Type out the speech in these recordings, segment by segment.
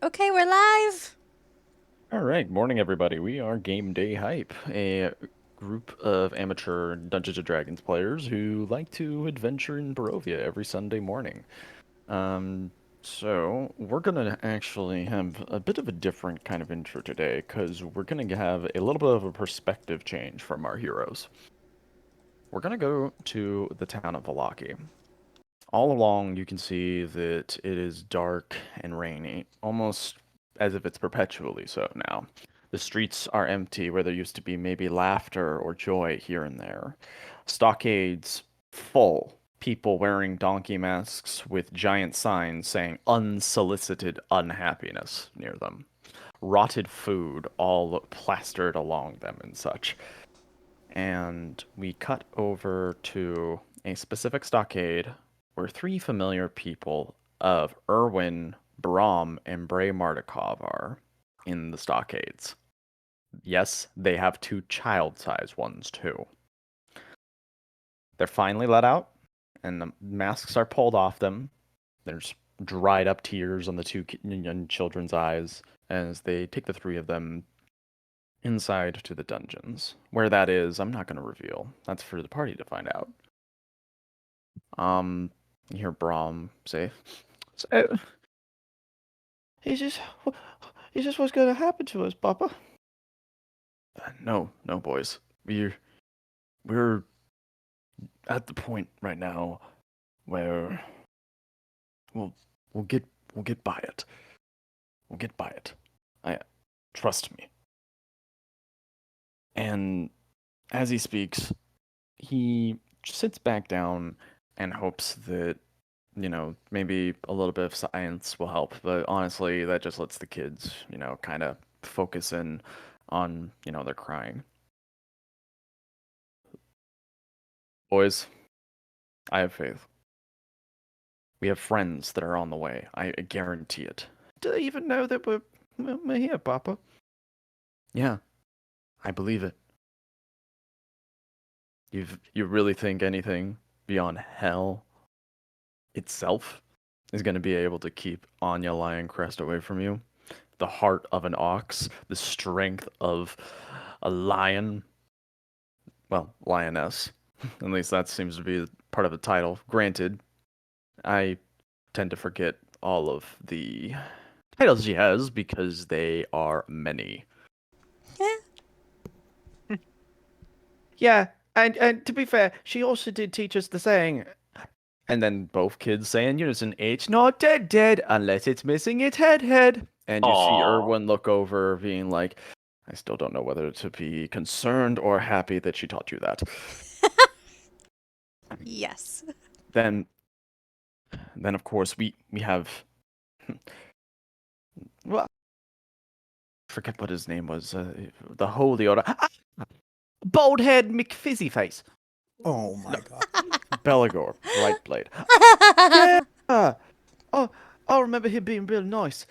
Okay, we're live. All right, morning everybody. We are Game Day Hype, a group of amateur Dungeons and Dragons players who like to adventure in Barovia every Sunday morning. Um, so we're gonna actually have a bit of a different kind of intro today, because we're gonna have a little bit of a perspective change from our heroes. We're gonna go to the town of Vallaki. All along, you can see that it is dark and rainy, almost as if it's perpetually so now. The streets are empty where there used to be maybe laughter or joy here and there. Stockades full, people wearing donkey masks with giant signs saying unsolicited unhappiness near them. Rotted food all plastered along them and such. And we cut over to a specific stockade where three familiar people of Erwin, Brom, and Bray Mardukov are in the stockades. Yes, they have two child-sized ones too. They're finally let out, and the masks are pulled off them. There's dried up tears on the two young children's eyes as they take the three of them inside to the dungeons. Where that is, I'm not going to reveal. That's for the party to find out. You hear Brahm say, "So, is this, is this what's going to happen to us, Papa?" No, no, boys. We're at the point right now where we'll we'll get we'll get by it. We'll get by it. I trust me. And as he speaks, he sits back down and hopes that, maybe a little bit of science will help. But honestly, that just lets the kids, kind of focus in on, their crying. Boys, I have faith. We have friends that are on the way. I guarantee it. Do they even know that we're here, Papa? Yeah, I believe it. You really think anything beyond hell itself is going to be able to keep Anya Lion Crest away from you? The heart of an ox, the strength of a lion, well, lioness. At least that seems to be part of the title. Granted, I tend to forget all of the titles she has because they are many. Yeah. Yeah, and to be fair, she also did teach us the saying. And then both kids say in unison, "It's not dead dead unless it's missing its head." And you see Aw. Erwin look over, being like, "I still don't know whether to be concerned or happy that she taught you that." Yes. Then, then of course we have, well, I forget what his name was. The Holy Order, bald head McFizzyface, Oh no, my god. Belagor, Brightblade. Yeah. Oh, I remember him being really nice.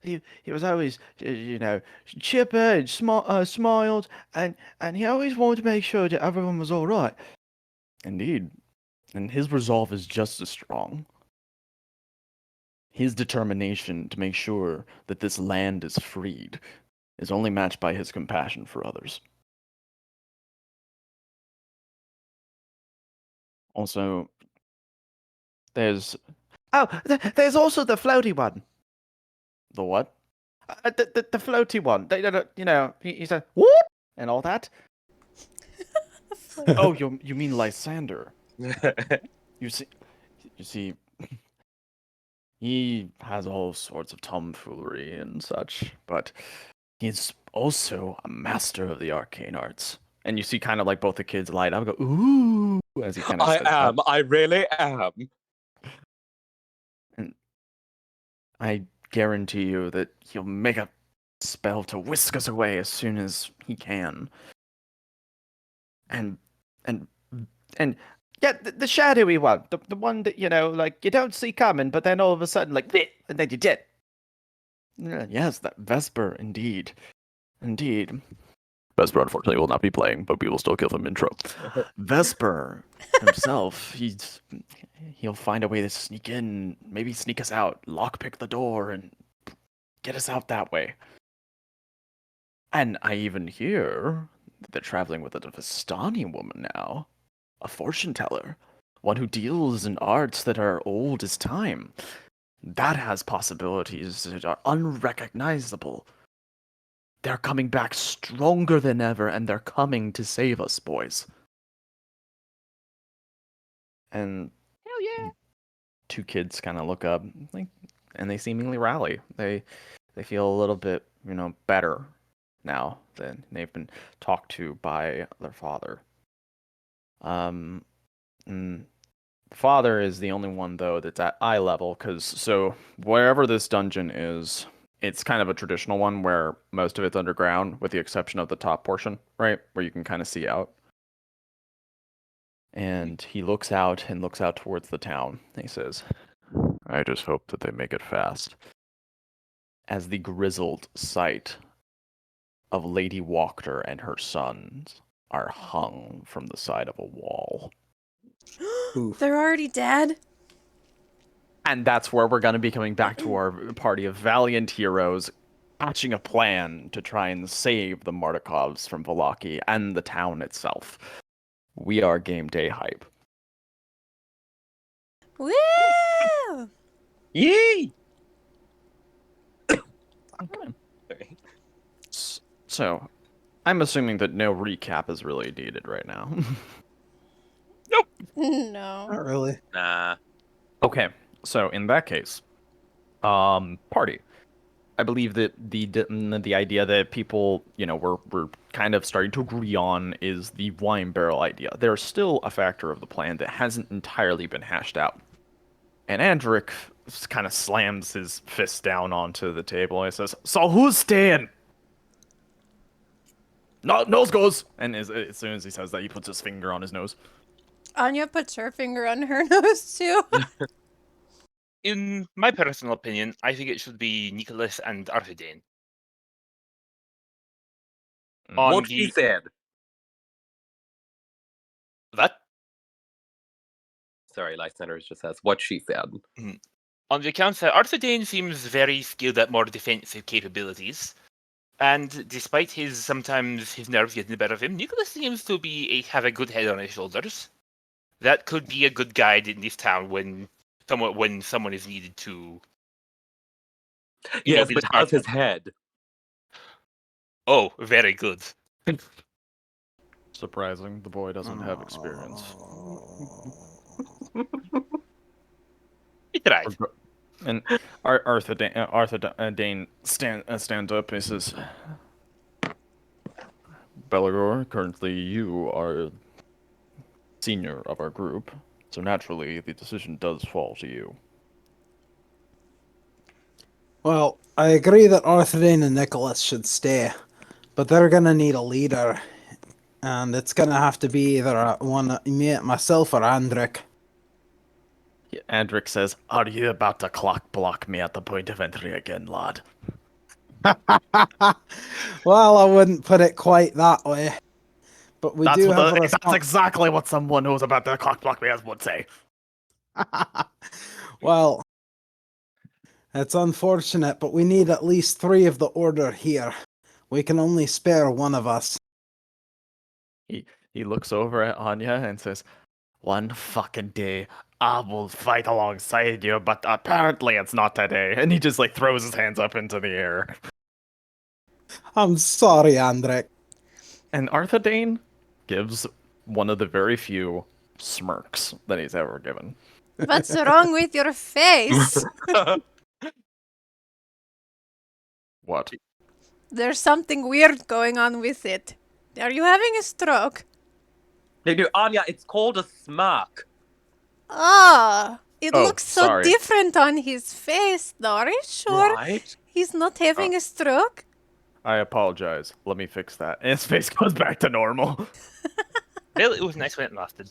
He was always, chipper and smiled, and he always wanted to make sure that everyone was all right. Indeed, and his resolve is just as strong. His determination to make sure that this land is freed is only matched by his compassion for others. Also, there's there's also the floaty one. The what? The floaty one. He's a whoop and all that. Oh, you mean Lysander? You see, you see, he has all sorts of tomfoolery and such, but he's also a master of the arcane arts. And you see, kind of like both the kids light up, and go ooh, as he kind of I says that. am. I really am. And I guarantee you that he'll make a spell to whisk us away as soon as he can. And and and yeah, the shadowy one, the one that like you don't see coming, but then all of a sudden, like, "Bleh," and then you did. Yes, that Vesper, indeed, indeed. Vesper, unfortunately, will not be playing, but we will still give him intro. Vesper himself, he'll find a way to sneak in, maybe sneak us out, lockpick the door, and Get us out that way. And I even hear that they're traveling with a Vistani woman now, a fortune teller, one who deals in arts that are old as time. That has possibilities that are unrecognizable. They're coming back stronger than ever, and they're coming to save us, boys. And Hell yeah. two kids kind of look up, like, and they seemingly rally. They feel a little bit, better now than they've been talked to by their father. And the father is the only one though that's at eye level, because so wherever this dungeon is, it's kind of a traditional one where most of it's underground, with the exception of the top portion, right, where you can kind of see out. And he looks out towards the town. He says, I just hope that they make it fast. As the grizzled sight of Lady Wachter and her sons are hung from the side of a wall. Oof. They're already dead? And that's where we're going to be coming back to our party of valiant heroes, hatching a plan to try and save the Martikovs from Vallaki and the town itself. We are game day hype. Woo! Yay! Okay. So, I'm assuming that no recap is really needed right now. No. Not really. Nah. Okay, so in that case, party. I believe that the idea that people, we're kind of starting to agree on is the wine barrel idea. There's still a factor of the plan that hasn't entirely been hashed out. And Andric kind of slams his fist down onto the table and says, "So who's staying?" No, nose goes. And as soon as he says that, he puts his finger on his nose. Anya puts her finger on her nose too. In my personal opinion, I think it should be Nicholas and Arthedane. On What she said. That? Sorry, Lysander just says what she said. On the account that Arthedane seems very skilled at more defensive capabilities. And despite sometimes his nerves getting the better of him, Nicholas seems to have a good head on his shoulders. That could be a good guide in this town when someone is needed to. Yes, be but the how's smart his head? Oh, very good. Surprising, the boy doesn't have experience. He tried. And Arthur Dane stands up and says, Belagor, currently you are senior of our group, so naturally the decision does fall to you. Well, I agree that Arthurine and Nicholas should stay, but they're gonna need a leader, and it's gonna have to be either myself or Andric. Andric says, are you about to clock block me at the point of entry again, lad? Well, I wouldn't put it quite that way, but we do have a That's exactly what someone who's about to clock block me would say. Well, it's unfortunate, but we need at least 3 of the order here. We can only spare one of us. He looks over at Anya and says, one fucking day, I will fight alongside you, but apparently it's not today. And he just throws his hands up into the air. I'm sorry, Andric. And Arthur Dane gives one of the very few smirks that he's ever given. What's wrong with your face? What? There's something weird going on with it. Are you having a stroke? No, Anya, it's called a smirk. Ah, it Oh, looks so sorry. different on his face, though. Are you sure Right? he's not having a stroke? I apologize. Let me fix that. And his face goes back to normal. Well, it was nice when it lasted.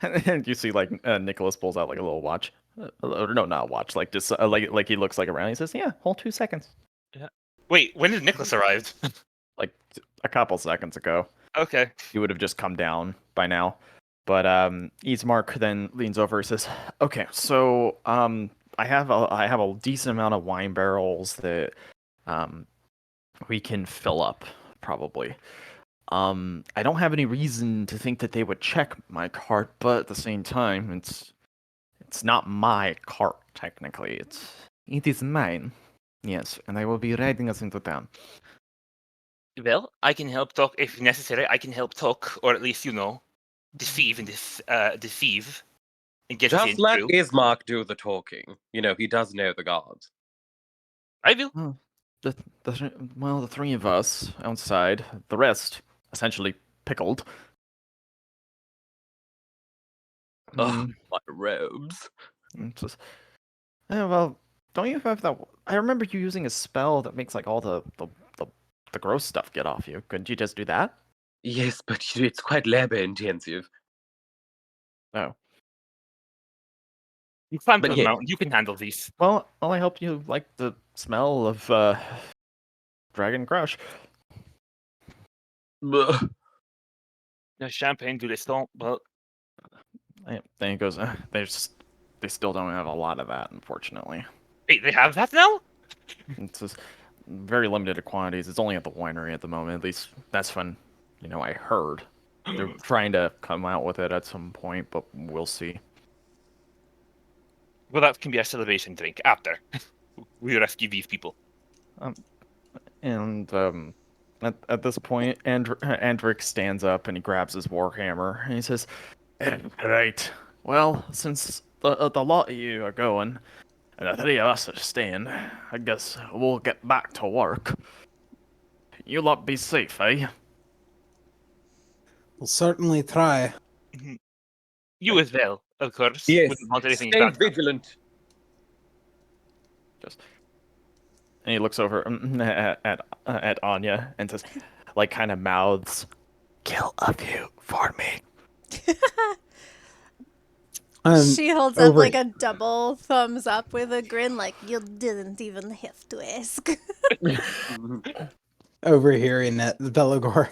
And you see, Nicholas pulls out a little watch. Or no, not a watch. Just like he looks around. He says, "Yeah, hold 2 seconds." Yeah. Wait, when did Nicholas arrive? Like a couple seconds ago. Okay. He would have just come down by now. But Eatsmark then leans over and says, "Okay, so I have a decent amount of wine barrels that we can fill up probably. I don't have any reason to think that they would check my cart, but at the same time, it's not my cart technically. It is mine. Yes, and I will be riding us into town. Well, I can help talk if necessary. I can help talk, or at least deceive and get us in Just let through. Ismark do the talking. You know, he does know the gods. I will. Oh, the three of us outside, the rest essentially pickled. Ugh, my robes. It's just, well, don't you have that? I remember you using a spell that makes like all the gross stuff get off you. Couldn't you just do that? Yes, but it's quite labor intensive. Oh, You climbed But to the yeah. mountain. You can handle these. well, I hope you like the smell of dragon crush. Ugh. The champagne do this don't. Well, Then he goes, they still don't have a lot of that, unfortunately. wait, they have that now? It's just very limited quantities. It's only at the winery at the moment. At least that's when, I heard. They're trying to come out with it at some point, but we'll see. Well, that can be a celebration drink after we rescue these people. And at this point, Andric stands up and he grabs his warhammer and he says, "Right. Well, since the lot of you are going and the three of us are staying, I guess we'll get back to work. You lot be safe, eh?" We'll certainly try. You as well, of course. Yes, Wouldn't want anything stay bad. vigilant. And he looks over at Anya and says, like, kind of mouths, "Kill a few for me." She holds up like a double thumbs up with a grin, like, you didn't even have to ask. Overhearing that, Belagor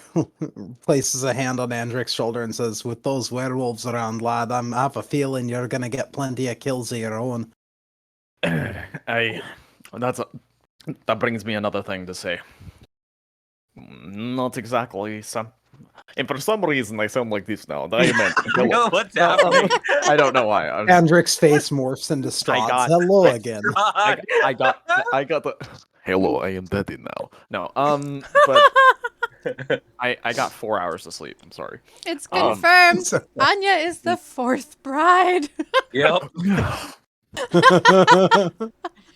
places a hand on Andric's shoulder and says, "With those werewolves around, lad, I have a feeling you're gonna get plenty of kills of your own." That brings me another thing to say. Not exactly some. And for some reason, I sound like this now. I meant, No, what's happening? I don't know why. Andric's face morphs into Strahd's. Hello again. I got the. Hello, I am Daddy now. No, but I got 4 hours of sleep. I'm sorry. It's confirmed. So- Anya is the fourth bride. Yep.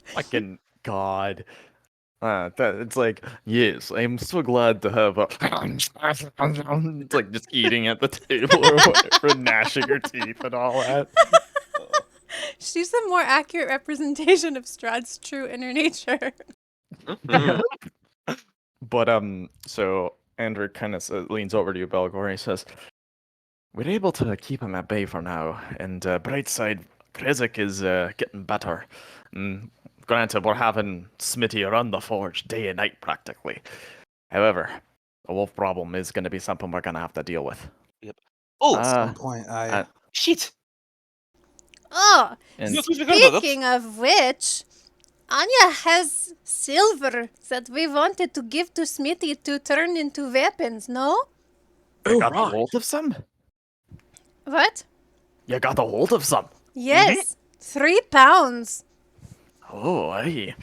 Fucking God. It's like, yes, I'm so glad to have a. It's like just eating at the table or whatever, gnashing your teeth and all that. She's a more accurate representation of Strahd's true inner nature. But so Andrew kind of leans over to you, Belgor, and he says, "We're able to keep him at bay for now, and bright side, Krezek is getting better. Granted, we're having Smitty run the forge day and night practically. However, the wolf problem is going to be something we're going to have to deal with." Oh, At some point, shit! Oh, And Yes, we forgot about that. speaking of which, Anya has silver that we wanted to give to Smithy to turn into weapons, no? you got right. a hold of some? What? You got a hold of some? Yes, 3 pounds. Oh, aye.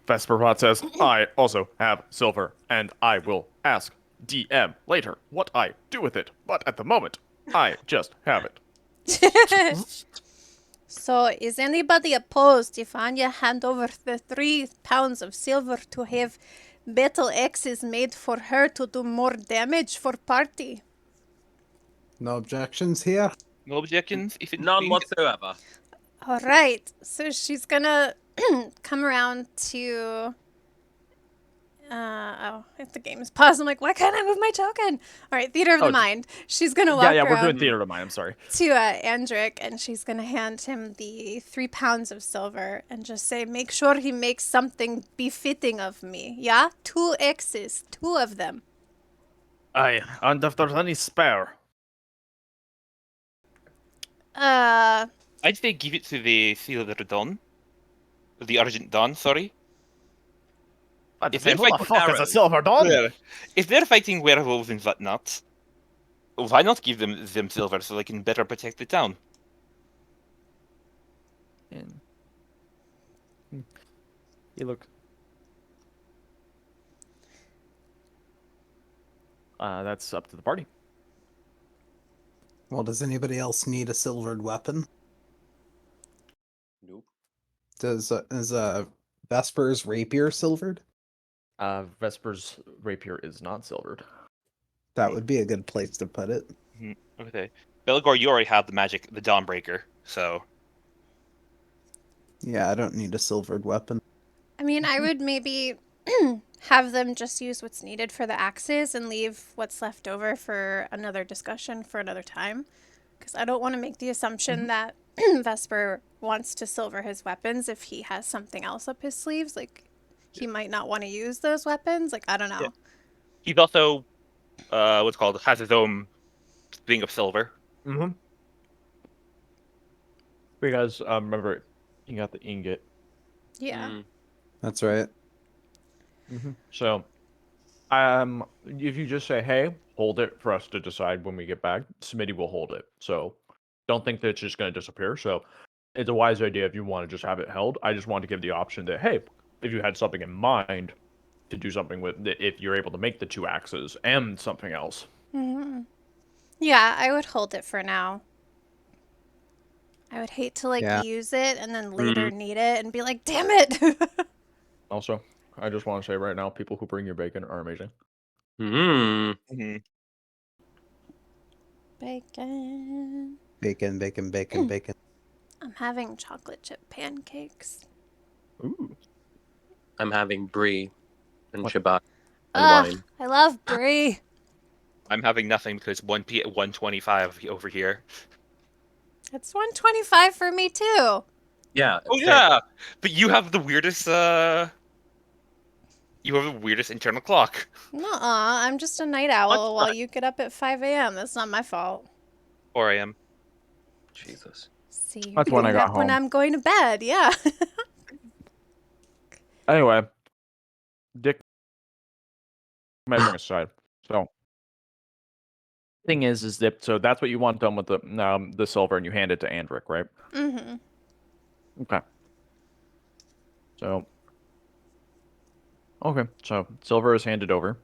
Vesperpot says, "I also have silver, and I will ask DM later what I do with it. But at the moment, I just have it." So, is anybody opposed if Anya hand over the 3 pounds of silver to have battle axes made for her to do more damage for party? no objections here. No objections? If it None whatsoever. All right, so she's gonna come around to. The game is paused. I'm like, why can't I move my token? All right, theater of the mind. She's gonna walk Yeah, we're around doing theater of mine. I'm sorry. to Andric, and she's gonna hand him the 3 pounds of silver and just say, make sure he makes something befitting of me. Yeah, 2 X's, 2 of them. Aye, and if there's any spare, I'd say give it to the Silver Dawn. The Argent Dawn, sorry. What If the they're who the fighting fuck is a silver dawn? Yeah. If they're fighting werewolves and whatnot, why not give them silver so they can better protect the town? And he looked. That's up to the party. Well, does anybody else need a silvered weapon? Nope. Is Vesper's rapier silvered? Vesper's rapier is not silvered. That would be a good place to put it. Okay. Belgor, you already have the magic, the Dawnbreaker, so... Yeah, I don't need a silvered weapon. I mean, I would maybe have them just use what's needed for the axes and leave what's left over for another discussion for another time. Because I don't want to make the assumption that Vesper wants to silver his weapons if he has something else up his sleeves. Like, he might not want to use those weapons. Like, I don't know. Yeah. He's also, what's called, has his own thing of silver. Mm-hmm. Because remember, you got the ingot. Yeah. Mm. That's right. Mm-hmm. So, if you just say, "Hey, hold it for us to decide when we get back," Smitty will hold it. So, don't think that it's just going to disappear. So, it's a wise idea if you want to just have it held. I just want to give the option that, hey, if you had something in mind to do something with, if you're able to make the 2 axes and something else. Mm-hmm. Yeah, I would hold it for now. I would hate to, like, Yeah. use it and then later need it and be like, damn it! Also, I just want to say right now, people who bring your bacon are amazing. Mm. Bacon. Bacon, bacon, bacon, bacon. I'm having chocolate chip pancakes. Ooh. I'm having brie and What? ciabatta and Ugh, wine. I love brie. I'm having nothing because 125 over here. It's 125 for me too. Yeah. Oh same. yeah! But you have the weirdest, you have the weirdest internal clock. Nuh-uh, I'm just a night owl while you get up at 5 a.m. That's not my fault. 4 a.m. Jesus. See, you're That's when I getting got up when home. I'm going to bed, yeah. Anyway, Dick measuring aside. So, thing is that so that's what you want done with the silver, and you hand it to Andric, right? Mm-hmm. Okay. So, okay, so silver is handed over,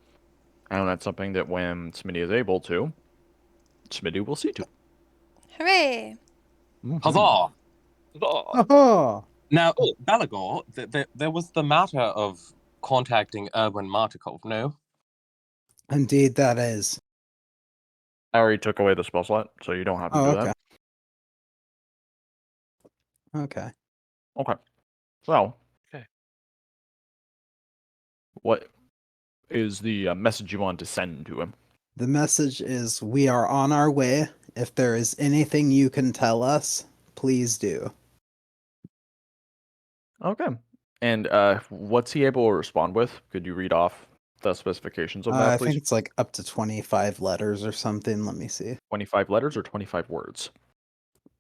and that's something that when Smitty is able to, Smitty will see to. Hooray. Mhm. Huzzah! Oh, Oh, Now, Oh. Balagor, there was the matter of contacting Erwin Martikov, no? indeed that is. I already took away the spell slot, so you don't have to Oh, do okay. that. Okay. Okay. So, Okay. what is the message you want to send to him? The message is we are on our way. If there is anything you can tell us, please do. Okay. And what's he able to respond with? Could you read off the specifications of that, I please? think it's like up to 25 letters or something. Let me see. 25 letters or 25 words?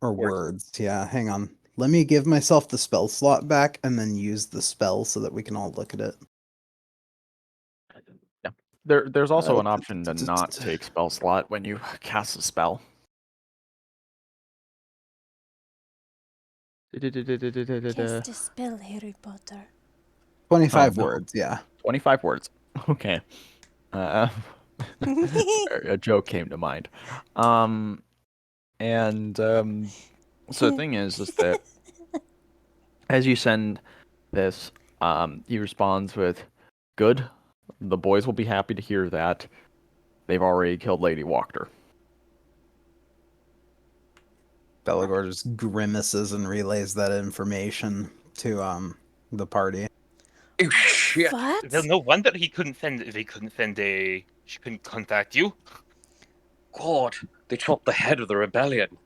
Or Words. words. Yeah, hang on. Let me give myself the spell slot back and then use the spell so that we can all look at it. Yeah. There's also an option to not take spell slot when you cast a spell. Cast a spell, Harry Potter. 25 no. words, yeah. 25 words. Okay. A joke came to mind. So the thing is that as you send this, he responds with, "Good. The boys will be happy to hear that. They've already killed Lady Walker." Belagor just grimaces and relays that information to the party. Oh, shit! What? Well, no wonder he couldn't send. She couldn't contact you. God, they chopped the head of the rebellion.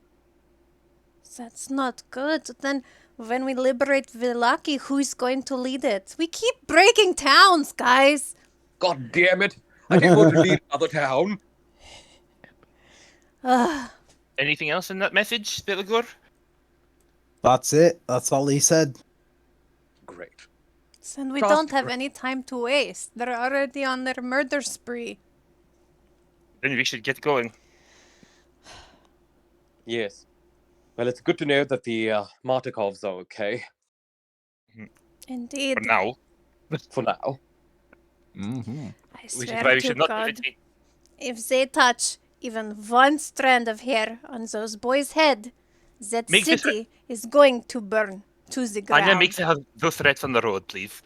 That's not good. Then when we liberate Vallaki, who's going to lead it? We keep breaking towns, guys. God damn it! I didn't want to leave another town. Ugh. Anything else in that message, Belagor? That's it. That's all he said. Great. And we Just don't have great. any time to waste. They're already on their murder spree. Then we should get going. Yes. Well, it's good to know that the Martikovs are okay Indeed. For now. for now. Mm-hmm. I Which is swear why we to should not God, hesitate. if they touch even one strand of hair on those boys' head, that Make this- city is going to burn to the ground. Anya, make those threats on the road, please.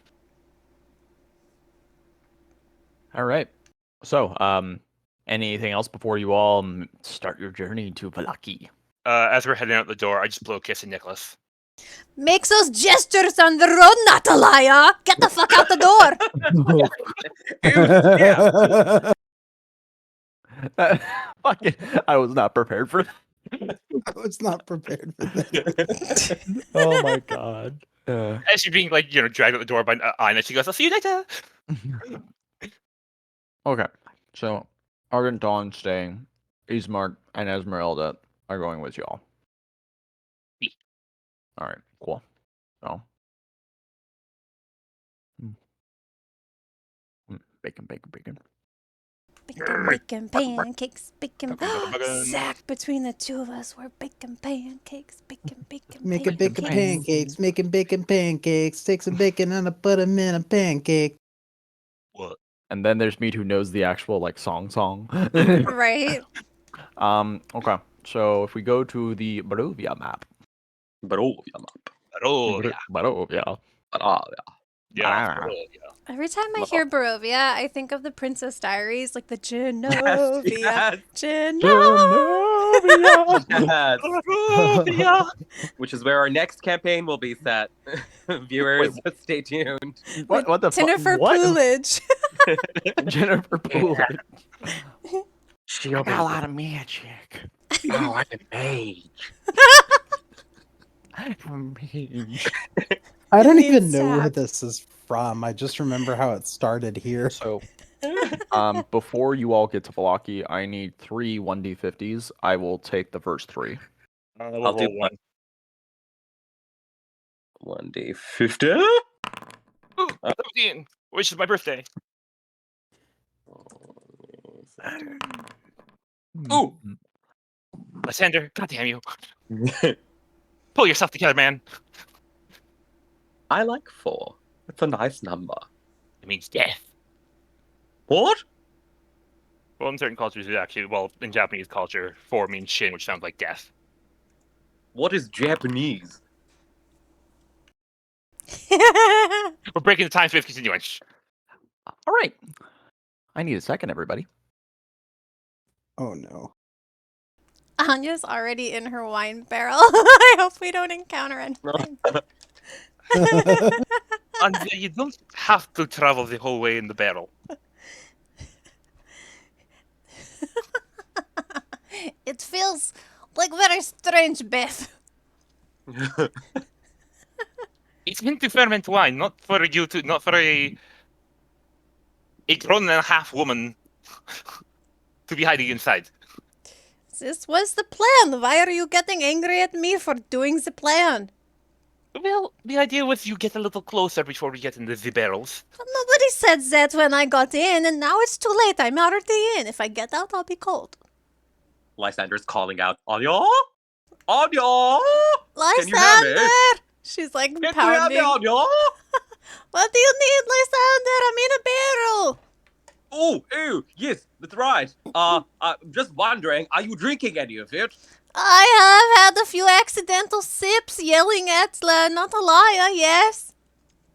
All right. So, anything else before you all start your journey to Vallaki? As we're heading out the door, I just blow a kiss at Nicholas. Make those gestures on the road, Natalia! Get the fuck out the door! Fucking, I was not prepared for that. I was not prepared for that. Oh my god. As she's being dragged out the door by Anya, she goes, "I'll see you later." Okay. So, Ardent Dawn staying. Ismark and Esmeralda are going with y'all. Yeah. All right. Cool. So. Bacon, bacon, bacon. Bacon, pancakes, bacon. Bacon. Zach, between the two of us, we're bacon pancakes, bacon, Making bacon pancakes. pancakes, making bacon pancakes. Take some bacon and I put them in a pancake. What? And then there's me who knows the actual song. Right? Okay. So if we go to the Barovia map. Barovia. Oh, yeah. Barovia. Yeah. Ah. Every time I hear Barovia, I think of the Princess Diaries, like the Genovia. Yes. Genovia. Yes. Which is where our next campaign will be set. Viewers, stay tuned. What the fuck? Jennifer What? Coolidge. Jennifer Poolidge. She'll I got a lot of magic. Oh, I'm a mage. I'm a mage. I don't Need even know where Zach. this is from. I just remember how it started here. So, before you all get to Vallaki, I need 3 1d50s. I will take the first 3. I'll do roll one. 1d50. Ooh, 17, which is my birthday. Ooh. Lysander, goddamn you. Pull yourself together, man. I like 4. It's a nice number. It means death. What? Well, in certain cultures, it actually, in Japanese culture, 4 means shin, which sounds like death. What is Japanese? We're breaking the time space continuing. All right. I need a second, everybody. Oh no. Anya's already in her wine barrel. I hope we don't encounter anything. And you don't have to travel the whole way in the barrel. It feels like very strange, Beth. It's meant to ferment wine, not for a grown and a half woman to be hiding inside. This was the plan. Why are you getting angry at me for doing the plan? Well, the idea was you get a little closer before we get into the barrels. Well, nobody said that when I got in, and now it's too late. I'm already in. If I get out, I'll be cold. Lysander's calling out, Anya? Anya? Can you hear me? Lysander! She's like Can you hear pounding. me, Anya? What do you need, Lysander? I'm in a barrel. Oh, yes, that's right. I'm just wondering, are you drinking any of it? I have had a few accidental sips yelling at Natalia, yes.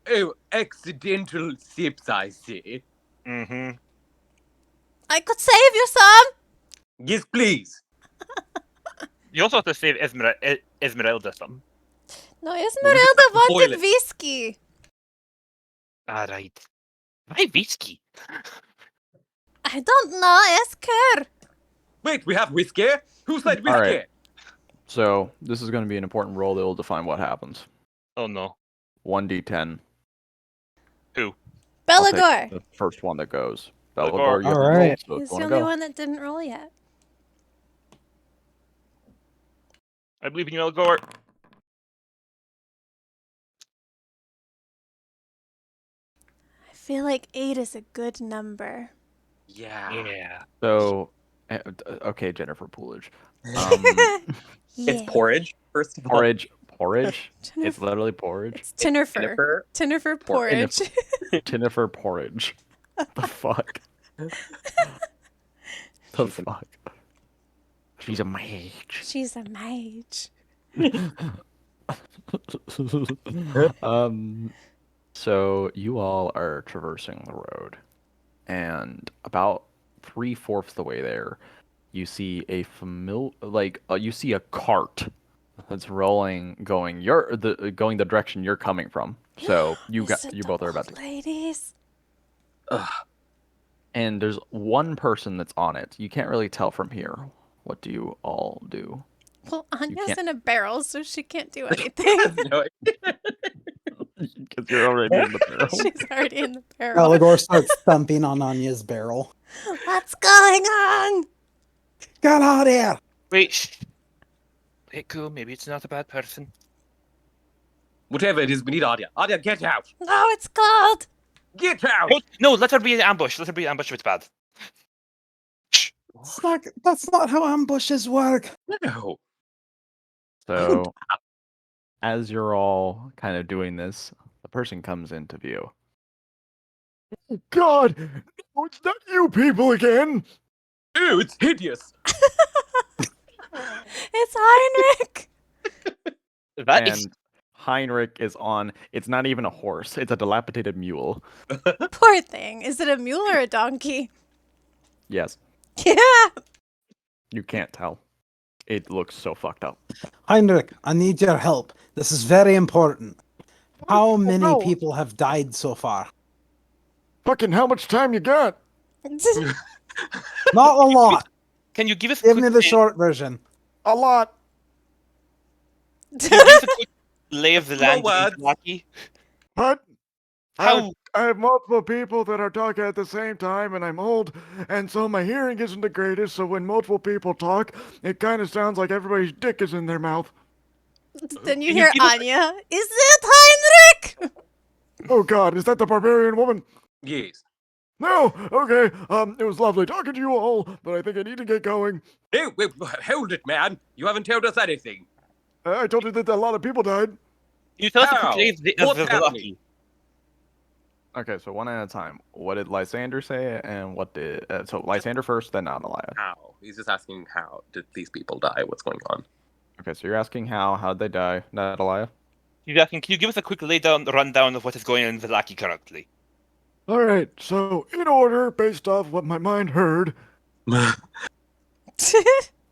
Oh, accidental sips, I see. Mm-hmm. I could save you some. Yes, please. You also have to save Esmeralda some. No, Esmeralda Boil wanted it. whiskey. Alright. Why whiskey? I don't know, ask her. Wait, we have whiskey? Who said whiskey? All right. So this is going to be an important roll that will define what happens. Oh no. 1d10. Who? I'll take Belagor. the first one that goes. Belagor. Belagor, you have the All roll, right. so if He's you the wanna only go. one that didn't roll yet. I believe in you, Elgor. feel like 8 is a good number. Yeah. So, okay, Jennifer Poolage. It's Yeah. porridge, first of all. Porridge. It's Jennifer- literally porridge. It's Tinnifer. Jennifer. Tinnifer porridge. Tinnifer porridge. The fuck? The She's an- fuck? She's a mage. She's a mage. So you all are traversing the road, and about 3/4 the way there, you see a you see a cart that's rolling, going going the direction you're coming from. So Is it you the both are about old to, ladies? Ugh. and there's one person that's on it. You can't really tell from here. What do you all do? Well, Anya's can't- in a barrel, so she can't do anything. No, Because you're already in the barrel. She's already in the barrel. Allegor starts thumping on Anya's barrel. What's going on? Get out of here! Wait, shh. Hey, cool. Maybe it's not a bad person. whatever it is, we need Arya. Arya, get out! No, it's cold. Get out! No, let her be an ambush. Let her be an ambush if it's bad. Shh. That's not how ambushes work. No. So, as you're all kind of doing this, the person comes into view. God, no, it's not you people again. Ew, it's hideous. It's Heinrich. That is And Heinrich is on. It's not even a horse. It's a dilapidated mule. Poor thing. Is it a mule or a donkey? Yes, Yeah. you can't tell. It looks so fucked up. Heinrich, I need your help. This is very important. How many no. people have died so far? Fucking how much time you got? Not a lot. Can you give us a Give quick me the short version. A lot. Can you give us a quick lay of the land in words. Vallaki? What? How I have multiple people that are talking at the same time, and I'm old, and so my hearing isn't the greatest, so when multiple people talk, it kind of sounds like everybody's dick is in their mouth. Then you Can you hear give us Anya. Is it Heinrich? Oh god, is that the barbarian woman? Yes. No! Okay, it was lovely talking to you all, but I think I need to get going. No, wait, hold it, man. You haven't told us anything. I told you that a lot of people died. Can you tell us a How? quick lay of the What's Vallaki? happening? Okay, so one at a time. What did Lysander say, and what did... so Lysander first, then Analia. How? He's just asking how did these people die? What's going on? Okay, so you're asking how'd they die, Natalia? He's asking, can you give us a quick rundown of what is going on in Vallaki currently? Alright, so in order, based off what my mind heard,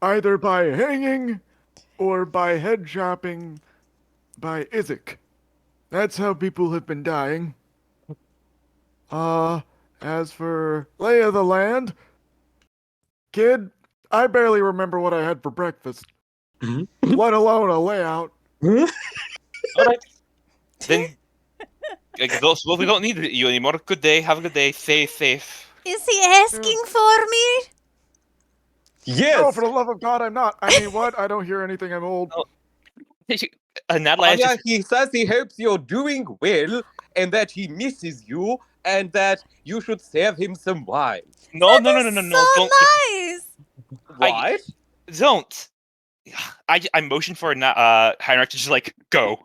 either by hanging or by head chopping by Isaac. That's how people have been dying. As for lay of the land, kid, I barely remember what I had for breakfast, let alone a layout. Alright. Then, well, we don't need you anymore. Good day. Have a good day. Stay safe. Is he asking for me? Yes! No, for the love of God, I'm not. I mean, what? I don't hear anything. I'm old. Natalia Anya, just... he says he hopes you're doing well, and that he misses you, and that you should serve him some wine. No. So Don't. nice. What? Don't. I motion for Heinrich to just, like, go.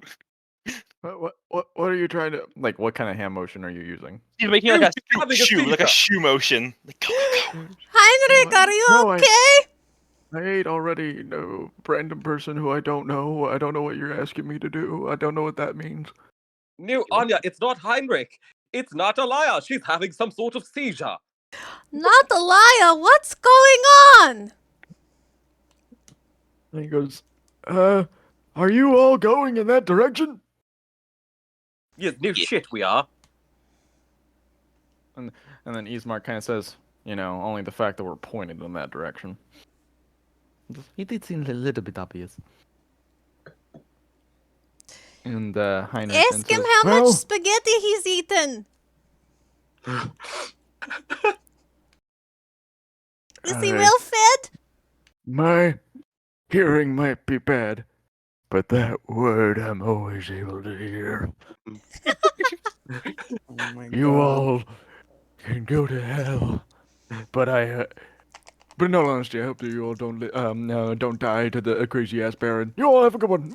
What are you trying to... Like, what kind of hand motion are you using? He's making like Dude, having a a shoe, like a seizure. shoe motion. Like, go. Heinrich, are you No, okay? I ate already no random person who I don't know. I don't know what you're asking me to do. I don't know what that means. No, Anya, it's not Heinrich. It's not a liar. She's having some sort of seizure. Not a liar. What's going on? And he goes, are you all going in that direction? Yes, no shit, we are. And then Ismar kind of says, you know, only the fact that we're pointed in that direction. He did seem a little bit obvious. And Heinrich Ask him says, how well, much spaghetti he's eaten. Is he Alright. well fed? my hearing might be bad, but that word I'm always able to hear. Oh my You god. all can go to hell, but but in all honesty, I hope that you all don't die to the crazy ass Baron. You all have a good one.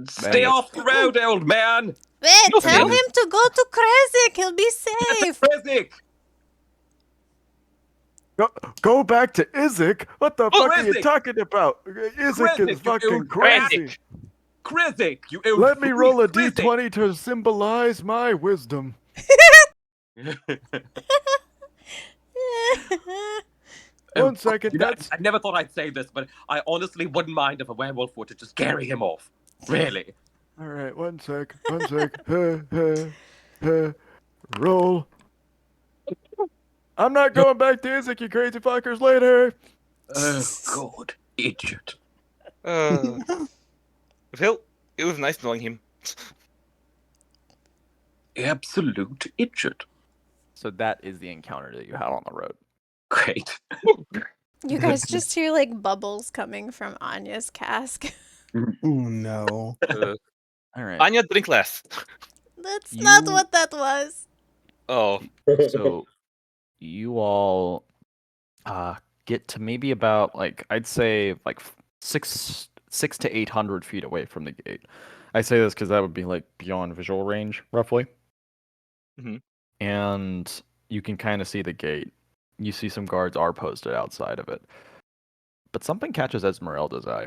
Stay off the road, old man. Wait, No, tell Phil. him to go to Krezk. He'll be safe. Krizik! Go back to Izek. What the fuck are you Krizik! talking about? Izek Krizik, is you fucking old crazy. Krizik. Krizik, you old Let me roll a Krizik. d20 to symbolize my wisdom. One second. You know, That's I never thought I'd say this, but I honestly wouldn't mind if a werewolf were to just carry him off. Really. all right. One sec. One sec. Roll. I'm not going back to Izek, you crazy fuckers. Later. Oh, God. Idiot. Phil, it was nice knowing him. Absolute idiot. So that is the encounter that you had on the road. Great. You guys just hear like bubbles coming from Anya's cask. Oh no. All right. Anya, drink less. That's not You- what that was. Oh, So you all get to maybe about like I'd say like 6 to 800 feet away from the gate. I say this because that would be like beyond visual range, roughly. Mhm. And you can kind of see the gate. You see some guards are posted outside of it. But something catches Esmeralda's eye.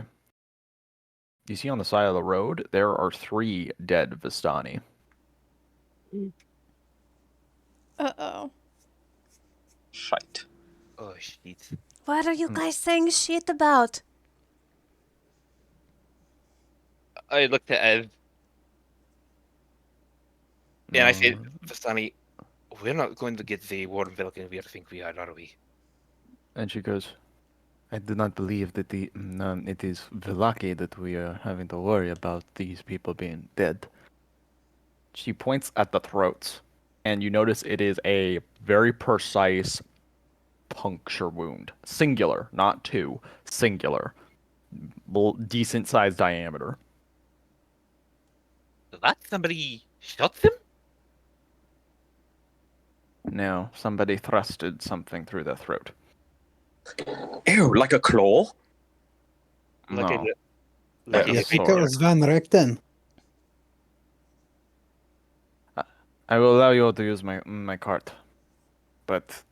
You see on the side of the road, there are 3 dead Vistani. Uh-oh. Shite. oh shit. What are you guys saying shit about? I looked at Ed and I said, No. Vistani, we're not going to get the warm Vallaki we think we are we? And she goes, I do not believe that it is Vallaki that we are having to worry about these people being dead. She points at the throats, and you notice it is a very precise puncture wound. Singular, not 2. Singular. Decent sized diameter. That somebody shot them? No, somebody thrusted something through the throat. Ew, like a claw? Like No. like Yeah, You a think it sword. was Van Richten? I will allow you to use my cart, but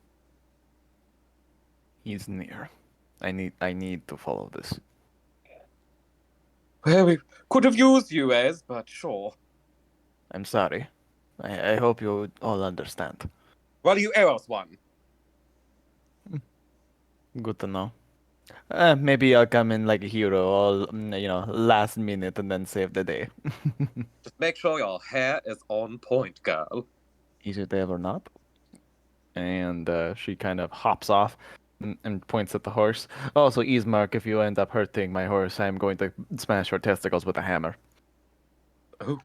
he's near. I need to follow this. Well, we could have used you, Ez, but sure. I'm sorry. I hope you all understand. Well, you owe us one. Good to know. Maybe I'll come in like a hero, all last minute, and then save the day. Just make sure your hair is on point, girl. Is it ever not? And she kind of hops off and points at the horse. Also, Ismark, if you end up hurting my horse, I'm going to smash your testicles with a hammer. Oh.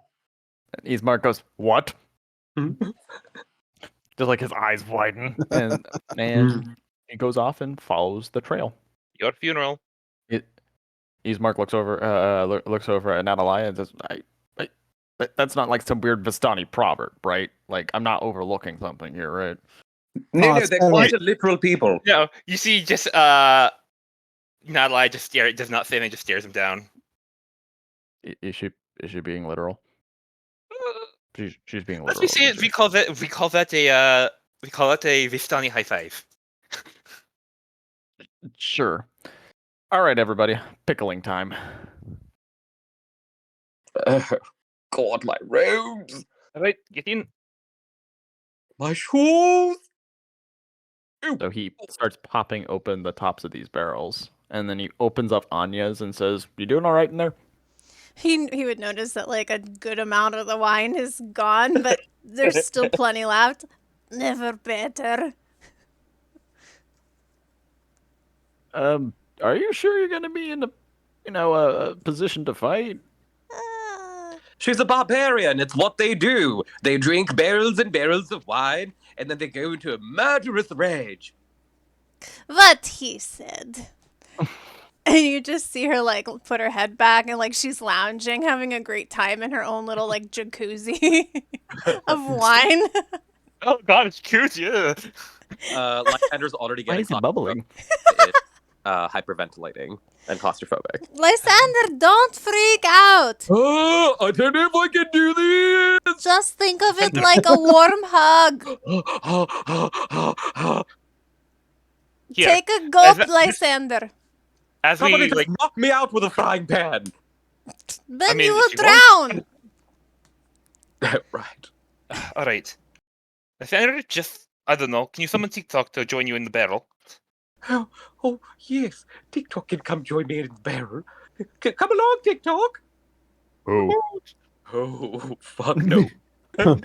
And Ismark goes, "What?" Just like his eyes widen, and he goes off and follows the trail. your funeral. Ismark looks over at Natalia and says, that's not like some weird Vistani proverb, right? Like, I'm not overlooking something here, right?" No, it's they're better. quite a literal people. No, you see just Natalie just does not say anything, just stares him down. Is she being literal? She's being Let's literal. we say it, isn't we she? call that a Vistani high five. Sure. All right, everybody. Pickling time. God, my robes, Alright, get in. my shoes. So he starts popping open the tops of these barrels, and then he opens up Anya's and says, "You doing all right in there?" He would notice that like a good amount of the wine is gone, but there's still plenty left. Never better. Are you sure you're gonna be in a position to fight? She's a barbarian. It's what they do. They drink barrels and barrels of wine, and then they go into a murderous rage. What he said. And you just see her like put her head back and like she's lounging, having a great time in her own little like jacuzzi of wine. Oh god, it's cute, yeah. Lysander's already Why getting is it bubbling? hyperventilating and claustrophobic. Lysander, don't freak out. Oh, I don't know if I can do this. Just think of it like a warm hug. Here, Take a as, gulp, Lysander. as Somebody we just like, knock me out with a frying pan. Then mean, you if will you drown. Right. all right. Lysander, just I don't know. Can you summon TikTok to join you in the barrel? Oh, yes. TikTok can come join me in the barrel. Come along, TikTok. Oh. Oh, fuck no. But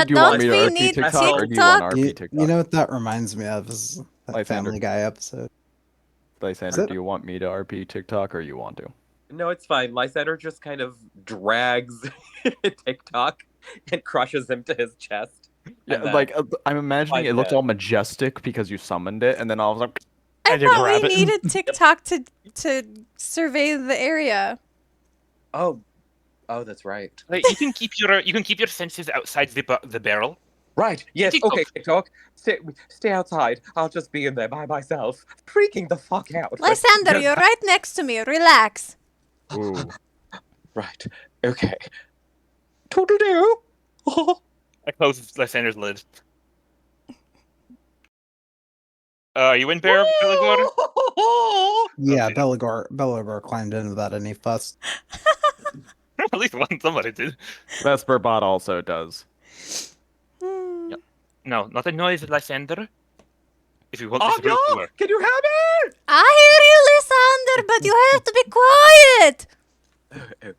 Do you want don't me to we RP need TikTok or do you want TikTok? RP You TikTok? know what that reminds me of is that Lysander. Family Guy episode. Lysander, it- do you want me to RP TikTok or you want to? No, it's fine. Lysander just kind of drags TikTok and crushes him to his chest. Yeah, And then like I'm imagining finds it looks dead. all majestic because you summoned it, and then all of a sudden, I and you thought we grab it. needed TikTok to survey the area. Oh, that's right. Like, you can keep your senses outside the barrel. Right. Yes. TikTok. Okay, TikTok. Stay outside. I'll just be in there by myself, freaking the fuck out. Lysander, Just- you're right next to me. Relax. Ooh. Right. Okay. Toodle doo. I close Lysander's lid. Are you in bear, Belagor? Yeah, Okay. Belagor climbed into that and he fussed. At least one somebody did. Vesper bot also does. Yep. No, not a noise, Lysander. If you want Oh this roof to no! work. Can you hear me? I hear you, Lysander, but you have to be quiet.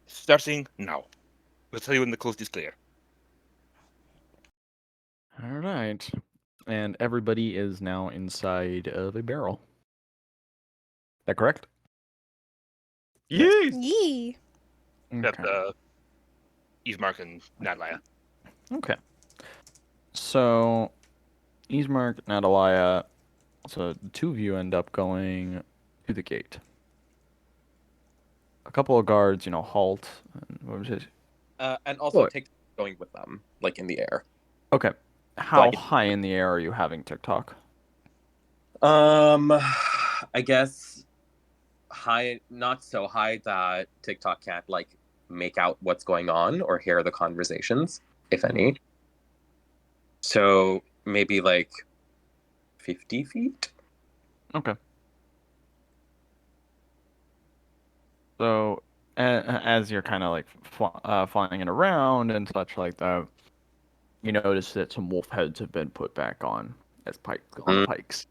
Starting now. We'll tell you when the coast is clear. All right, and everybody is now inside of a barrel. Is that correct? Yes. Yee. Except, Okay. Ismark and Nadlaya. Okay. So, Ismark, Natalia, so the two of you end up going to the gate. A couple of guards, halt. And what was it? And also What? TikTok going with them, like in the air. Okay. How Like- high in the air are you having TikTok? I guess high, not so high that TikTok can't like make out what's going on or hear the conversations, if any. So maybe like 50 feet. Okay. So, as you're kind of like flying it around and such like that, you notice that some wolf heads have been put back on as on the pikes.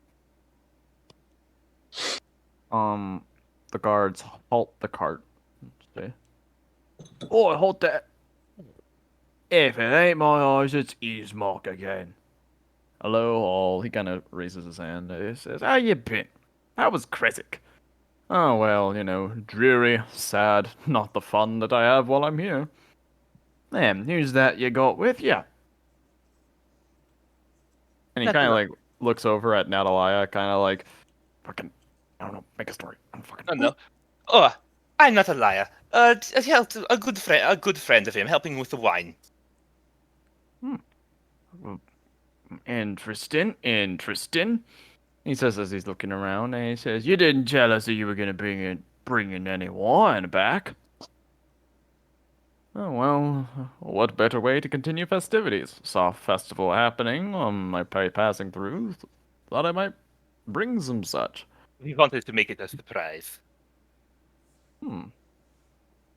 The guards halt the cart. Say, "Oi, halt that! If it ain't my eyes, it's Ismark again." "Hello, all." He kind of raises his hand. He says, "How you been? How was Kresik?" "Oh, well, dreary, sad, not the fun that I have while I'm here." "Who's that you got with you?" And he That's kind of right. like looks over at Natalia, kind of like, fucking, I don't know, make a story. I'm fucking. Oh no. Oh, I'm not a liar. A good friend of him, helping with the wine. Interesting. He says as he's looking around, and he says, "You didn't tell us that you were gonna bring in any wine back." "Oh well, what better way to continue festivities? Saw a festival happening on my passing through. Thought I might bring some such." He wanted to make it a surprise.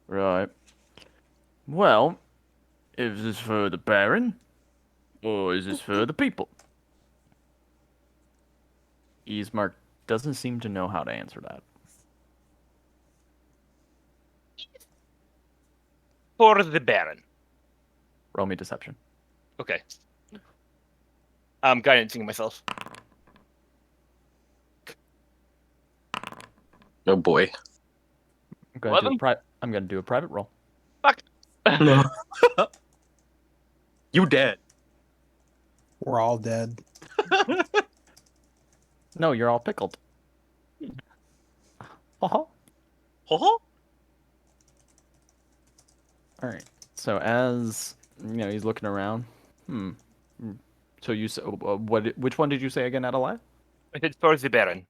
Right. Well, is this for the Baron, or is this for the people? Ismark doesn't seem to know how to answer that. For the Baron. Roll me deception. Okay. I'm guidancing myself. Oh boy. I'm gonna do a private roll. Fuck. You dead. We're all dead. No, you're all pickled. All right. So as he's looking around. Hmm. So you said Which one did you say again, Adelaide? I said for the Baron.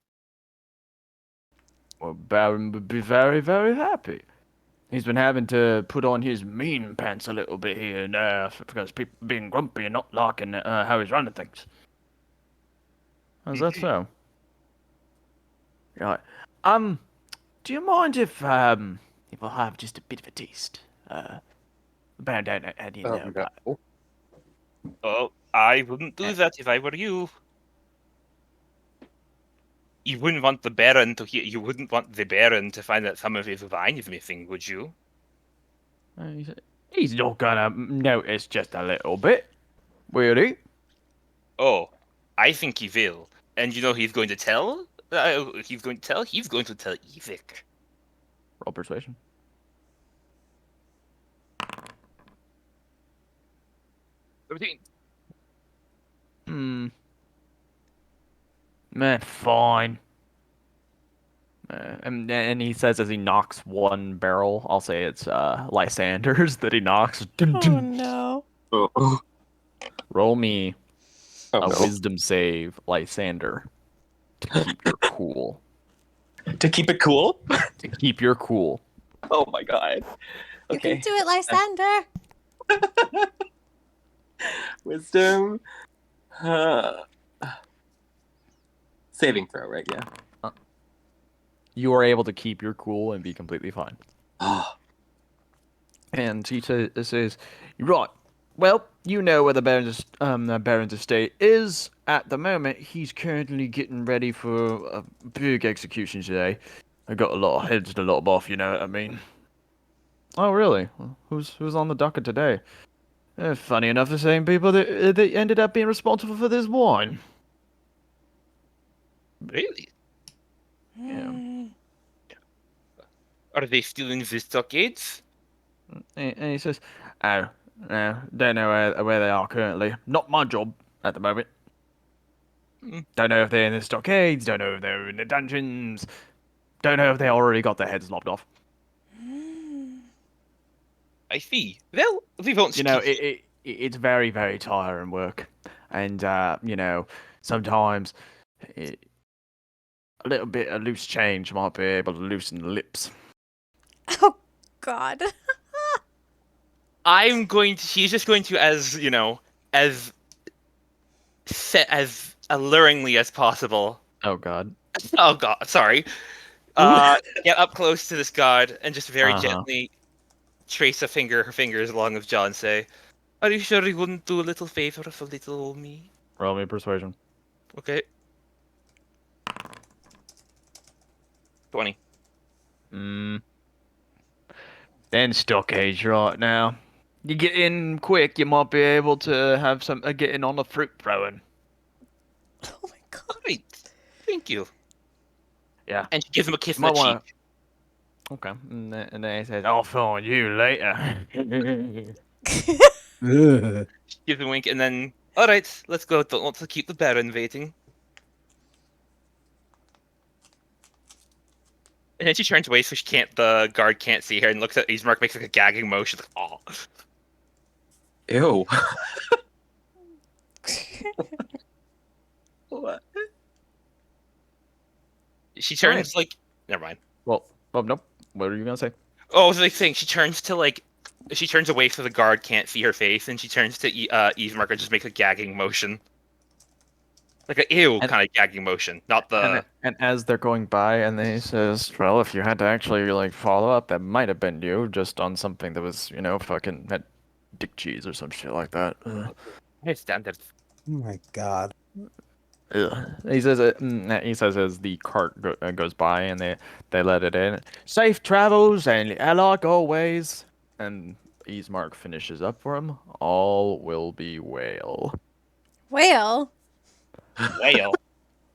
Well, Baron would be very, very happy. He's been having to put on his mean pants a little bit here and there because people being grumpy and not liking how he's running things. How's that so? Right. Do you mind if I have just a bit of a taste? Baron don't know how do you know about it. No. Oh, I wouldn't do that if I were you. You wouldn't want the Baron to hear. You wouldn't want the Baron to find that some of his wine is missing, would you? He's not gonna notice just a little bit, will he? Oh, I think he will. And you know he's going to tell? He's going to tell? He's going to tell Ezek. Roll persuasion. 13. Fine. And he says as he knocks one barrel, I'll say it's Lysander's that he knocks. Oh no. Oh, Roll me a no. wisdom save, Lysander, to keep your cool. To keep it cool? To keep your cool. Oh my god. You Okay. can do it, Lysander. Wisdom. Saving throw, right? Yeah. You are able to keep your cool and be completely fine. Oh. And he says, right. Well, you know where the Baron's estate is. At the moment, he's currently getting ready for a big execution today. I got a lot of heads to lob off, you know what I mean? Oh, really? Well, who's on the docket today? Funny enough, the same people that ended up being responsible for this wine. Really? Yeah. Are they stealing the stockades? And he says, oh, no, don't know where they are currently. Not my job at the moment. Don't know if they're in the stockades, don't know if they're in the dungeons, don't know if they already got their heads lopped off. I see. Well, we won't You know, speak. it's very, very tiring work. And, sometimes a little bit of loose change might be able to loosen the lips. Oh God. She's just going to, as alluringly as possible. Oh, God. Oh god, sorry. Get up close to this god and just very gently trace her fingers along his jaw and say, "Are you sure you wouldn't do a little favor for little old me?" Roll me persuasion. Okay. 20. Then stockades right now. You get in quick, you might be able to have some getting on the fruit throwing. Oh my God. Great. Thank you. Yeah. And she gives him a kiss You on the might wanna- cheek. Okay. And then he says, I'll find you later. Ugh. Gives him a wink and then, alright, let's go. Let's keep the Baron waiting. And then she turns away so the guard can't see her and looks at Ismark, makes like a gagging motion. Like, oh. Ew. What? She turns never mind. well, nope. What are you gonna say? Oh, I was like saying she turns away so the guard can't see her face, and she turns to Ismark and just makes a gagging motion. Like a ew kind of gagging motion, not the. And as they're going by, and he says, "Well, if you had to actually follow up, that might have been you, just on something that was, fucking had dick cheese or some shit like that." Standard. Oh my god. Ugh. He says, as the cart goes by, and they let it in. Safe travels, and like always. And Ismark finishes up for him. All will be well. Whale. Whale.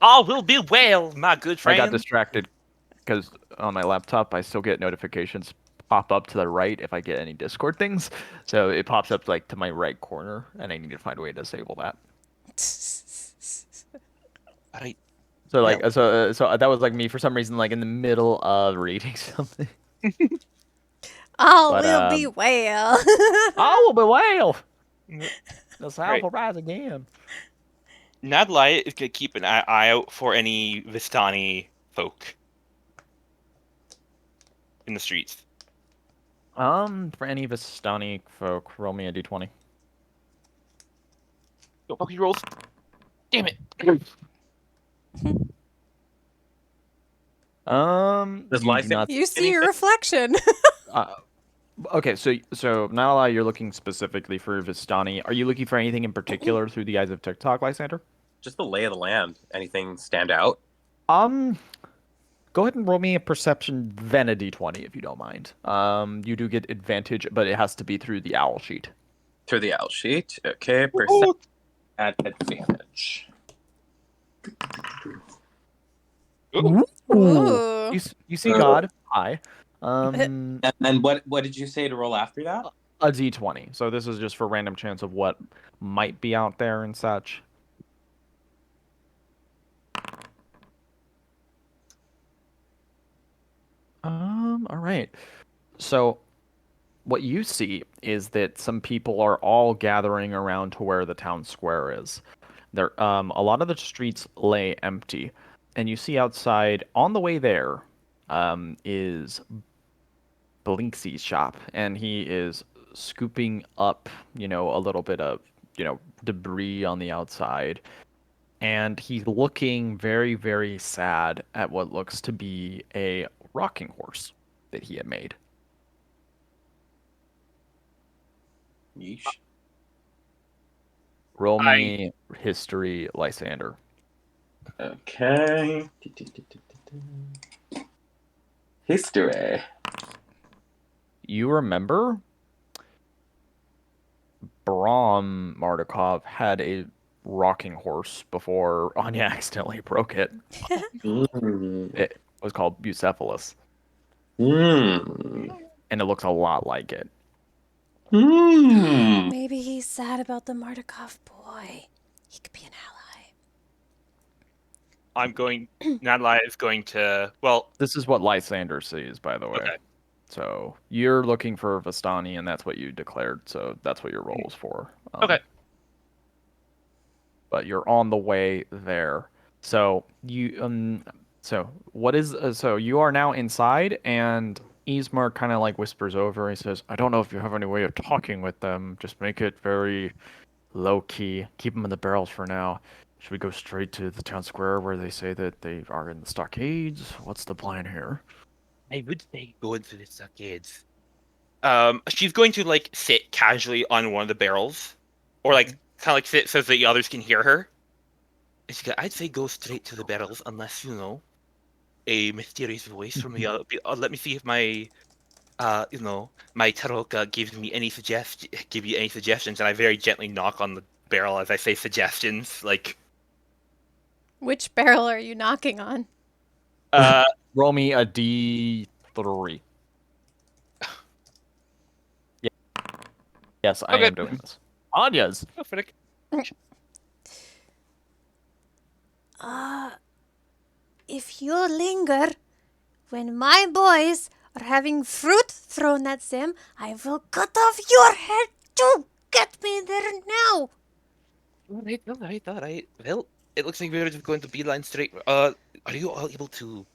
All will be well, my good friend. I got distracted because on my laptop I still get notifications pop up to the right if I get any Discord things. So it pops up to my right corner, and I need to find a way to disable that. Alright. So like so that was like me for some reason like in the middle of reading something. All But, will be well. Oh, but whale! Mm, The South Right. will rise again. Nadlai is going to keep an eye out for any Vistani folk in the streets. For any Vistani folk, roll me a d20. Don't fuck your rolls. Damn it. Does You do Lysander not. You see your anything? reflection. Uh, okay, so not allow you're looking specifically for Vistani. Are you looking for anything in particular through the eyes of TikTok, Lysander? Just the lay of the land. Anything stand out? Um, Go ahead and roll me a perception, then a d20 if you don't mind. You do get advantage, but it has to be through the owl sheet. Through the owl sheet. Okay, percent at advantage. Ooh. Ooh. You see God. Hi. And what did you say to roll after that? A d20. So this is just for random chance of what might be out there and such. All right. So what you see is that some people are all gathering around to where the town square is. There, a lot of the streets lay empty, and you see outside on the way there, is Blinksey's shop, and he is scooping up, a little bit of, debris on the outside, and he's looking very, very sad at what looks to be a rocking horse that he had made. Yeesh. Roll me history, Lysander. Okay. History. You remember Brom Mardukov had a rocking horse before Anya accidentally broke it. Mm. It was called Bucephalus, Mm. and it looks a lot like it. Mm. Maybe he's sad about the Mardukov boy. He could be an ally. Nadlai is going to, well, This is what Lysander sees, by the way. okay. So you're looking for Vistani, and that's what you declared. So that's what your roll is for. Okay. But you're on the way there. So so you are now inside, and Ismar kind of like whispers over. He says, "I don't know if you have any way of talking with them. Just make it very low key. Keep them in the barrels for now. Should we go straight to the town square where they say that they are in the stockades? What's the plan here?" I would say go into the stockades. She's going to like sit casually on one of the barrels, or like kind of like sit so that the others can hear her. And she goes, I'd say go straight to the barrels unless a mysterious voice from the other. Let me see if my my Taroka give you any suggestions, and I very gently knock on the barrel as I say suggestions, like Which barrel are you knocking on? Roll me a d3. Yeah. Yes, I Okay. am doing this. Anya's. Go for it. If you linger, when my boys are having fruit thrown at them, I will cut off your head too. Get me there now. All right. Well, it looks like we're just going to beeline straight. Are you all able to,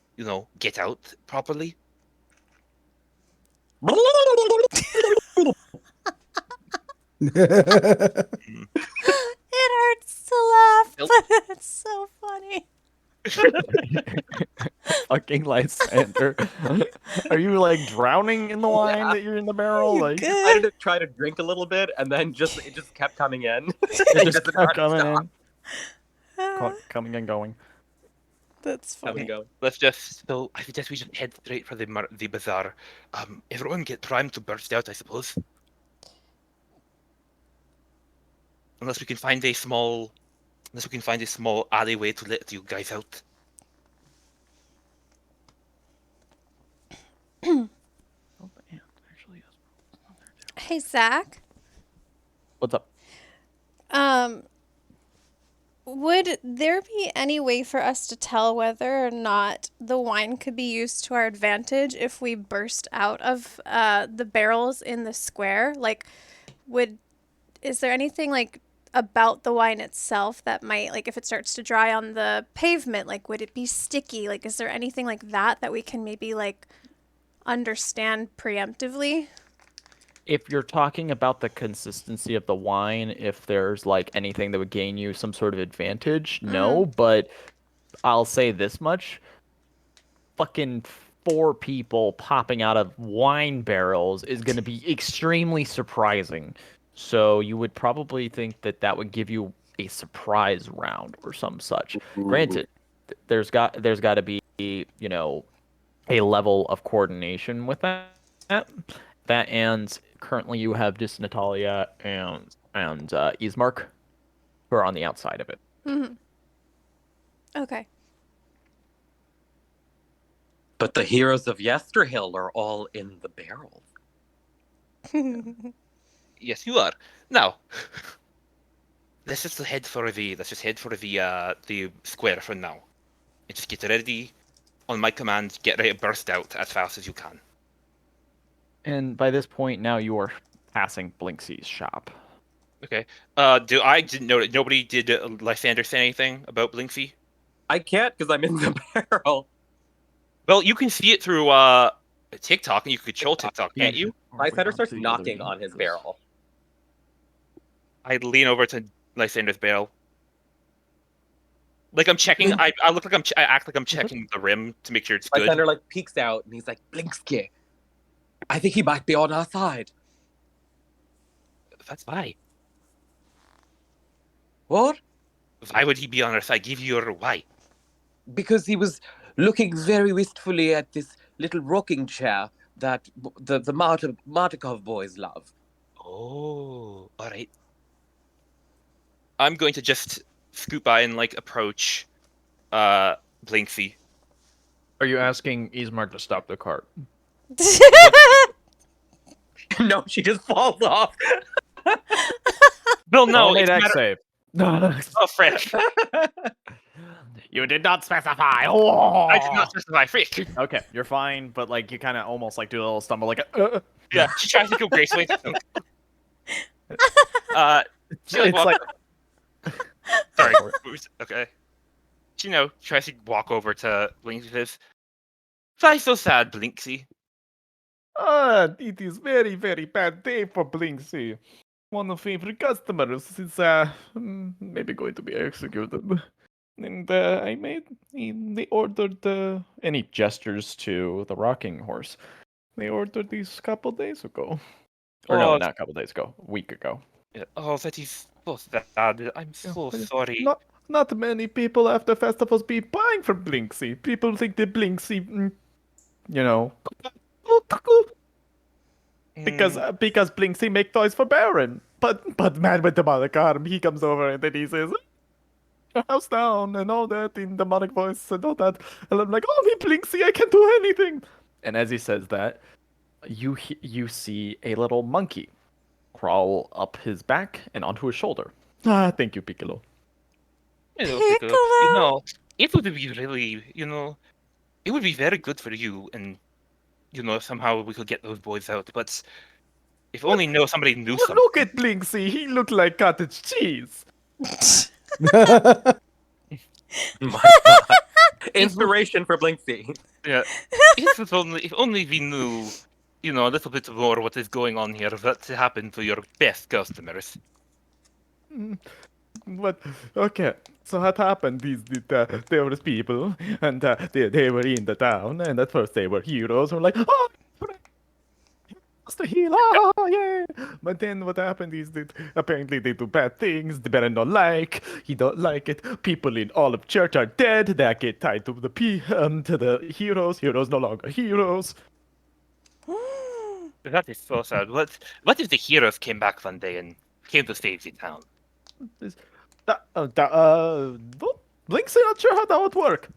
get out properly? It hurts to laugh, Nope. but it's so funny. Fucking Lysander. Are you like drowning in the wine Yeah. that you're in the barrel? Like I decided to try to drink a little bit, and then it just kept coming in. it just didn't kept coming stop. in, coming and going. That's Come funny. and go. I suggest we just head straight for the bazaar. Everyone get primed to burst out, I suppose. Unless we can find a small alleyway to let you guys out. Oh, man, actually, yes. Hey, Zach. What's up? Would there be any way for us to tell whether or not the wine could be used to our advantage if we burst out of the barrels in the square? Like, is there anything like about the wine itself that might, like, if it starts to dry on the pavement, like, would it be sticky? Like, is there anything like that we can maybe like understand preemptively? If you're talking about the consistency of the wine, if there's like anything that would gain you some sort of advantage, no, but I'll say this much. Fucking 4 people popping out of wine barrels is going to be extremely surprising. So you would probably think that that would give you a surprise round or some such. Granted, there's got to be, a level of coordination with that. That and currently you have just Natalia and Ismark who are on the outside of it. Mm-hmm. Okay. But the heroes of Yesterhill are all in the barrel. Yes, you are. Now, let's just head for the square for now. And just get ready. On my command, get ready to burst out as fast as you can. And by this point now you are passing Blinksy's shop. Okay. I didn't know that nobody did Lysander say anything about Blinksy? I can't because I'm in the barrel. Well, you can see it through TikTok, and you can control TikTok, can't you? Lysander starts knocking on his barrel. I lean over to Lysander's barrel. Like I'm checking. I look like I act like I'm checking the rim to make sure it's good. Lysander like peeks out and he's like, Blinksky, I think he might be on our side. That's why. What? Why would he be on our side? Give you your why? Because he was looking very wistfully at this little rocking chair that the Martikov boys love. Oh, all right. I'm going to just scoot by and like approach Blinksy. Are you asking Ismark to stop the cart? No, she just falls off. Well, no, Only it's that matter- save. Oh, fresh. You did not specify. I did not specify freak. Okay, you're fine, but like you kind of almost like do a little stumble, like Yeah, she tries to go gracefully. She it's like Sorry. Okay. She tries to walk over to Blinksy and says, "Why so sad, Blinksy?" It is very, very bad day for Blinksy. One of favorite customers is maybe going to be executed. And they ordered, and he gestures to the rocking horse. They ordered these couple days ago. Or no, Oh. not a couple days ago, a week ago. Yeah. Oh, that is so sad. I'm so sorry. Not many people after festivals be buying from Blinksy. People think that Blinksy, because Blinksy make toys for Baron. But man with the demonic arm, he comes over and then he says, "Your house down," and all that in demonic voice and all that. And I'm like, "Oh, me Blinksy, I can't do anything." And as he says that, you see a little monkey crawl up his back and onto his shoulder. Thank you, Piccolo. Piccolo! It would be really, it would be very good for you, and somehow we could get those boys out. But if only somebody knew something. Look at Blinksy. He looked like cottage cheese. My God. Inspiration for Blinksy. Yeah. If only we knew, a little bit more what is going on here. That happened to your best customers. But okay, so what happened? There was people, and they were in the town, and at first they were heroes. We're like, "Oh, the heal, oh yeah!" But then what happened is that apparently they do bad things. The Baron don't like. He don't like it. People in all of church are dead. They get tied to the heroes. Heroes no longer heroes. That is so sad. What if the heroes came back one day and came to save the town? Blinksy, not sure how that would work.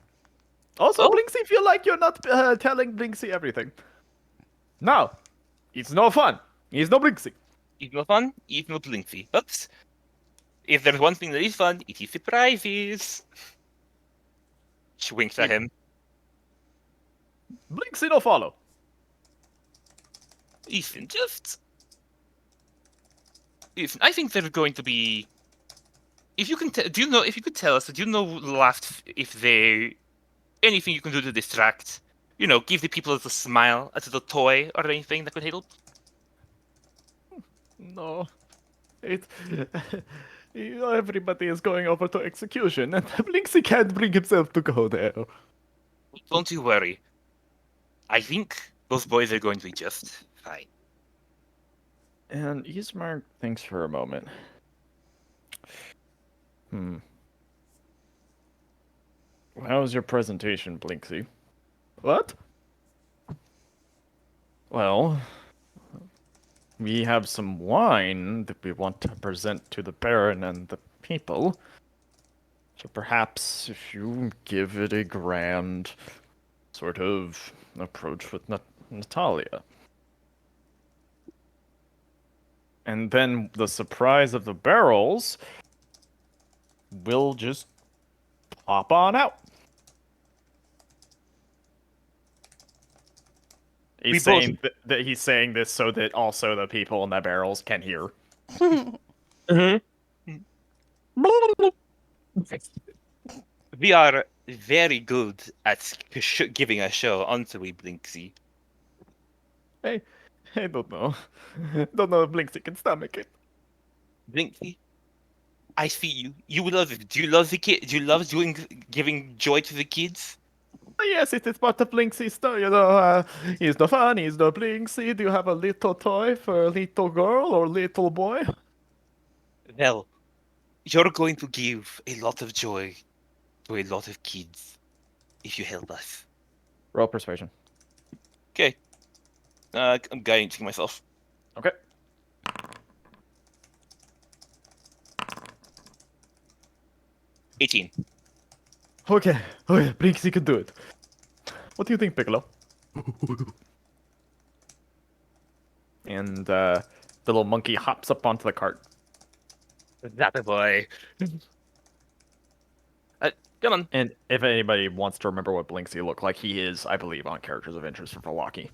Also, Oh. Blinksy, feel like you're not telling Blinksy everything. No, it's no fun. He's no Blinksy. It's no fun, it's no Blinksy. Oops. If there's one thing that is fun, it is surprises. She winks at him. Blinksy no follow. Ethan, Ethan, I think there's going to be. If you can, do you know? If you could tell us, do you know last if they anything you can do to distract? You know, give the people a little smile, a little toy, or anything that could help. No. It. Everybody is going over to execution, and Blinksy can't bring himself to go there. Don't you worry. I think those boys are going to be just fine. And Ismark thinks for a moment. How was your presentation, Blinksy? What? Well, we have some wine that we want to present to the Baron and the people. So perhaps if you give it a grand sort of approach with Natalia. And then the surprise of the barrels will just pop on out. He's saying that he's saying this so that also the people in the barrels can hear. We are very good at giving a show, aren't we, Blinksy? Hey, I don't know. Don't know if Blinksy can stomach it. Blinksy, I see you. You love it. Do you love the kid? Do you love giving joy to the kids? Yes, it is part of Blinksy's story. You know, he's the fun, he's the Blinksy. Do you have a little toy for a little girl or little boy? Well, you're going to give a lot of joy to a lot of kids if you help us. Roll persuasion. Okay. I'm guiding to myself. Okay. $18. Okay, Blinksy can do it. What do you think, Piccolo? And the little monkey hops up onto the cart. That a boy. Come on. And if anybody wants to remember what Blinksy looked like, he is, I believe, on Characters of Interest for Vallaki.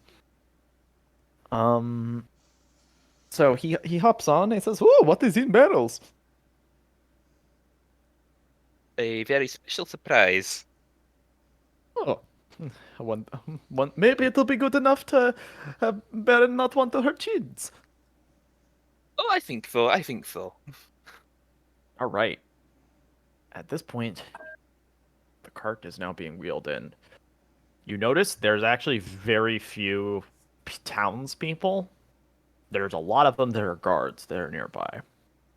So he hops on and he says, "Ooh, what is in barrels?" A very special surprise. Oh, maybe it'll be good enough to have Baron not want to hurt kids. Oh, I think so. I think so. All right. At this point, the cart is now being wheeled in. You notice there's actually very few townspeople. There's a lot of them that are guards that are nearby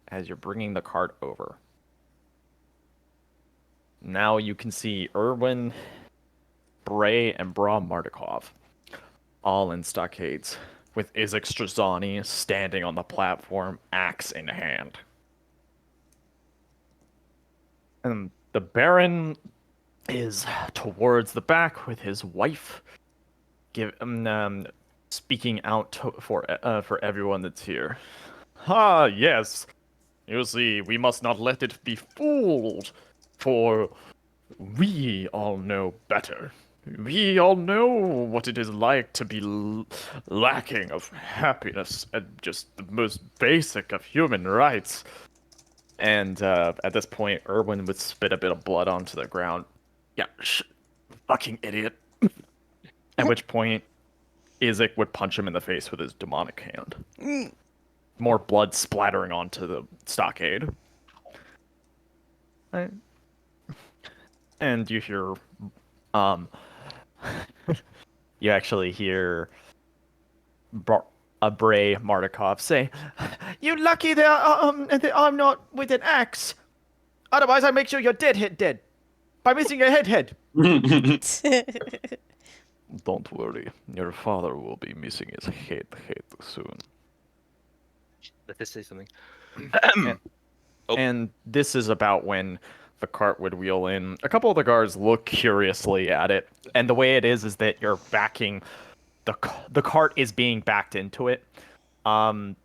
as you're bringing the cart over. Now you can see Erwin, Bray, and Bra Mardikov all in stockades, with Izek Strazani standing on the platform, axe in hand. And the Baron is towards the back with his wife, speaking out for everyone that's here. Ah, yes. You see, we must not let it be fooled, for we all know better. We all know what it is like to be lacking of happiness and just the most basic of human rights. And at this point, Erwin would spit a bit of blood onto the ground. Yeah, fucking idiot. At which point, Izek would punch him in the face with his demonic hand. More blood splattering onto the stockade. And you hear, you actually hear Bray Mardikov say, "You lucky that I'm not with an axe. Otherwise, I make sure you're dead by missing your head." Don't worry, your father will be missing his head soon. Let us say something. And this is about when the cart would wheel in. A couple of the guards look curiously at it, and the way it is that you're backing the cart is being backed into it. Ismark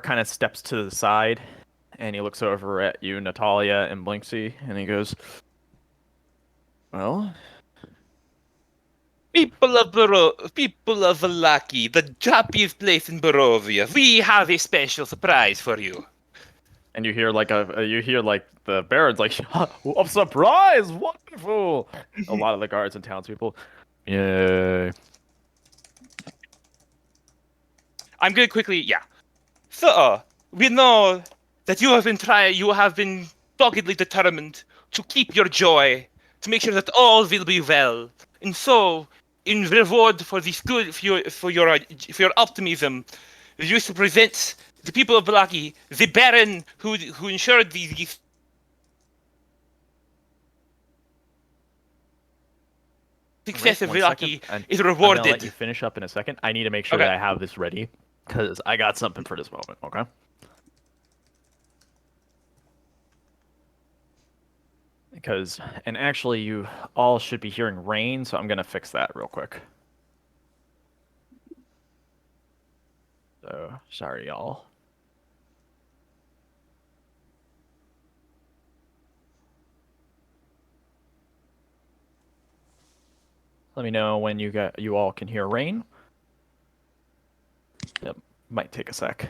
kind of steps to the side and he looks over at you, Natalia and Blinksy, and he goes, "Well, People of Vallaki, the happiest place in Barovia, we have a special surprise for you. and you hear like the Baron's like, "A surprise! Wonderful!" A lot of the guards and townspeople, yay. I'm going to quickly, yeah. Sir, we know that you have been doggedly determined to keep your joy, to make sure that all will be well. And so, in reward for this good, for your optimism, we used to present the people of Vallaki, the Baron who ensured the success Wait of one second, Vallaki and is I'm gonna let rewarded. you finish up in a second. I need to make sure Okay. that I have this ready, because I got something for this moment, okay? And actually, you all should be hearing rain, so I'm gonna fix that real quick. So, sorry, y'all. Let me know when you all can hear rain. Yep, might take a sec.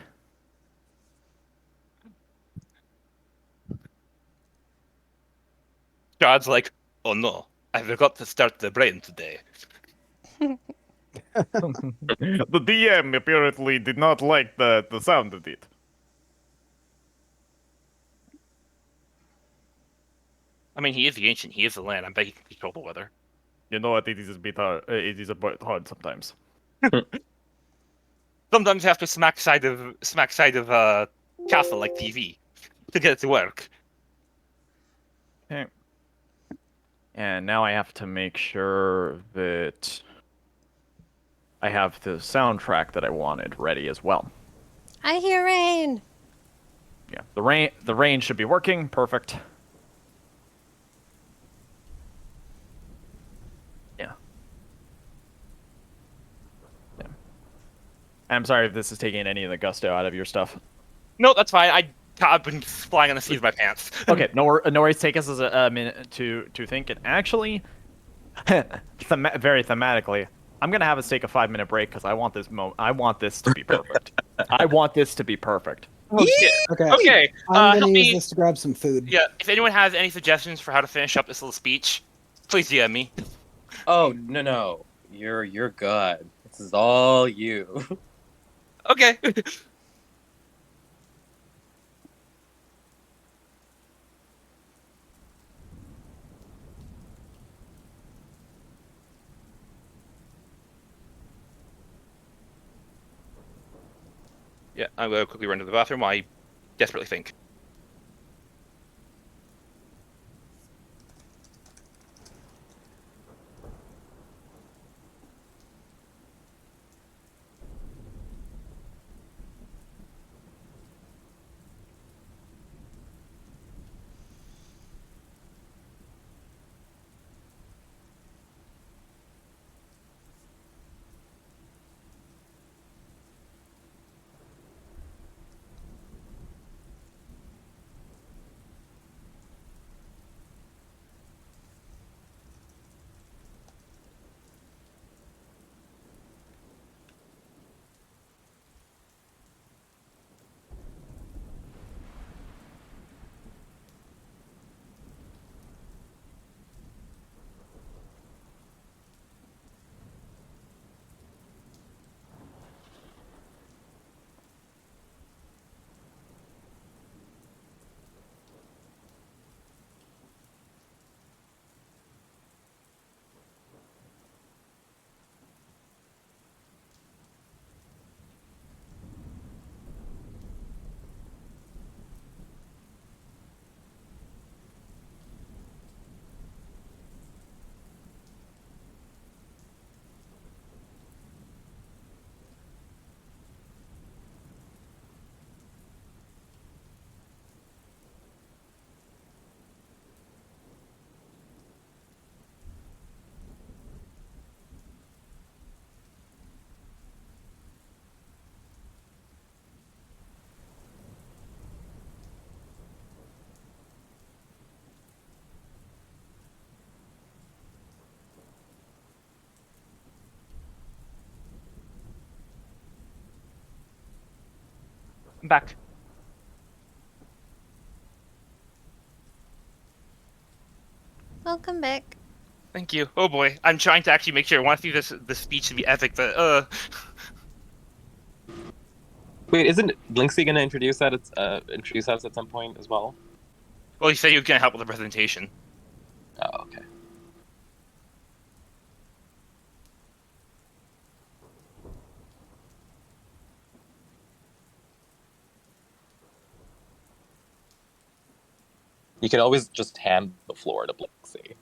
God's like, oh no, I forgot to start the brain today. The DM apparently did not like the sound of it. I mean, he is the ancient, he is the land. I bet he can control the weather. You know what? It is a bit hard. It is a bit hard sometimes. Sometimes you have to smack side of castle like TV to get it to work. Okay. And now I have to make sure that I have the soundtrack that I wanted ready as well. I hear rain. Yeah, the rain should be working. Perfect. Yeah. Yeah. I'm sorry if this is taking any of the gusto out of your stuff. No, that's fine. I've been flying on the seat of my pants. Okay, no worries. Take us as a minute to think. And actually, very thematically, I'm gonna have us take a 5-minute break because I want this I want this to be perfect. I want this to be perfect. Oh shit. Okay. Okay. I'm gonna help use me. this to grab some food. Yeah. If anyone has any suggestions for how to finish up this little speech, please DM me. Oh no, you're good. This is all you. Okay. Yeah, I'm gonna quickly run to the bathroom while I desperately think. I'm back. Welcome back. Thank you. Oh boy, I'm trying to actually make sure. I want to see this speech to be epic, but Wait, isn't Blinksy going to introduce us at some point as well? well, he said he was gonna help with the presentation. Oh, okay. You can always just hand the floor to Blinksy.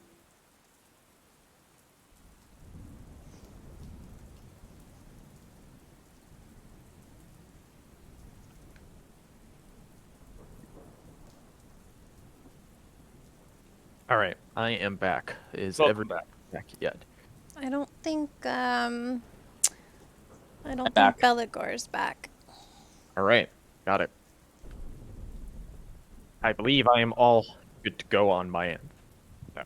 All right, I am back. Is Welcome everybody back yet? I don't think back. Belagor's back. All right, got it. I believe I am all good to go on my end. No.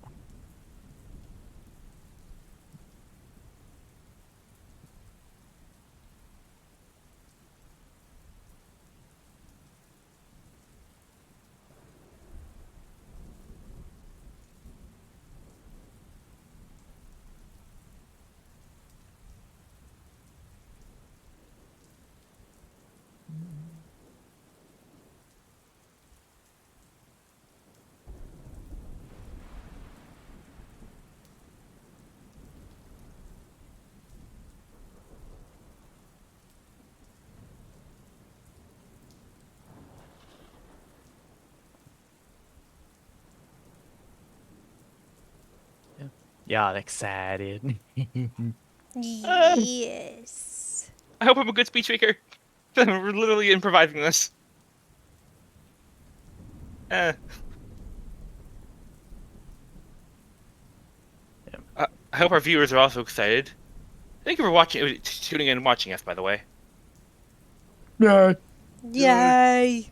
Y'all excited? Yes. I hope I'm a good speech maker. We're literally improvising this. I hope our viewers are also excited. Thank you for tuning in and watching us, by the way. No. Yay.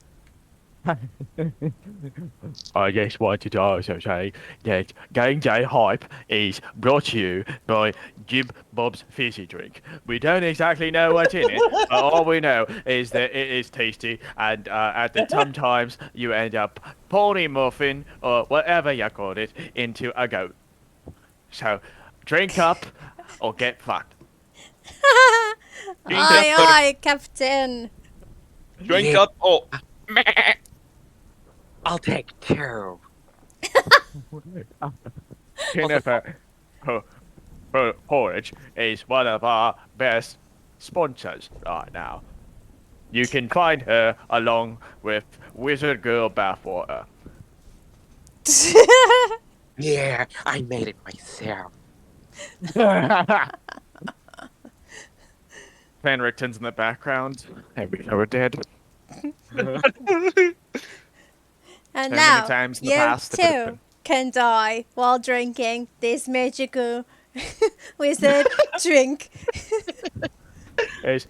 I just wanted to also say that Game Day Hype is brought to you by Jim Bob's Fizzy Drink. We don't exactly know what's in it, but all we know is that it is tasty, and at the sometimes you end up pouring muffin, or whatever you call it, into a goat. So, drink up, or get fucked. Drink Aye, up, aye, Captain. drink Yeah. up. Oh, I'll take two. Jennifer Porridge is one of our best sponsors right now. You can find her along with Wizard Girl Bathwater. Yeah, I made it myself. Fenrichton's in the background, and we know we're dead. And So many now, times in the you past, it would've too been- can die while drinking this magical wizard drink. is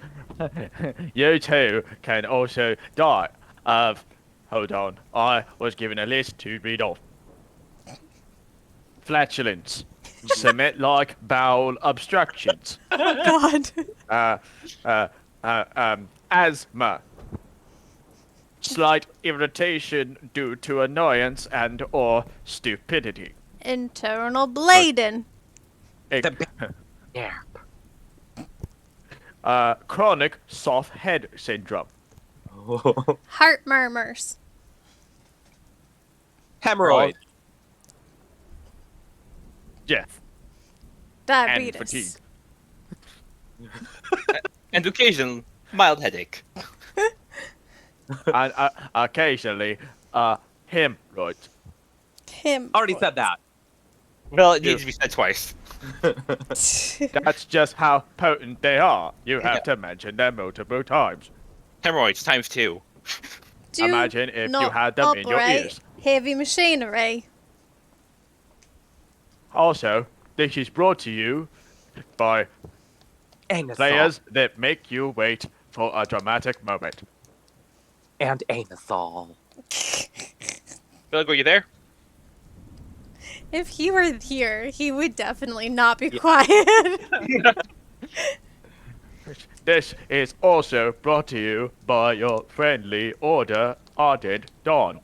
you too can also die of. Hold on, I was given a list to read off. Flatulence, cement-like bowel obstructions, God. asthma, slight irritation due to annoyance and or stupidity. Internal bleeding. Yeah. Chronic soft head syndrome. Heart murmurs. Hemorrhoid. Death and Diabetes. fatigue. and occasional mild headache. And occasionally, hemorrhoids. Him. Already said that. Well, it needs to be said twice. That's just how potent they are. You have to mention them multiple times. Hemorrhoids times 2. Do Imagine if you not had them in your operate ears. heavy machinery. Also, this is brought to you by Anusol. players that make you wait for a dramatic moment. And anusol. Bill, are you there? If he were here, he would definitely not be quiet. This is also brought to you by your friendly Order Ardent Dawn.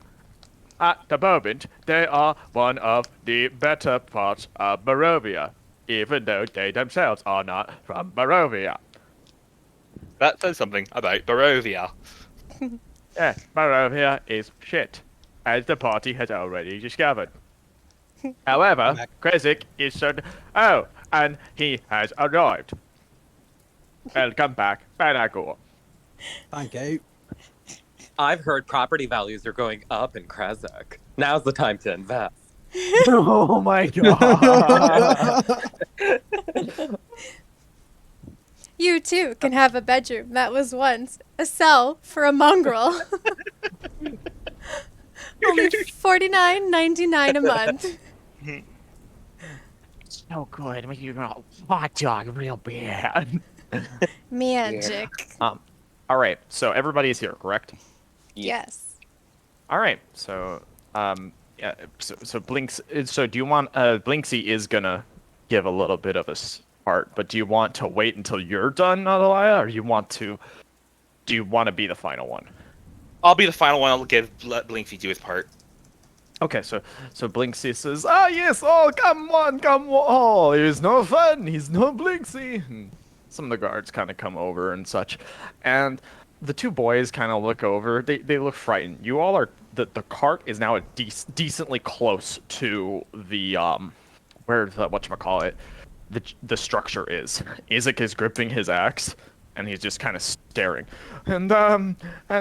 At the moment, they are one of the better parts of Barovia, even though they themselves are not from Barovia. That says something about Barovia. Yeah, Barovia is shit, as the party has already discovered. However, Krezik is certain. Oh, and he has arrived. Welcome back, Banagor. Thank you. I've heard property values are going up in Krezak. Now's the time to invest. Oh my god. You too can have a bedroom that was once a cell for a mongrel. Only $49.99 a month. So good. Make you a hot dog real bad. Magic. All right. So everybody's here, correct? Yes. All right. So yeah. So Blinks. So do you want? Blinksy is gonna give a little bit of a part, but do you want to wait until you're done, Adalaya, or do you want to be the final one? I'll be the final one. I'll let Blinksy do his part. Okay, so Blinksy says, "Ah, yes, oh, come on, oh, he's no fun, he's no Blinksy." And some of the guards kind of come over and such, and the two boys kind of look over. They look frightened. You all are the cart is now decently close to the where the whatchamacallit, the structure is. Isaac is gripping his axe, and he's just kind of staring. And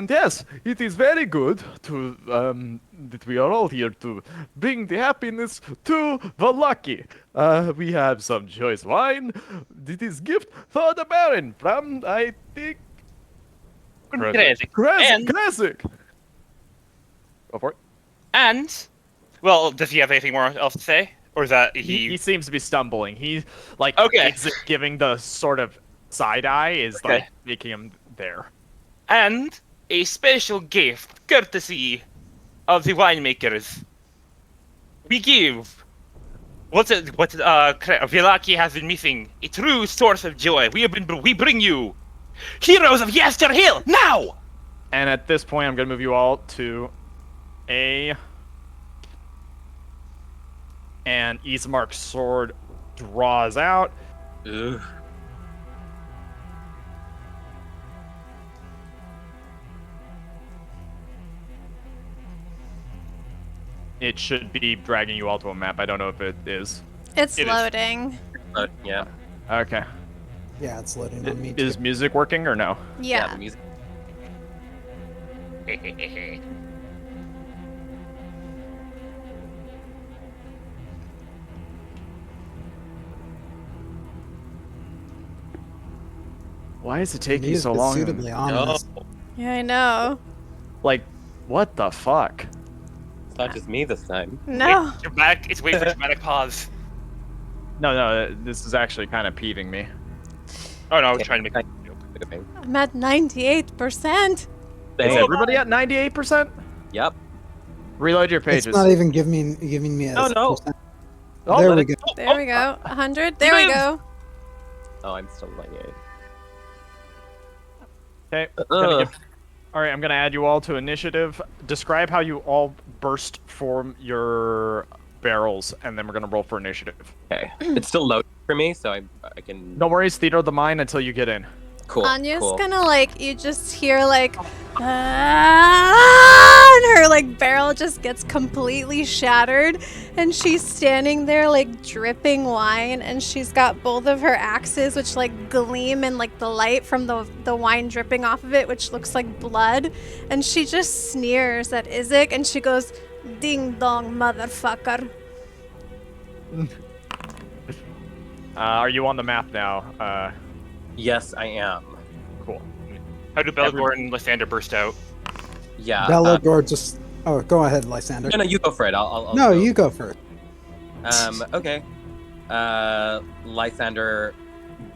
yes, it is very good to that we are all here to bring the happiness to Vallaki. We have some choice wine. It is gift for the Baron from, I think, Krezik. Classic. Go for it. And, well, does he have anything more else to say, or is that He seems to be stumbling. He Okay. Isaac giving the sort of side eye is Okay. like making him there. And a special gift, courtesy of the winemakers. We give Vallaki has been missing, a true source of joy. We bring you Heroes of Yesterhill now. And at this point, I'm gonna move you all to A. And Ismark's sword draws out. Ugh. It should be dragging you all to a map. I don't know if it is. It's It is. loading. Yeah. Okay. Yeah, it's loading on me too. Is music working or no? Yeah. The music. Why is it The taking music so is long? suitably ominous. Yeah, I know. Like, what the fuck? It's not just me this time. No. It's waiting for dramatic pause. No, this is actually kind of peeving me. Oh no, I was Okay. trying to make a joke. I'm at 98%. Is Same. everybody at 98%? Yep. Reload your It's pages. not even giving me a No. percent. Oh, There let we it- go. There we go. 100. There we Move. go. Oh, I'm still 98. Okay. Ugh. All right, I'm gonna add you all to initiative. Describe how you all burst from your barrels, and then we're gonna roll for initiative. Okay. It's still loading for me, so I can. No worries, theater of the mind until you get in. Cool. Anya's cool. gonna you just hear and her barrel just gets completely shattered, and she's standing there dripping wine, and she's got both of her axes which gleam in the light from the wine dripping off of it, which looks like blood, and she just sneers at Isaac and she goes, "Ding dong, motherfucker." Are you on the map now? Yes, I am. Cool. How do Belgor and Lysander burst out? Yeah. Bellador just. Oh, go ahead, Lysander. No, you go for it. I'll No, go. you go first. Okay. Lysander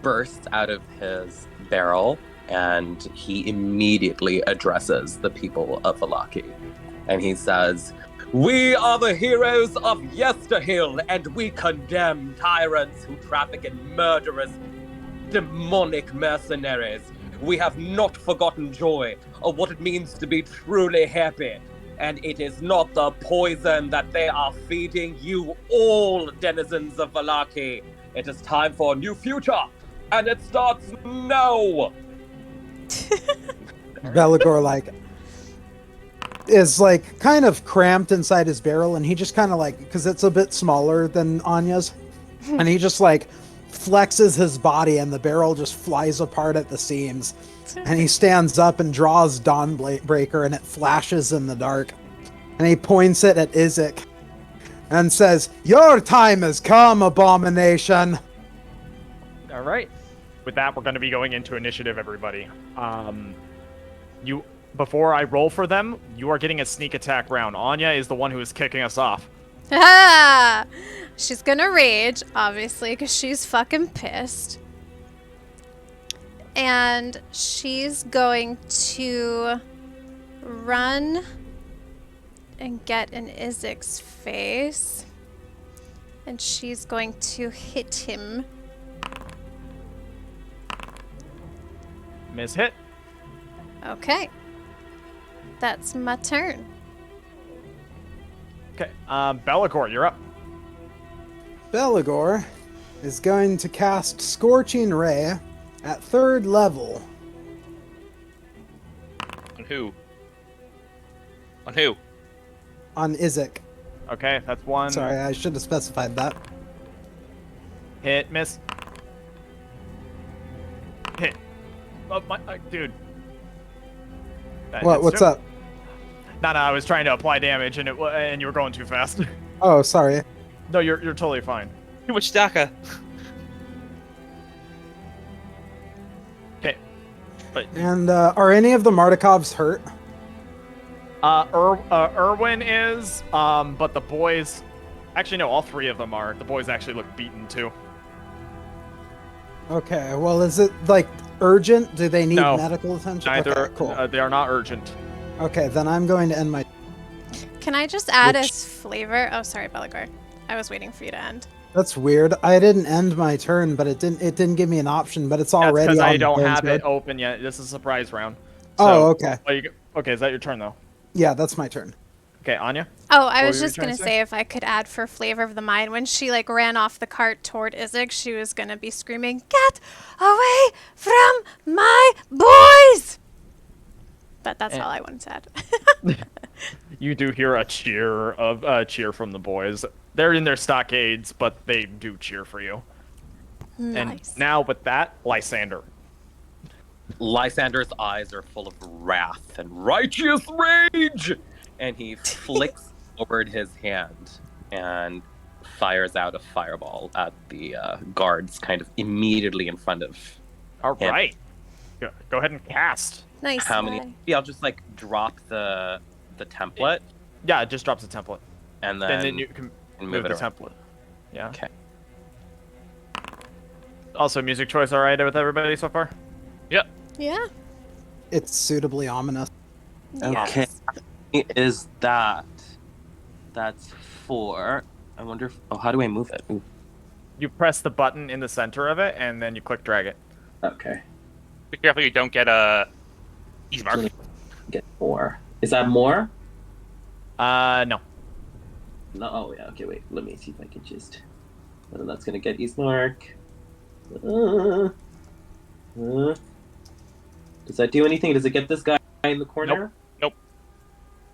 bursts out of his barrel, and he immediately addresses the people of Vallaki. And he says, "We are the heroes of Yesterhill, and we condemn tyrants who traffic in murderers demonic mercenaries. We have not forgotten joy, or what it means to be truly happy. And it is not the poison that they are feeding you all, denizens of Vallaki. It is time for a new future, and it starts now! Belagor, like, is, like, kind of cramped inside his barrel, and he just kind of, like, because it's a bit smaller than Anya's, and he just, like, flexes his body, and the barrel just flies apart at the seams. And he stands up and draws Dawnbreaker, and it flashes in the dark. And he points it at Izek and says, "Your time has come, abomination!" All right. With that, we're going to be going into initiative, everybody. Before I roll for them, you are getting a sneak attack round. Anya is the one who is kicking us off. Ah! She's gonna rage, obviously, because she's fucking pissed. And she's going to run and get in Izek's face. And she's going to hit him. Miss hit. Okay. That's my turn. Okay. Belagor, you're up. Belagor is going to cast Scorching Ray at 3rd level. On who? On who? On Izek. Okay, that's one. Sorry, I should have specified that. Hit, miss. Hit. Oh, dude. That What? hits What's too. up? No, I was trying to apply damage, and you were going too fast. Oh, sorry. No, you're totally fine. Too much DACA. Okay. But And are any of the Mardikovs hurt? Erwin is, but the boys... Actually, no, all 3 of them are. The boys actually look beaten, too. Okay, well, is it, like, urgent? Do they need No. medical attention? Neither. Okay, cool. They are not urgent. Okay, then I'm going to end my... Can I just add Which- a flavor? Oh, sorry, Belagor. I was waiting for you to end. That's weird. I didn't end my turn, but it didn't give me an option, but it's That's already because on I the don't board's have board. it open yet. This is a surprise round. Oh, okay. Okay, is that your turn, though? Yeah, that's my turn. Okay, Anya? Oh, I What was were you just trying gonna to say if I could add for flavor of the mind, when she like ran off the cart toward Izek, she was gonna be screaming, "Get away from my boys!" But that's all I wanted to add. You do hear a cheer from the boys. They're in their stockades, but they do cheer for you. Nice. And now with that, Lysander. Lysander's eyes are full of wrath and righteous rage, and he flicks forward his hand and fires out a fireball at the guards kind of immediately in front of All him. right. Go ahead and cast. Nice. How many? guy. Yeah, I'll just like drop the template Yeah, it just drops a template. and And then then you can move move it the around. template. Yeah. Okay. Also, music choice all right with everybody so far? Yep. Yeah. It's suitably ominous. Okay. Yes. Is that? That's 4. I wonder if. Oh, how do I move it? Ooh. You press the button in the center of it, and then you click drag it. Okay. Be careful you don't get a easy mark. Get 4. Is that more? No. No. Oh yeah. Okay. Wait. Let me see if I can just. That's gonna get Eastmark. Does that do anything? Does it get this guy in the corner? Nope.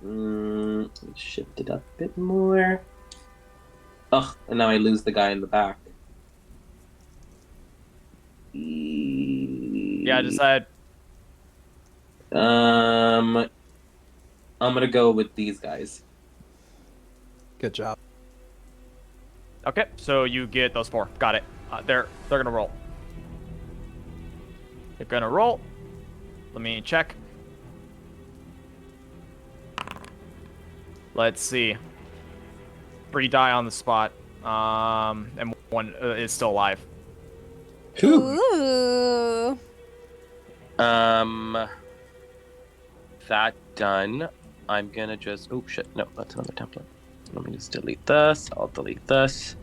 Let me shift it up a bit more. Ugh, and now I lose the guy in the back. Yeah, decide. I'm gonna go with these guys. Good job. Okay, so you get those 4. Got it. They're gonna roll. They're gonna roll. Let me check. Let's see. 3 die on the spot. And 1 is still alive. Ooh. That done. I'm gonna just. Oh shit! No, that's another template. Let me just delete this. I'll delete this.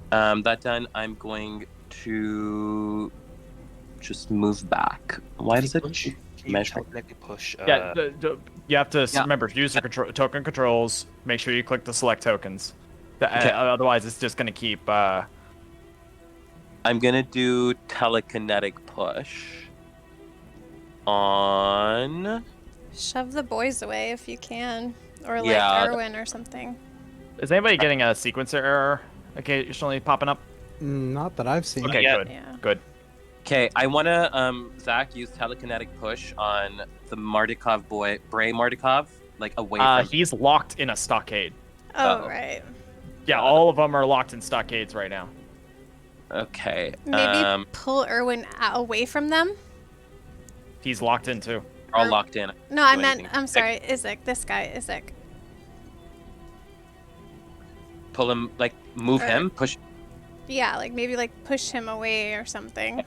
That done. I'm going to just move back. Why does it Push? Can you measure? telekinetic push? Yeah, you have to Yeah. remember use your token controls. Make sure you click the select tokens. Okay. Otherwise, it's just gonna keep. I'm gonna do telekinetic push on. Shove the boys away if you can. Or like Yeah. Erwin or something. Is anybody getting a sequencer error occasionally popping up? Not that I've seen. Okay, Yeah. good, Yeah. good. Okay, I wanna Zach use telekinetic push on the Mardikov boy, Bray Mardikov, like away from. He's locked in a stockade. Oh, Oh. right. Yeah, all of them are locked in stockades right now. Okay. Maybe pull Erwin away from them? He's locked in too. All locked in. No, I Do meant, anything. I'm sorry, Isaac. This guy, Isaac. Pull him, like move Or- him, push. Yeah, like maybe like push him away or something.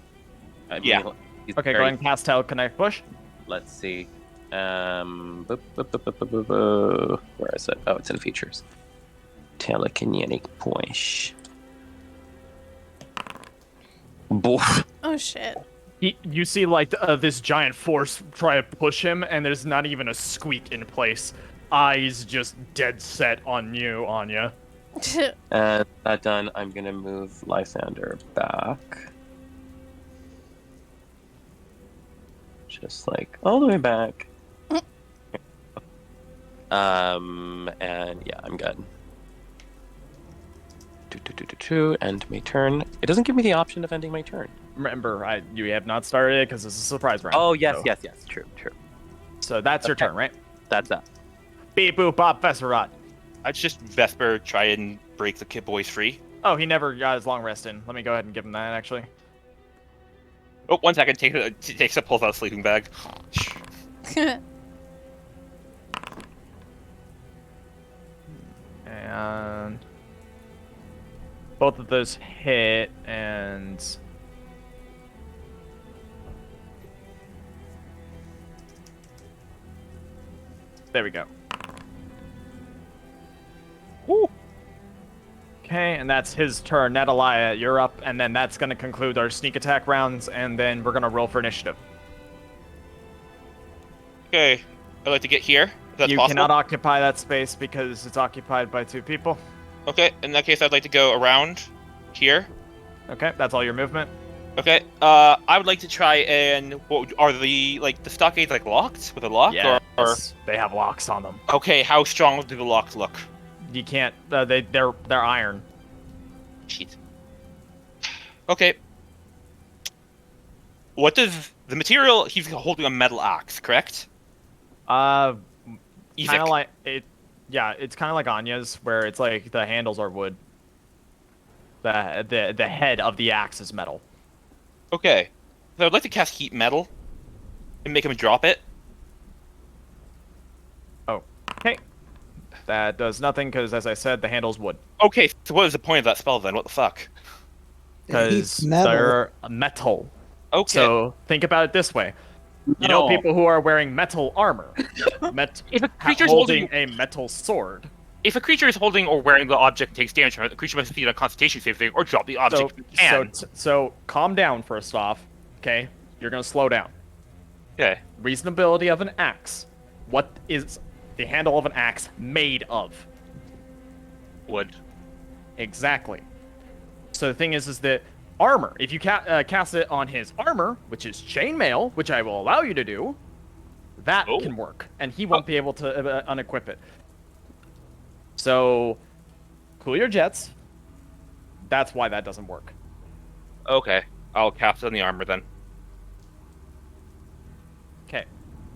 I mean, Yeah. he's Okay, go very- ahead and cast telekinetic push. Let's see. Where is it? Oh, it's in features. Telekinetic push. Boof. Oh, shit. You see like this giant force try to push him, and there's not even a squeak in place. Eyes just dead set on you, Anya. And that done, I'm gonna move Lysander back. Just like all the way back. And yeah, I'm good. End my turn. It doesn't give me the option of ending my turn. Remember, you have not started it because it's a surprise round. Oh yes, so, yes. True. So that's your Okay. turn, right? That's up. Beep boop bop Fesserat. I'd just Vesper try and break the kid boys free. Oh, he never got his long rest in. Let me go ahead and give him that actually. Oh, 1 second. Takes a pulls out a sleeping bag. And both of those hit, and there we go. Woo. Okay, and that's his turn. Natalia, you're up, and then that's going to conclude our sneak attack rounds, and then we're going to roll for initiative. Okay, I'd like to get here. If that's You possible. cannot occupy that space because it's occupied by 2 people. Okay, in that case, I'd like to go around here. Okay, that's all your movement. Okay, I would like to try and are the stockades locked with a lock? Yes, Or they have locks on them. okay, how strong do the locks look? You can't. They're iron. Shit. Okay. What does the material? He's holding a metal axe, correct? Kind Evic. of like it. Yeah, it's kind of like Anya's, where it's like the handles are wood. The head of the axe is metal. Okay. So I'd like to cast heat metal and make him drop it. Okay. That does nothing because, as I said, the handle's wood. Okay, so what is the point of that spell then? What the fuck? Because He's metal. they're metal. Okay. So think about it this way. You know people who are wearing metal armor, if a creature's holding a metal sword. if a creature is holding or wearing the object takes damage from it, the creature must succeed on a Constitution save thing or drop the object. So calm down first off. Okay, you're gonna slow down. Okay. Reasonability of an axe. What is the handle of an axe made of? Wood. Exactly. So the thing is that armor, if you cast it on his armor, which is chainmail, which I will allow you to do, that can work, and he won't be able to unequip it. So, cool your jets. That's why that doesn't work. Okay. I'll cast it on the armor then. Okay.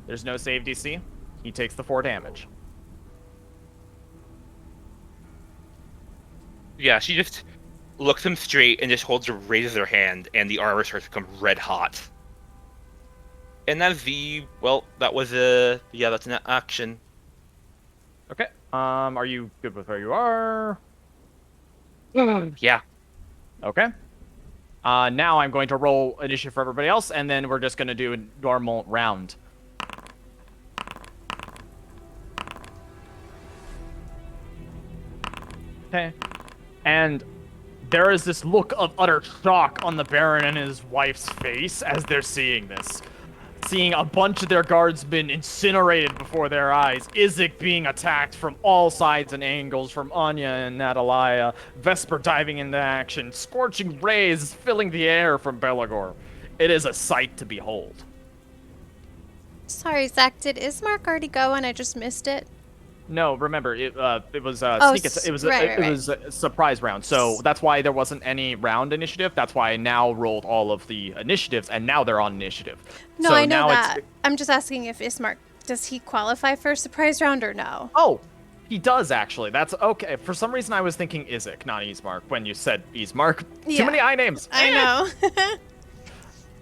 There's no save DC. He takes the 4 damage. Yeah, she just looks him straight and just raises her hand, and the armor starts to become red hot. And that's that was that's an action. Okay. Are you good with where you are? Yeah. Okay. Now I'm going to roll initiative for everybody else, and then we're just going to do a normal round. Okay. And there is this look of utter shock on the Baron and his wife's face as they're seeing this. Seeing a bunch of their guardsmen incinerated before their eyes, Izek being attacked from all sides and angles from Anya and Natalia, Vesper diving into action, scorching rays filling the air from Belagor. It is a sight to behold. Sorry, Zach, did Ismark already go and I just missed it? No, remember it was Oh, it was right, it right. was a surprise round, so that's why there wasn't any round initiative. That's why I now rolled all of the initiatives, and now they're on initiative. No, so I know now that. It's, I'm just asking if Ismark, does he qualify for a surprise round or no? oh, he does actually. That's okay. For some reason, I was thinking Izek, not Ismark, when you said Ismark. Yeah. Too many I names. I know.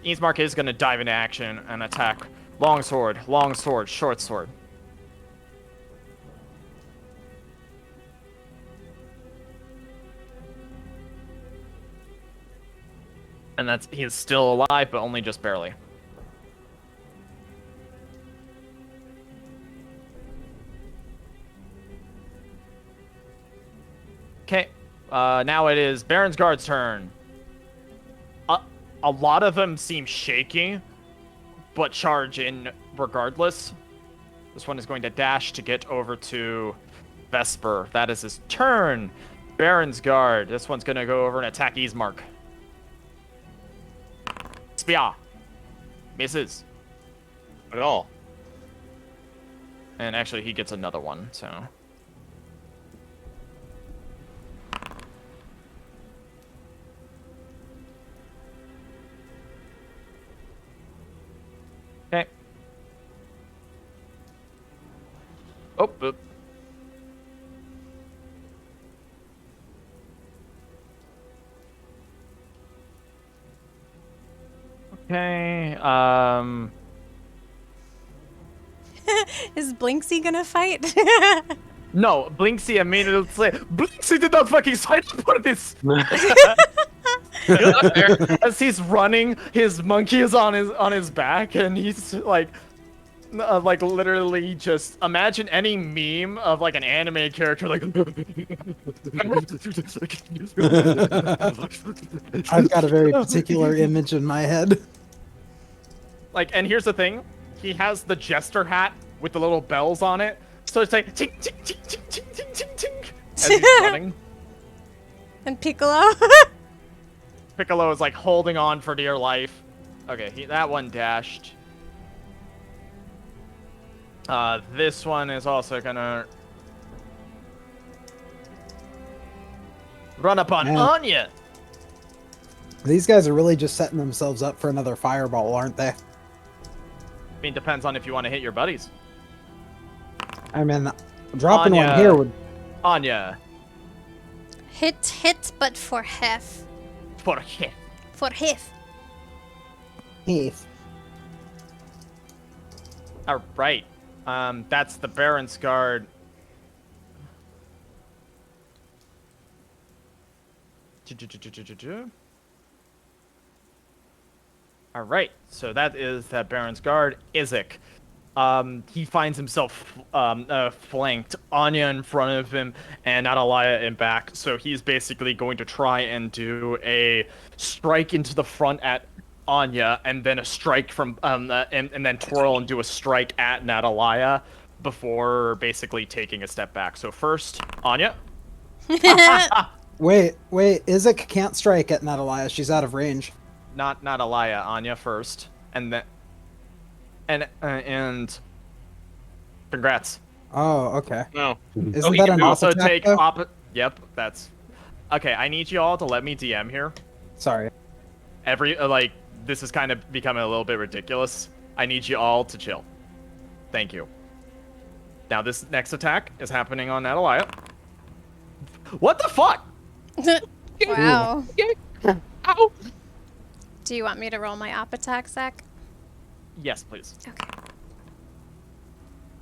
Ismark is going to dive into action and attack. Long sword, short sword. And he is still alive, but only just barely. Okay, now it is Baron's Guard's turn. A lot of them seem shaky, but charge in regardless. This one is going to dash to get over to Vesper. That is his turn. Baron's Guard. This one's going to go over and attack Ismark. Spear. Misses. Not at all. And actually, he gets another one, so... Okay. Oh, boop. Okay, Is Blinksy gonna fight? No, Blinksy immediately say, Blinksy did not fucking sign up for this! As he's running, his monkey is on his back, and he's like literally just imagine any meme of like an anime character like. I've got a very particular image in my head. Like, and here's the thing, he has the jester hat with the little bells on it, so it's like ting ting ting ting ting ting ting ting as he's running. And Piccolo? Piccolo is like holding on for dear life. Okay, that one dashed. This one is also gonna run up on Man. Anya. These guys are really just setting themselves up for another fireball, aren't they? I mean, depends on if you want to hit your buddies. I mean, dropping Anya. one here would... Anya. Hit, but for half. For hit. For half. Heath. Alright. That's the Baron's Guard. Alright, so that is that Baron's Guard. Izek. He finds himself flanked, Anya in front of him, and Natalia in back. So he's basically going to try and do a strike into the front at Anya, and then a strike from and then twirl and do a strike at Natalia before basically taking a step back. So first, Anya. Wait, Izek can't strike at Natalia. She's out of range. Not Natalia, Anya first, and then and congrats. Oh, okay. No. Isn't he that can an Also off attack, take though? Yep, that's okay. I need you all to let me DM here. Sorry. This is kind of becoming a little bit ridiculous. I need you all to chill. Thank you. Now this next attack is happening on Natalia. What the fuck? Wow. Ow! Do you want me to roll my op attack, Zach? Yes, please. Okay.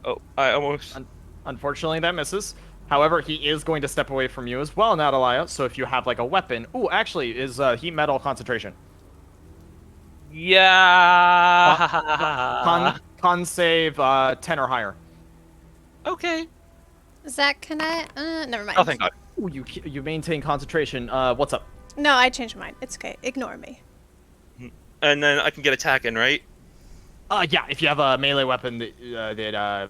Oh, I almost. Unfortunately, that misses. However, he is going to step away from you as well, Natalia. So if you have like a weapon, ooh, actually, is heat metal concentration. Yeah. Con save 10 or higher. Okay. Zach, can I? Never mind. Oh, thank God. Ooh, you maintain concentration. What's up? No, I changed mine. It's okay. Ignore me. And then I can get attacking, right? Yeah, if you have a melee weapon that I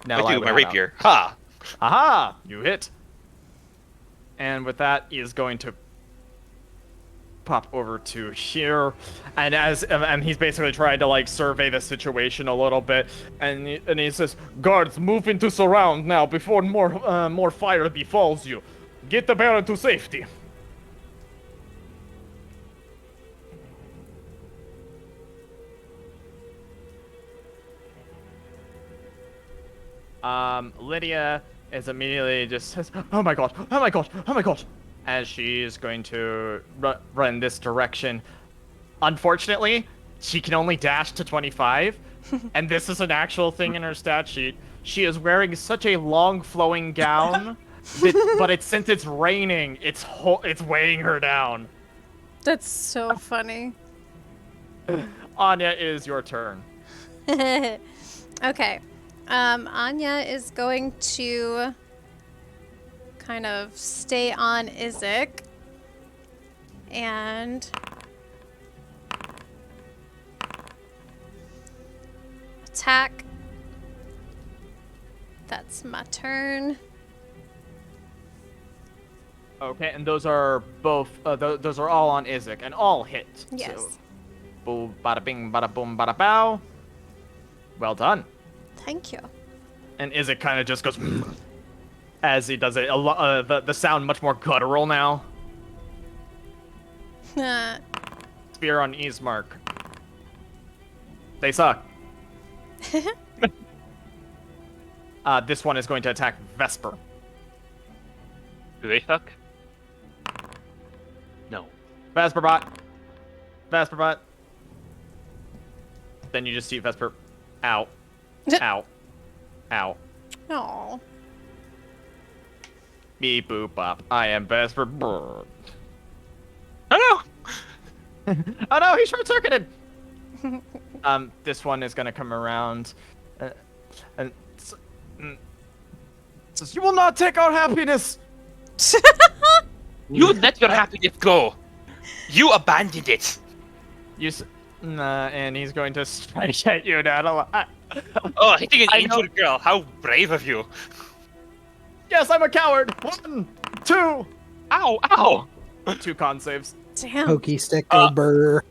do, my rapier. Ha! Aha! You hit. And with that, he is going to pop over to here, and and he's basically trying to like survey the situation a little bit, and he says, "Guards, move into surround now before more fire befalls you. Get the Baron to safety." Lydia is immediately just says, "Oh my god! Oh my god! Oh my god!" as she is going to run this direction. Unfortunately, she can only dash to 25, and this is an actual thing in her stat sheet. She is wearing such a long flowing gown, but since it's raining, it's weighing her down. That's so funny. Anya, is your turn. Okay. Anya is going to kind of stay on Izek and attack. That's my turn. Okay, and those are both. Those are all on Izek, and all hit. Yes. So, boom, bada bing, bada boom, bada bow. Well done. Thank you. And Izek kind of just goes as he does it. The sound much more guttural now. Spear on Ismark. They suck. This one is going to attack Vesper. Do they suck? No. Vesperbot. Vesperbot. Then you just see Vesper. Ow. Ow. Ow. Aw. Beep boop bop. I am Vesper. Brr. Oh no! Oh no, he short circuited. This one is gonna come around, and says, "You will not take our happiness." You let your happiness go! You abandoned it! And he's going to strike at you now. Oh, hitting an I angel know. girl, how brave of you! Yes, I'm a coward. 1, 2. Ow, ow! 2 con saves. Damn. Pokey stick over.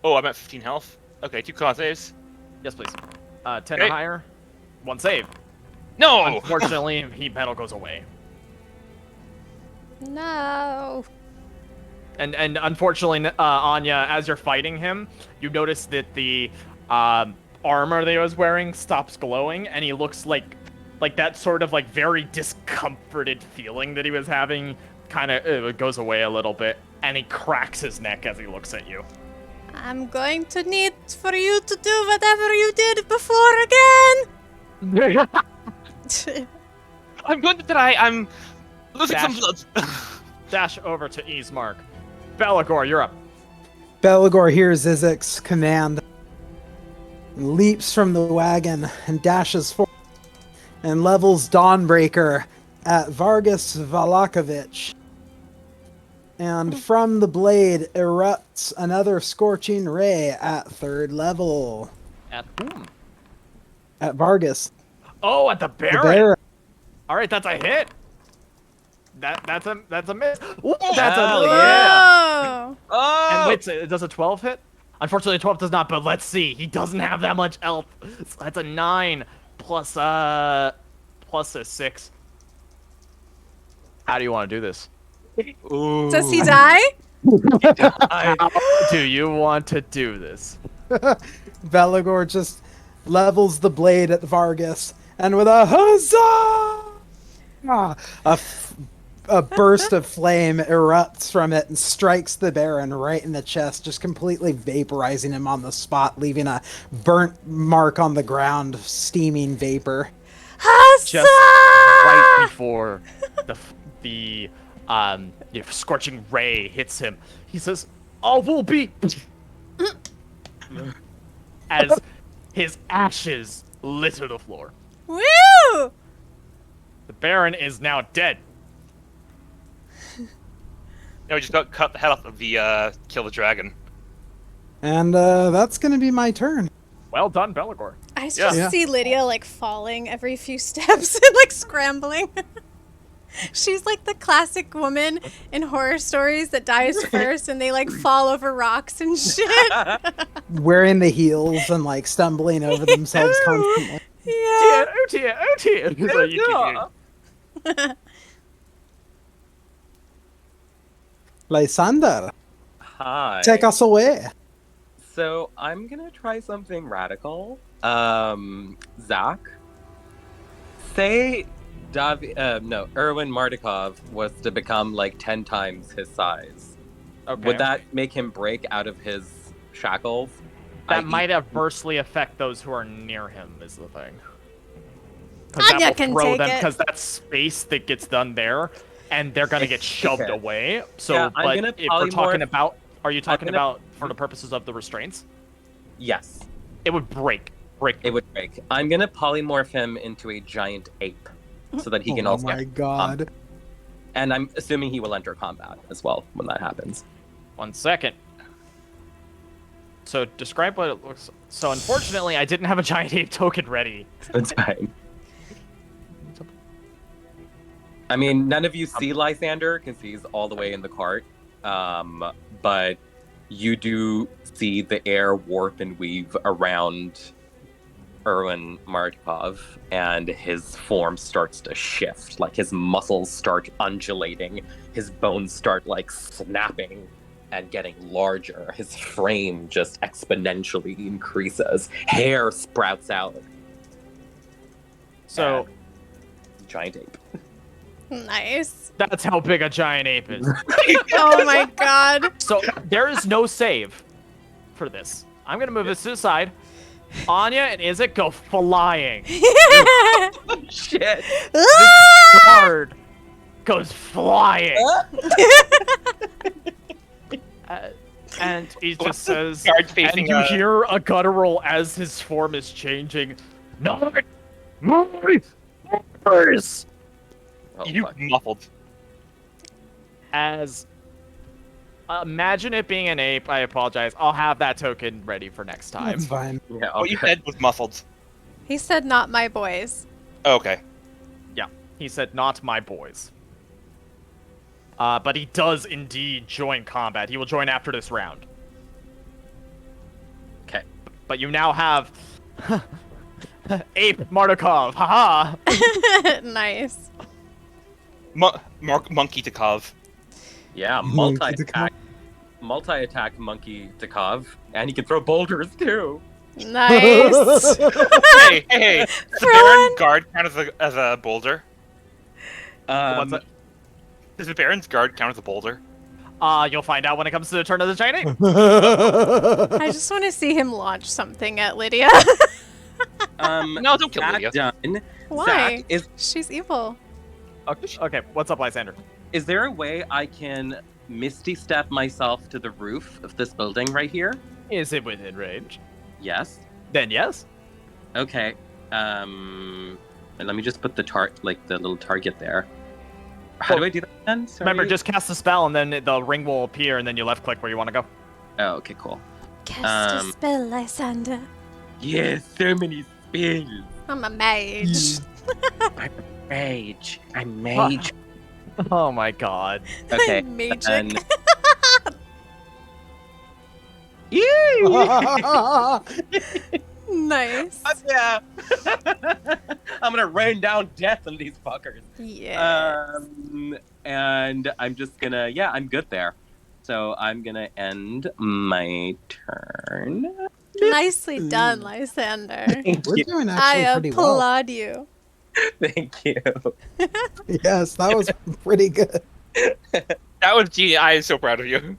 Oh, I'm at 15 health. Okay, 2 con saves. Yes, please. 10 Okay. or higher. 1 save. No! Unfortunately, heat metal goes away. No. And unfortunately, Anya, as you're fighting him, you notice that the armor that he was wearing stops glowing, and he looks like that sort of like very discomforted feeling that he was having kind of goes away a little bit, and he cracks his neck as he looks at you. I'm going to need for you to do whatever you did before again. I'm going to try, I'm losing Dash. some blood. Dash over to Ismark. Belagor, you're up. Belagor hears Izek's command, and leaps from the wagon and dashes forward and levels Dawnbreaker at Vargas Valakovich. And from the blade erupts another scorching ray at 3rd level. At whom? At Vargas. Oh, at the The Baron. Baron. All right, that's a hit. That's a miss. Ooh, that's Hell a Whoa. Oh! And wait, does a 12 hit? Unfortunately, 12 does not, but let's see. He doesn't have that much health. So that's a 9 plus a 6. How do you want to do this? Ooh. Does he die? How do you want to do this? Belagor just levels the blade at Vargas, and with a huzzah! A burst of flame erupts from it and strikes the Baron right in the chest, just completely vaporizing him on the spot, leaving a burnt mark on the ground of steaming vapor. Just right before the scorching ray hits him, he says, "All will be," as his ashes litter the floor. Woo! The Baron is now dead. No, we just got cut the head off of the kill the dragon. And that's gonna be my turn. Well done, Belagor. I just Yeah. see Lydia like falling every few steps and like scrambling. She's like the classic woman in horror stories that dies first and they like fall over rocks and shit. Wearing the heels and like stumbling over themselves constantly. Yeah. Oh dear, oh dear. So you keep doing- Lysander, Hi. take us away. So I'm gonna try something radical. Zach, say Erwin Mardikov was to become like 10 times his size. Okay. Would that make him break out of his shackles? That I.e. might adversely affect those who are near him, is the thing. Anya That can will throw take them, it. because that's space that gets done there, and they're gonna get shoved Okay. away. So, Yeah, I'm but gonna if we're talking polymorph- about, are you talking gonna- about for the purposes of the restraints? Yes, It would break. it would break. I'm gonna polymorph him into a giant ape so that he can Oh also. my god. And I'm assuming he will enter combat as well when that happens. 1 second. So describe what it looks. So unfortunately, I didn't have a giant ape token ready. It's fine. I mean, none of you see Lysander because he's all the way in the cart. But you do see the air warp and weave around Erwin Markov, and his form starts to shift. Like his muscles start undulating, his bones start like snapping and getting larger. His frame just exponentially increases. Hair sprouts out. So Giant ape. Nice. that's how big a giant ape is. Oh my god. So there is no save for this. I'm gonna move this to the side. Anya and Izek go flying. Shit. Guard goes flying. And he just says, Guard and facing you hear a guttural as his form is changing. Not my orders. Oh, you fuck. muffled. As imagine it being an ape. I apologize. I'll have that token ready for next time. That's fine. Yeah, What you okay. said was muffled. He said not my boys. Oh, okay. He said, "Not my boys." But he does indeed join combat. He will join after this round. Okay. But you now have Ape Mardukov. Haha. Nice. Monkey Takov. Yeah, Monkey multi-attack monkey Takov, and he can throw boulders too. Nice. Hey, does the Throw Baron in. Guard count as a boulder? What's that? Does the Baron's Guard count as a boulder? You'll find out when it comes to the turn of the giant ape. I just want to see him launch something at Lydia. No, don't kill That Lydia. done. Why? Zach, She's evil. Okay, what's up, Lysander? is there a way I can misty step myself to the roof of this building right here? Is it within range? Yes. Then yes. Okay. And let me just put the the little target there. How do I do that then? Sorry. Remember, just cast the spell and then the ring will appear and then you left click where you want to go. Oh, okay, cool. Cast a spell, Lysander. Yes, so many spells. I'm a mage. I'm mage. I'm mage. Oh my god. Okay. Magic. And... Nice. Yeah. I'm gonna rain down death on these fuckers. Yeah. And I'm just gonna, yeah, I'm good there. So I'm gonna end my turn. Nicely done, Lysander. Thank We're you. doing I actually pretty well. applaud you. Thank you. Yes, that was pretty good. That was genius. I am so proud of you.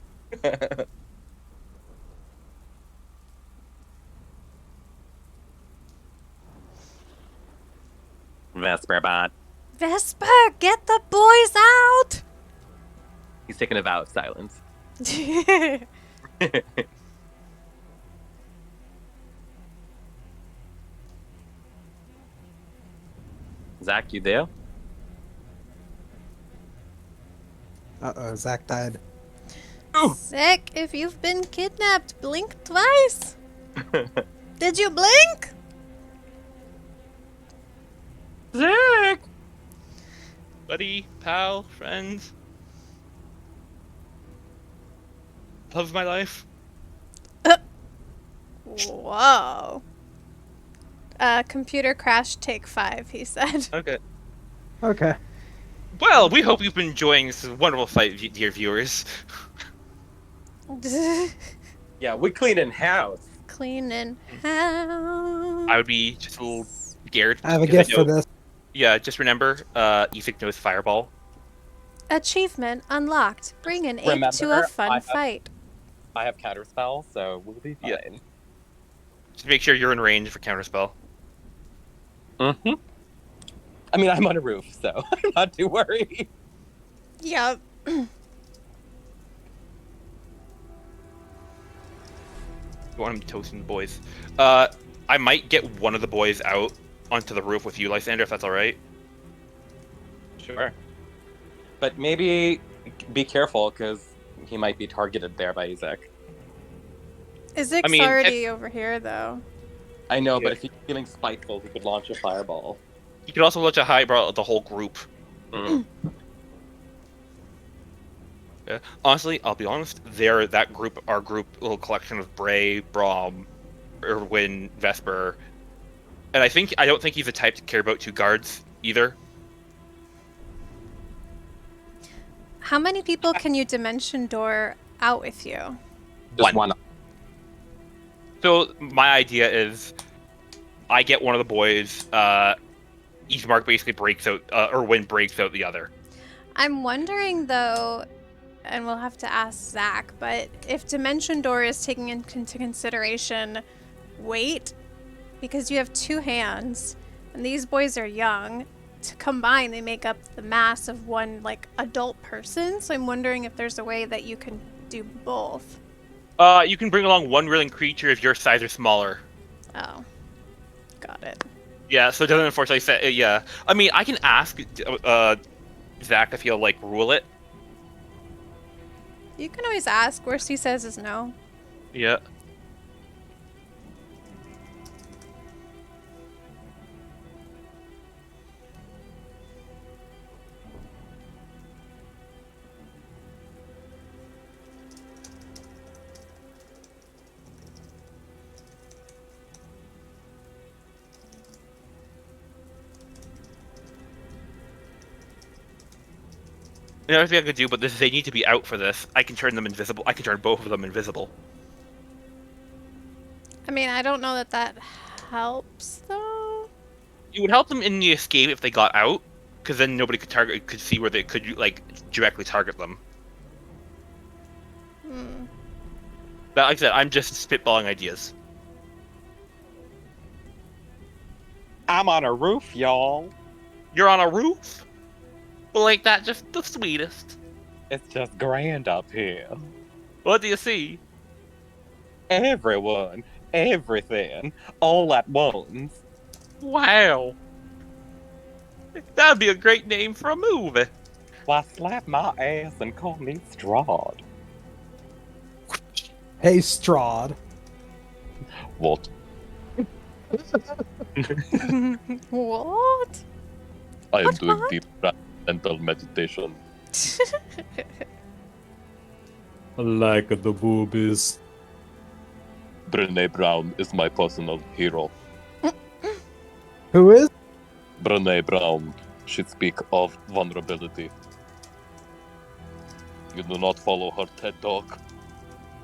Vesper bot. Vesper, get the boys out! He's taking a vow of silence. Zach, you there? Uh-oh, Zach died. Sick, if you've been kidnapped, blink twice. Did you blink? Zach! Buddy, pal, friend. Love of my life. Whoa. Computer crash, take 5, he said. Okay. Okay. Well, we hope you've been enjoying this wonderful fight, dear viewers. Yeah, we clean in house. Cleaning house. I would be just a little scared. I have a because gift for this. Yeah, just remember, Ethic knows Fireball. Achievement unlocked. Bring an ape to Remember, a fun fight. I have counterspell, so we'll be fine. Yeah. Just make sure you're in range for counterspell. Mm-hmm. I mean, I'm on a roof, so I'm not too worried. Yep. You want him toasting the boys. I might get one of the boys out onto the roof with you, Lysander, if that's alright. Sure. But maybe be careful, because he might be targeted there by Ezek. Izek's I mean, already over here, though. I know, Yeah. but if he's feeling spiteful, he could launch a fireball. You could also launch a highbrow at the whole group. Mm. Yeah. Honestly, I'll be honest, they're that group, our group, little collection of Bray, Braum, Irwin, Vesper. And I don't think he's the type to care about 2 guards either. How many people can you dimension door out with you? Just one. So my idea is, I get one of the boys. Eastmark basically breaks out, Irwin breaks out the other. I'm wondering, though, and we'll have to ask Zach, but if dimension door is taking into consideration weight, because you have 2 hands, and these boys are young, to combine they make up the mass of one, like, adult person. So I'm wondering if there's a way that you can do both. You can bring along one willing creature if your size or smaller. Oh, got it. Yeah, so it doesn't unfortunately say. Yeah, I mean, I can ask Zach if he'll like rule it. You can always ask. Worst he says is no. Yeah. Another thing I could do, but they need to be out for this. I can turn them invisible. I can turn both of them invisible. I mean, I don't know that that helps, though. It would help them in the escape if they got out, because then nobody could see where they could like directly target them. Hmm. But like I said, I'm just spitballing ideas. I'm on a roof, y'all. You're on a roof? Well, like that, just the sweetest. It's just grand up here. What do you see? Everyone, everything, all at once. Wow. That'd be a great name for a movie. Why, slap my ass and call me Strahd. Hey, Strahd. What? What? I am What, doing what? deep mental meditation. Like the boobies. Brene Brown is my personal hero. Who is? Brene Brown should speak of vulnerability. You do not follow her TED Talk.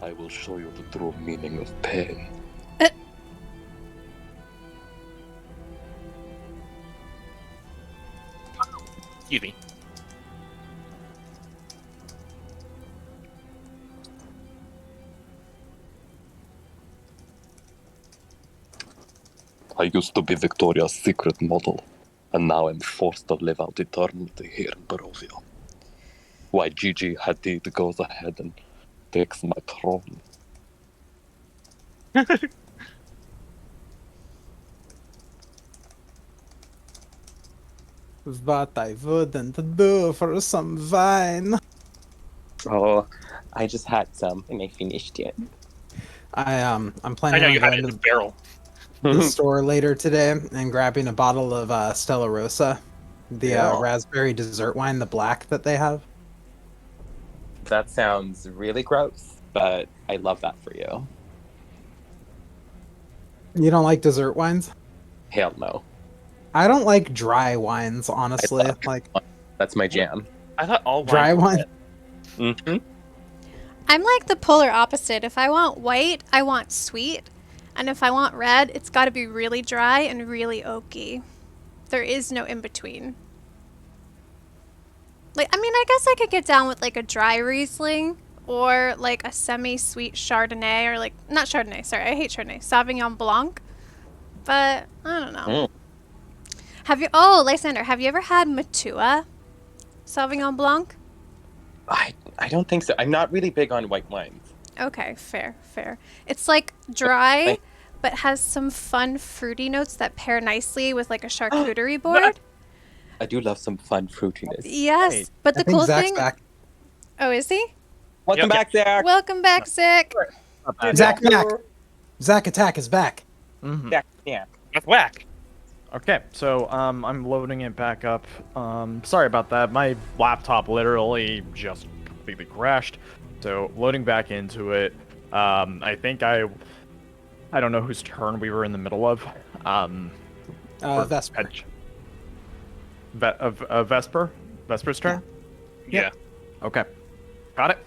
I will show you the true meaning of pain. Excuse me. I used to be Victoria's Secret model, and now I'm forced to live out eternity here in Barovia. Why Gigi Hadid goes ahead and takes my throne. What I wouldn't do for some wine. Oh, I just had some and I finished it. I'm I planning know on you had it going in to the barrel. the store later today and grabbing a bottle of Stella Rosa, the Yeah. raspberry dessert wine, the black that they have. That sounds really gross, but I love that for you. You don't like dessert wines? Hell no. I don't like dry wines, I honestly. love Like That's my jam. I thought all dry wines wine. hmm I'm like the polar opposite. If I want white, I want sweet. And if I want red, it's got to be really dry and really oaky. There is no in between. Like, I mean, I guess I could get down with like a dry Riesling or like a semi-sweet Chardonnay or like, not Chardonnay, sorry, I hate Chardonnay, Sauvignon Blanc. But I don't know. Lysander, have you ever had Matua Sauvignon Blanc? I don't think so. I'm not really big on white wines. Okay, fair, fair. It's like dry, but has some fun fruity notes that pair nicely with like a charcuterie board. I do love some fun fruitiness. Yes, Hey, but I the think cool Zach's thing. back. Oh, is he? Welcome back, Zach. Welcome back, Zach. Zach back. Zach Attack is back. Mhm. Yeah. That's whack. Okay, so I'm loading it back up. Sorry about that. My laptop literally just completely crashed. So loading back into it. I think I don't know whose turn we were in the middle of. Vesper. Vesper? Vesper's turn? Yeah. Okay. Got it.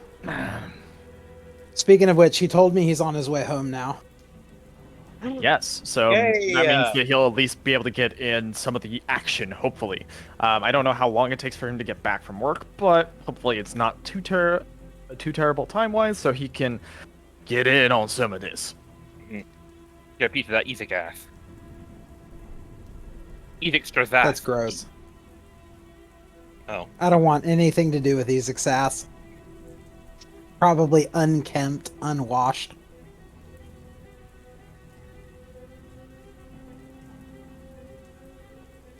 Speaking of which, he told me he's on his way home now. Yes, so Yay! that means that he'll at least be able to get in some of the action, hopefully. I don't know how long it takes for him to get back from work, but hopefully it's not too terrible time-wise, so he can get in on some of this. Get a piece of that Ezek ass. Ezek Strahd. That's gross. Oh. I don't want anything to do with Ezek's ass. Probably unkempt, unwashed.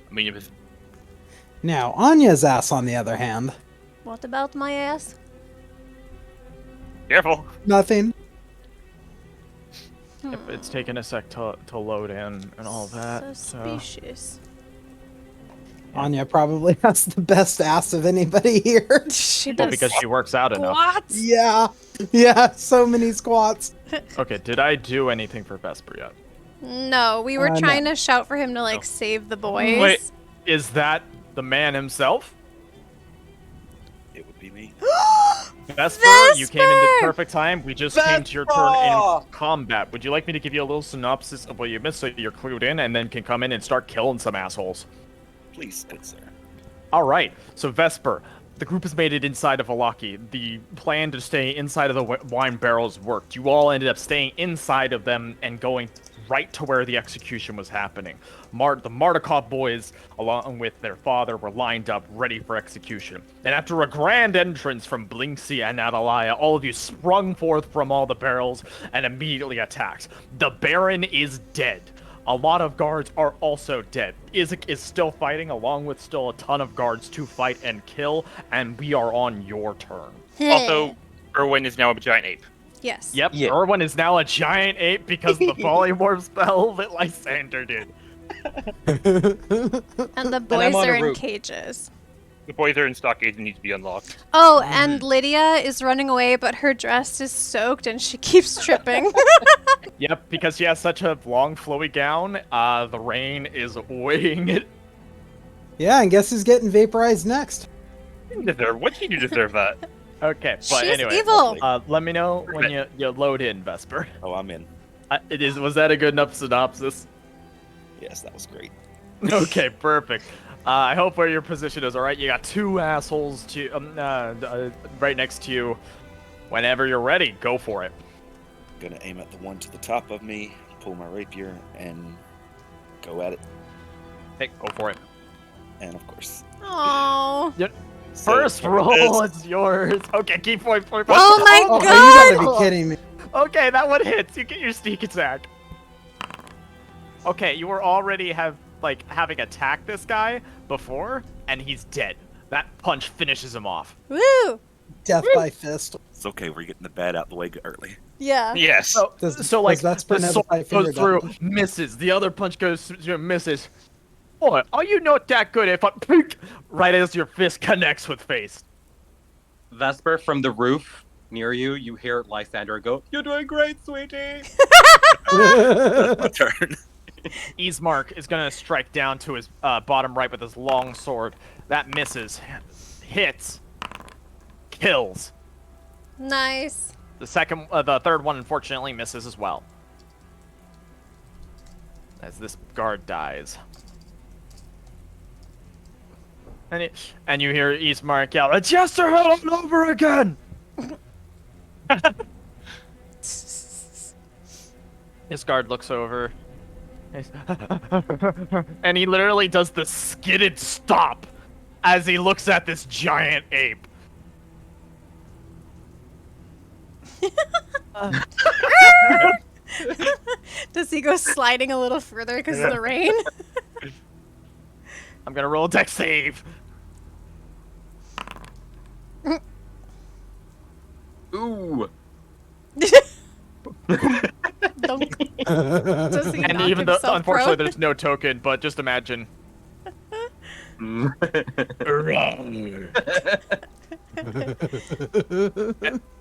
I mean, it was Now, Anya's ass, on the other hand, What about my ass? careful. nothing. Yep, it's taking a sec to load in and all that. Suspicious. Anya probably has the best ass of anybody here. She Well, does because she works out enough. squats. Yeah, so many squats. Okay, did I do anything for Vesper yet? No, we were No. trying to shout for him to like No. save the boys. Wait, is that the man himself? It would be me. Vesper, you came in the Vesper! perfect time. We just came to your turn in Vesper! combat. Would you like me to give you a little synopsis of what you missed so you're clued in and then can come in and start killing some assholes? Please, good sir. All right, so Vesper, the group has made it inside of Vallaki. The plan to stay inside of the wine barrels worked. You all ended up staying inside of them and going right to where the execution was happening. The Mardukov boys, along with their father, were lined up ready for execution. And after a grand entrance from Blinksy and Atalaya, all of you sprung forth from all the barrels and immediately attacked. The Baron is dead. A lot of guards are also dead. Izek is still fighting, along with still a ton of guards to fight and kill, and we are on your turn. Also, Erwin is now a giant ape. Yes. Yep, Yeah. Erwin is now a giant ape because of the polymorph spell that Lysander did. And the boys I'm on are a in route. cages. The boys are in stockades and need to be unlocked. Oh, and Lydia is running away, but her dress is soaked and she keeps tripping. Yep, because she has such a long, flowy gown, the rain is weighing it. Yeah, and guess who's getting vaporized next? What did you deserve that? Okay, but She's anyway. evil. Let me know when you load in, Vesper. Oh, I'm in. Was that a good enough synopsis? Yes, that was great. Okay, perfect. I hope where your position is, alright? You got two assholes right next to you. Whenever you're ready, go for it. Gonna aim at the one to the top of me, pull my rapier, and go at it. Hey, go for it. And of course. Oh. So, First roll, it's yours. Okay, keep point. Oh my Oh, you god! gotta be kidding me. Okay, that one hits. You get your sneak attack. Okay, you were already having attacked this guy before, and he's dead. That punch finishes him off. Woo! Death by fist. It's okay. We're getting the bad out the way early. Yeah. Yes. So like, that's the Vesper sword by finger goes through, damage. misses. The other punch goes through, misses. Boy, are you not that good if I... Right as your fist connects with face. Vesper, from the roof near you, you hear Lysander go, "You're doing great, sweetie." My turn. Ismark is going to strike down to his bottom right with his long sword. That misses. Hits. Kills. Nice. The third one, unfortunately, misses as well. As this guard dies. And you hear Ismark yell, "It's Yesterhill all over again!" This guard looks over. And he literally does the skidded stop as he looks at this giant ape. Does he go sliding a little further because of the rain? I'm gonna roll a dex save. Ooh. Dunk. Does he And knock even though, himself unfortunately, prone? there's no token, but just imagine. And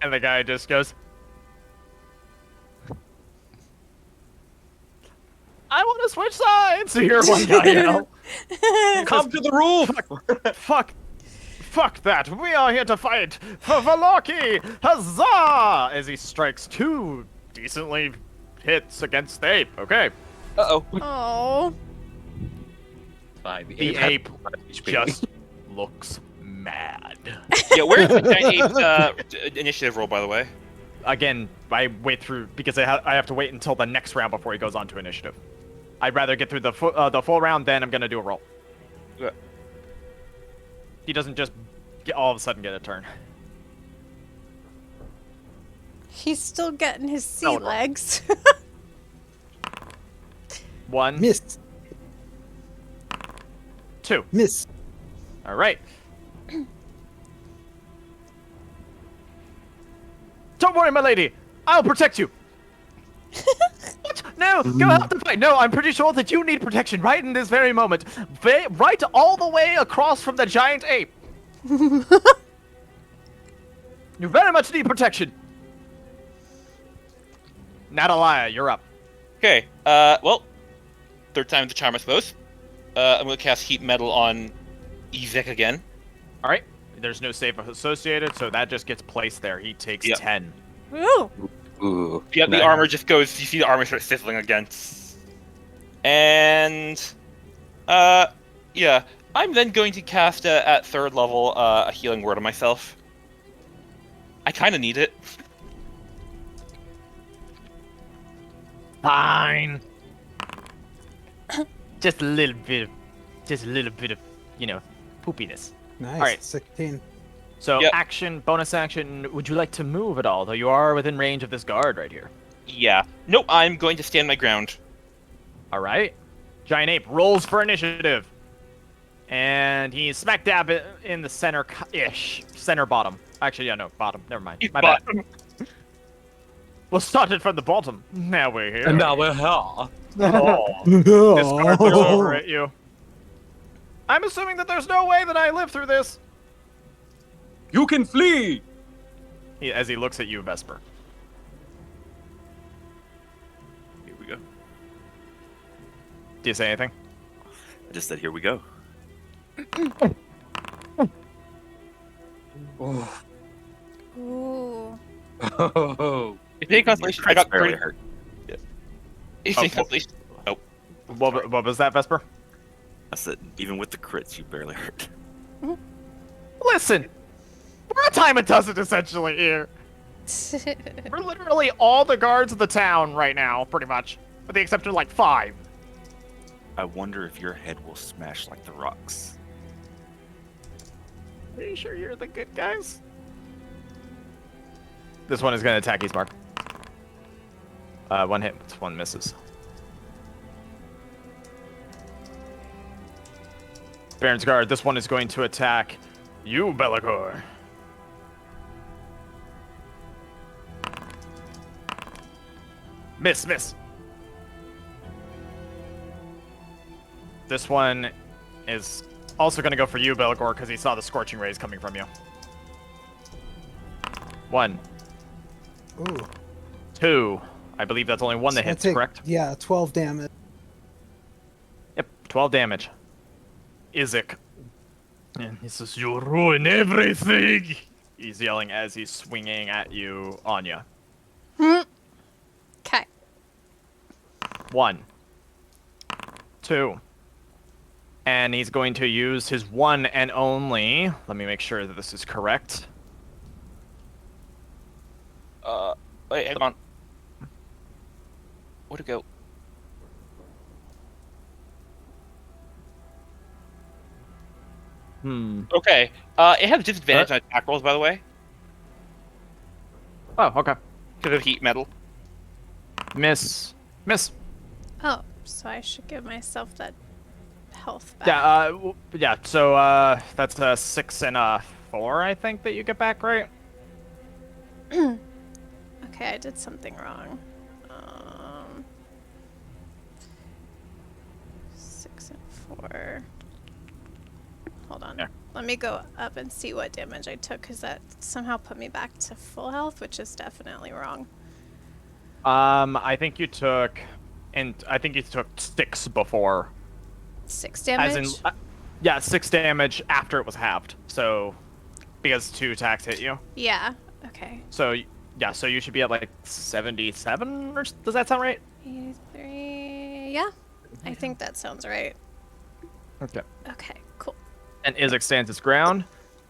the guy just goes, "I want to switch sides!" So you're one guy yell. Come to the roof! Fuck that! We are here to fight for Vallaki! Huzzah! As he strikes 2 decently hits against the ape. Okay. Uh-oh. Oh. Fine, The has ape 5 HP. just looks mad. Yeah, where's the giant ape initiative roll, by the way? Again, I wait through because I have to wait until the next round before he goes on to initiative. I'd rather get through the full round, then I'm gonna do a roll. Yeah. He doesn't just all of a sudden get a turn. He's still getting his sea No. legs. 1, Miss. 2. Miss. All right. Don't worry, my lady. I'll protect you. What? No, go help the fight. No, I'm pretty sure that you need protection right in this very moment. Right all the way across from the giant ape. You very much need protection. Natalia, you're up. Okay, well, third time the charm, I suppose. I'm gonna cast Heat Metal on Ezek again. All right. There's no save associated, so that just gets placed there. He takes Yep. 10. Ooh. Ooh. Yeah, the Nice. armor just goes, you see the armor start sizzling again. And, yeah. I'm then going to cast, at 3rd level, a healing word on myself. I kinda need it. Fine. Just a little bit of, poopiness. Nice. All right. 16. So Yep. bonus action, would you like to move at all? Though you are within range of this guard right here. Yeah. Nope, I'm going to stand my ground. All right. Giant ape rolls for initiative. And he's smack dab in the center-ish. Center bottom. Actually, yeah, no, bottom. Never mind. My bad. We'll start it from the bottom. Now we're here. And now we're here. Oh. This guard looks over at you. I'm assuming that there's no way that I live through this. You can flee! As he looks at you, Vesper. Here we go. Do you say anything? I just said, here we go. Oh. Ooh. Oh. If they constellation, I got barely 30. hurt. If they constellation, What was that, Vesper? I said, even with the crits, you barely hurt. Listen, we're a time and doesn't essentially here. We're literally all the guards of the town right now, pretty much, with the exception of like 5. I wonder if your head will smash like the rocks. Are you sure you're the good guys? This one is going to attack Ismark. 1 hit, 1 misses. Baron's Guard, this one is going to attack you, Bellicor. Miss. This one is also going to go for you, Belgor, because he saw the scorching rays coming from you. 1. Ooh. 2. I believe that's only one that So I hits, take- correct? Yeah, 12 damage. Yep, 12 damage. Izek. And he says, "You ruin everything!" He's yelling as he's swinging at you, Anya. Okay. 1. 2. And he's going to use his one and only... Let me make sure that this is correct. Wait, hang on. Where'd it go? Okay. It has disadvantage on attack rolls, by the way, Oh, okay. because of heat metal. Miss. Oh, so I should give myself that health back. Yeah, so, that's a 6 and a 4, I think, that you get back, right? Okay, I did something wrong. 6 and 4. Hold on. Yeah. Let me go up and see what damage I took, because that somehow put me back to full health, which is definitely wrong. I think you took... And I think you took 6 before. 6 damage? As in... yeah, 6 damage after it was halved. So... Because 2 attacks hit you. Yeah. Okay. So, yeah, so you should be at, like, 77? Or does that sound right? 83. Yeah. I think that sounds right. Okay. Okay, cool. And Izek stands his ground.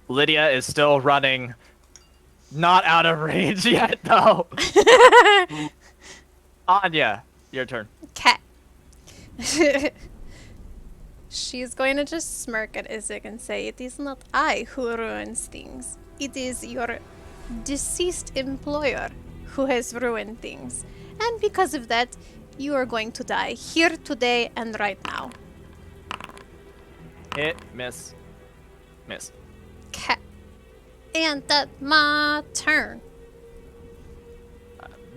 Lydia is still running. Not out of range yet, though. Anya, your turn. Okay. She's going to just smirk at Izek and say, "It is not I who ruins things. It is your deceased employer who has ruined things. And because of that, you are going to die here today and right now." Hit, miss. Okay. And that's my turn.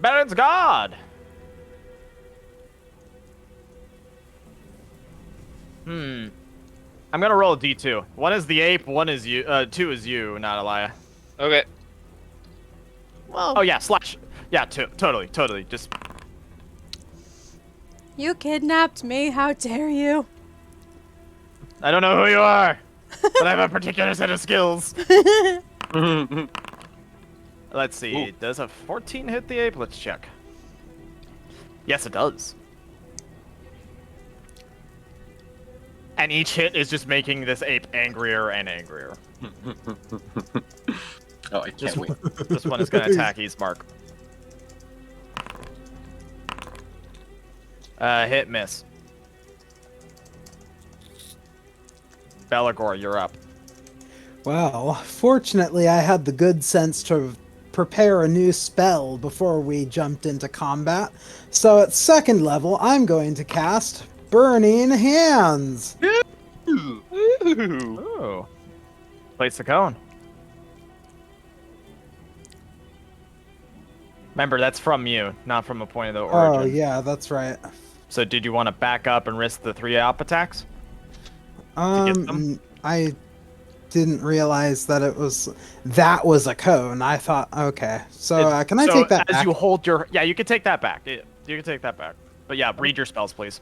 Baron's God! I'm gonna roll a d2. 1 is the ape, 1 is you, 2 is you, not Elia. Okay. Whoa. Oh yeah, slash. Yeah, 2. Totally. Just You kidnapped me. How dare you? I don't know who you are, but I have a particular set of skills. Let's see. Does a 14 hit the ape? Let's check. Yes, it does. And each hit is just making this ape angrier and angrier. Oh, I can't wait. This one is going to attack Eastmark. Hit, miss. Belagor, you're up. Well, fortunately, I had the good sense to prepare a new spell before we jumped into combat. So at 2nd level, I'm going to cast Burning Hands. Ooh. Place the cone. Remember, that's from you, not from a point of the origin. Oh, yeah, that's right. So did you want to back up and risk the 3 op attacks? get them? I didn't realize that that was a cone. I thought, okay. So can I take that as back? you hold your... Yeah, you can take that back. You can take that back. But yeah, read your spells, please.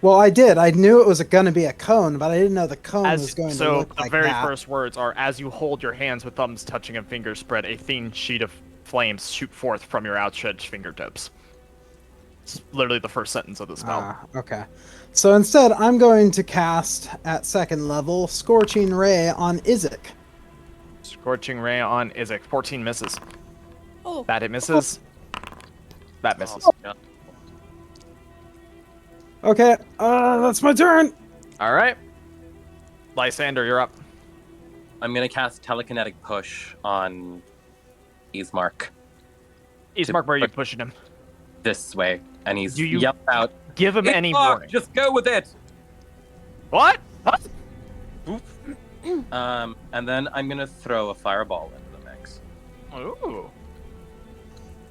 Well, I did. I knew it was going to be a cone, but I didn't know the cone was going to look the like very that. first words are, as you hold your hands with thumbs touching and fingers spread, a thin sheet of flames shoot forth from your outstretched fingertips. It's literally the first sentence of the spell. Okay. So instead, I'm going to cast, at 2nd level, Scorching Ray on Izek. Scorching Ray on Izek. 14 misses. Oh. That hit misses. That misses. Okay, that's my turn. All right. Lysander, you're up. I'm gonna cast Telekinetic Push on Eastmark Eastmark, where are you pushing him? this way, and he's Do you- yelled out, Give him any "Eastmark, warning. just go with it!" What? What? And then I'm gonna throw a fireball into the mix. Ooh.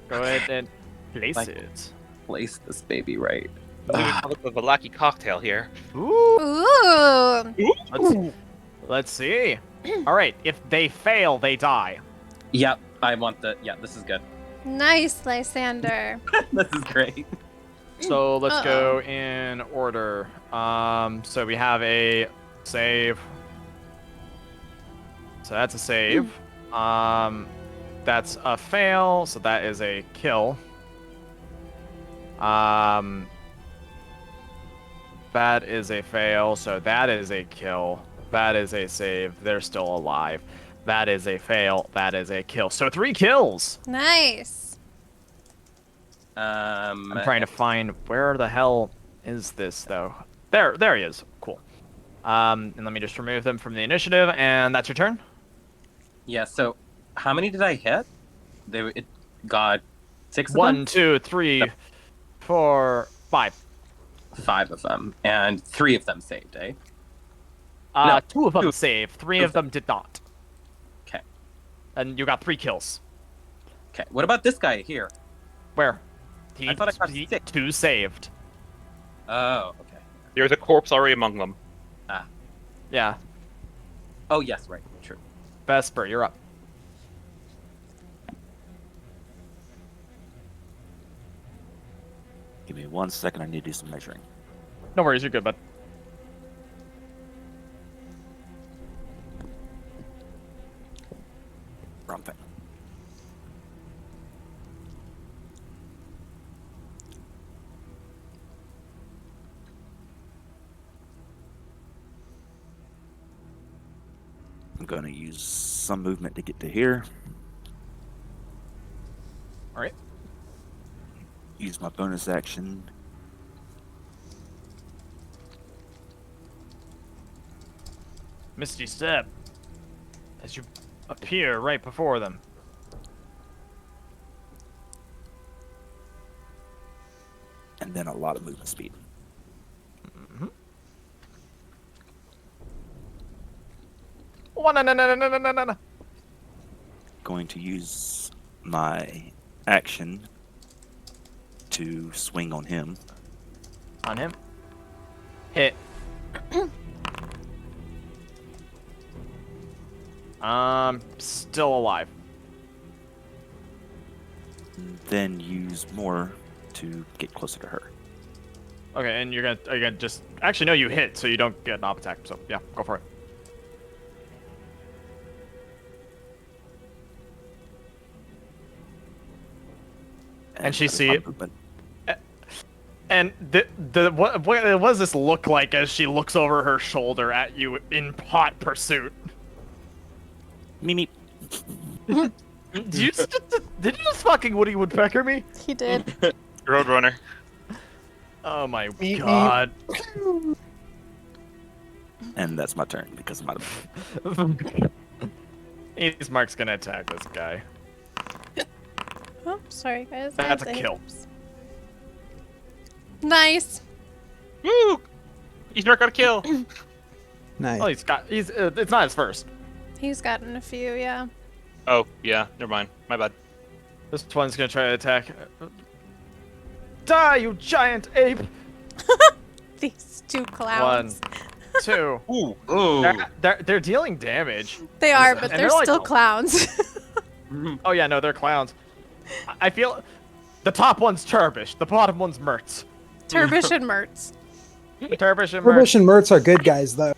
Go ahead and Place Like- it. Place this baby right. We call it the Vallaki cocktail here. Ooh. Ooh. Let's see. All right. If they fail, they die. Yep, I want the. Yeah, this is good. Nice, Lysander. This is great. So let's Uh-oh. go in order. So we have a save. So that's a save. That's a fail. So that is a kill. That is a fail. So that is a kill. That is a save. They're still alive. That is a fail. That is a kill. So 3 kills. Nice. I'm trying to find where the hell is this though. There he is. Cool. And let me just remove them from the initiative, and that's your turn. Yeah. So, how many did I hit? It got 6 of 1, them. 2, 3, 4, 5. 5 of them, and 3 of them saved. Eh. 2 of them two. saved. 3 of them did not. Okay. And you got 3 kills. Okay. What about this guy here? Where? I thought I got 6. 2 saved. Oh. Okay. There's a corpse already among them. Yeah. Oh yes, right. True. Vesper, you're up. Give me 1 second. I need to do some measuring. No worries, you're good, bud. Wrong thing. I'm going to use some movement to get to here. All right. Use my bonus action. Misty Step. As you appear right before them. And then a lot of movement speed. Oh, no. Going to use my action to swing on him. On him. Hit. Still alive. Then use more to get closer to her. Okay, and you're gonna just actually no, you hit, so you don't get an op attack. So yeah, go for it. And she see it. Movement. And what does this look like as she looks over her shoulder at you in hot pursuit? Meep. Did you just fucking Woody Woodpecker me? He did. Roadrunner. Oh my Meep, god. And that's my turn because I'm out of Mark's gonna attack this guy. Oh, sorry, guys. I That's have a the kill. hiccups. Nice. Woo! He's not got a kill. Nice. Oh, it's not his first. He's gotten a few, yeah. Oh, yeah. Never mind. My bad. This one's gonna try to attack. Die, you giant ape! These 2 clowns. 1, 2. Ooh. Ooh. They're dealing damage. They are, but And they're they're like- still clowns. Oh yeah, no, they're clowns. I feel the top one's Turbish, the bottom one's Mertz. Turbish and Mertz. Turbish and Mertz. Turbish and Mertz are good guys, though.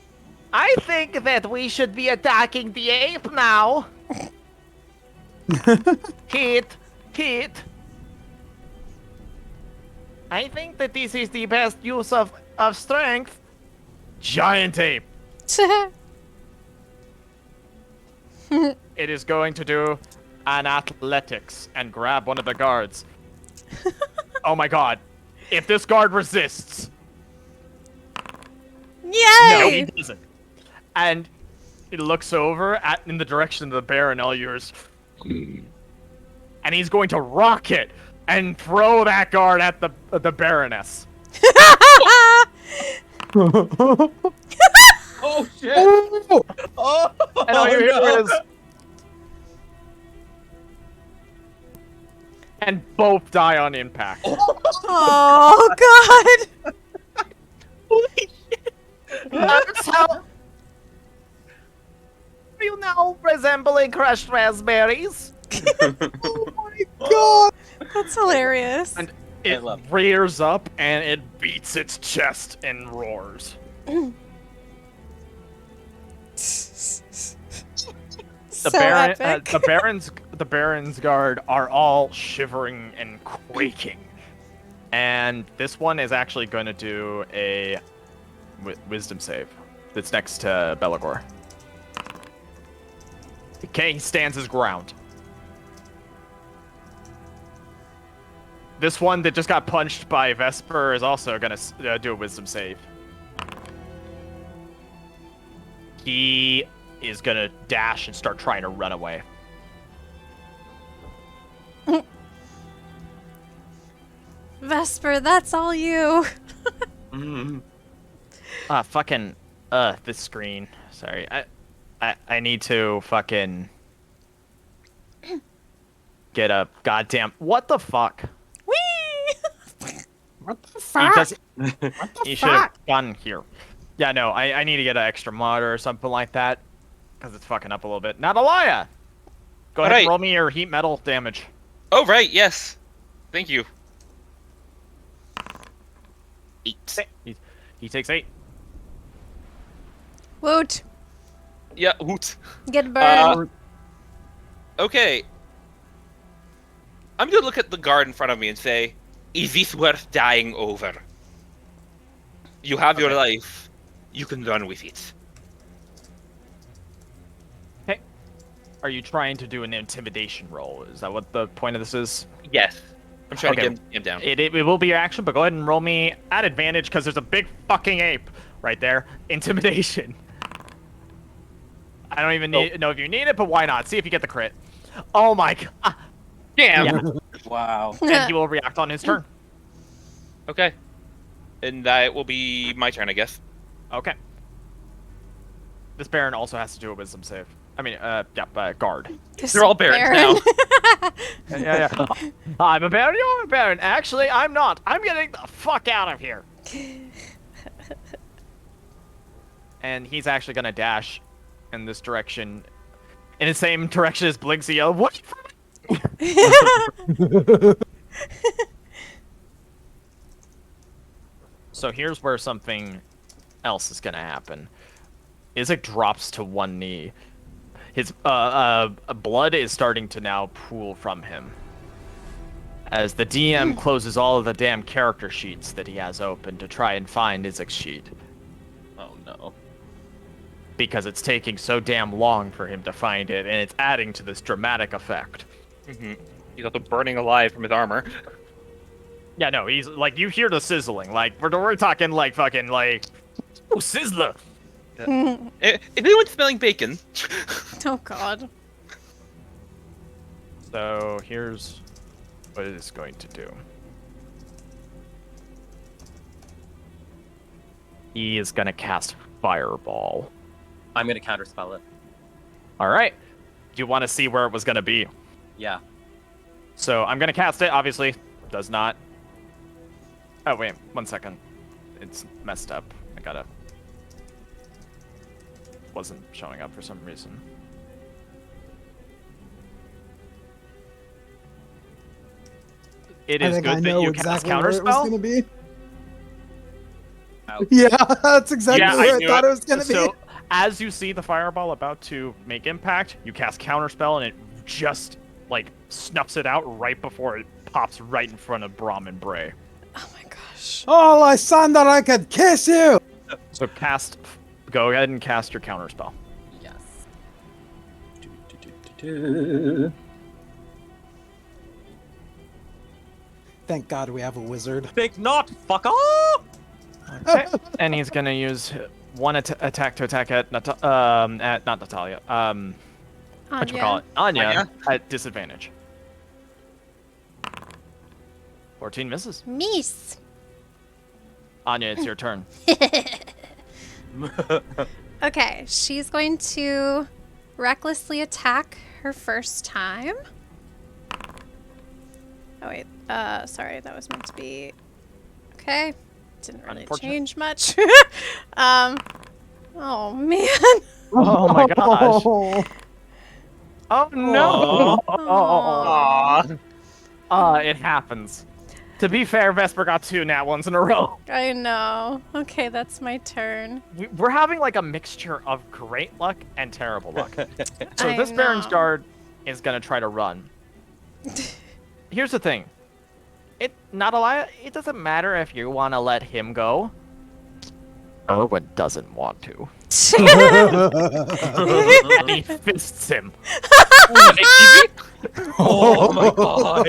I think that we should be attacking the ape now. Hit. I think that this is the best use of strength. Giant ape. It is going to do an athletics and grab one of the guards. Oh my god. If this guard resists. No, he Yay! doesn't. And he looks over in the direction of the bear and Elliors. And he's going to rocket and throw that guard at the Baroness. Oh shit! Oh! Oh, And all you hear no. is... and both die on impact. Oh God! That's how you now resembling crushed raspberries. God! That's hilarious. And it love rears up and it beats its chest and roars. The So epic. the Baron's guard are all shivering and quaking, and this one is actually going to do a wisdom save. That's next to Belagor. Okay, he stands his ground. This one that just got punched by Vesper is also going to do a wisdom save. He is going to dash and start trying to run away. Vesper, that's all you. Fucking, this screen. Sorry, I need to fucking get a goddamn. What the fuck? Whee! What the fuck? You should have gone here. Yeah, no, I need to get an extra mod or something like that. Because it's fucking up a little bit. Natalia! Go ahead and roll me your heat metal damage. Oh, right, yes. Thank you. 8. He takes 8. Woot! Yeah, hoot. Get burned. Okay. I'm gonna look at the guard in front of me and say, is this worth dying over? You have your life. You can run with it. Hey, are you trying to do an intimidation roll? Is that what the point of this is? Yes. I'm trying to get him down. It will be your action, but go ahead and roll me at advantage because there's a big fucking ape right there. Intimidation. I don't even know if you need it, but why not? See if you get the crit. Oh my god. Damn. Yeah. Wow. And he will react on his turn. Okay. And that will be my turn, I guess. Okay. This Baron also has to do a wisdom save. I mean, guard. They're all barons now. Yeah. I'm a Baron, you're a Baron. Actually, I'm not. I'm getting the fuck out of here. And he's actually gonna dash in this direction. In the same direction as Blinksy yelled, what? So here's where something else is gonna happen. Isaac drops to one knee. His blood is starting to now pool from him. As the DM closes all of the damn character sheets that he has open to try and find Isaac's sheet. Oh no. Because it's taking so damn long for him to find it, and it's adding to this dramatic effect. Mm-hmm. He's also burning alive from his armor. Yeah, no, he's like, you hear the sizzling. Like, we're talking like fucking like, oh, sizzler. Is anyone smelling bacon? Oh God. So here's what it is going to do. He is going to cast Fireball. I'm gonna counterspell it. All right. Do you want to see where it was going to be? Yeah. So I'm going to cast it. Obviously, does not. Oh, wait. 1 second. It's messed up. I gotta. Wasn't showing up for some reason. It is good that you cast where it was Counterspell. gonna be. Yeah, that's exactly where I thought it was gonna be. So, as you see the fireball about to make impact, you cast Counterspell, and it just, like, snuffs it out right before it pops right in front of Brom and Bray. Oh my gosh. Oh, Lysander, I could kiss you! So go ahead and cast your Counterspell. Yes. Thank God we have a wizard. Think not, fuck off! Okay. And he's gonna use one attack to attack at not Natalia. Whatchamacallit? Anya at disadvantage. 14 misses. Meese. Anya, it's your turn. Okay, she's going to recklessly attack her first time. Oh wait, sorry, that was meant to be. Okay, didn't really Unfortunate. change much. Oh man. Oh my gosh. Oh, Oh no! Aw. It happens. To be fair, Vesper got 2 nat ones in a row. I know. Okay, that's my turn. We're having like a mixture of great luck and terrible luck. So I this Baron's know. Guard is gonna try to run. Here's the thing. It doesn't matter if you want to let him go. Erwin doesn't want to. And he fists him. Oh my god.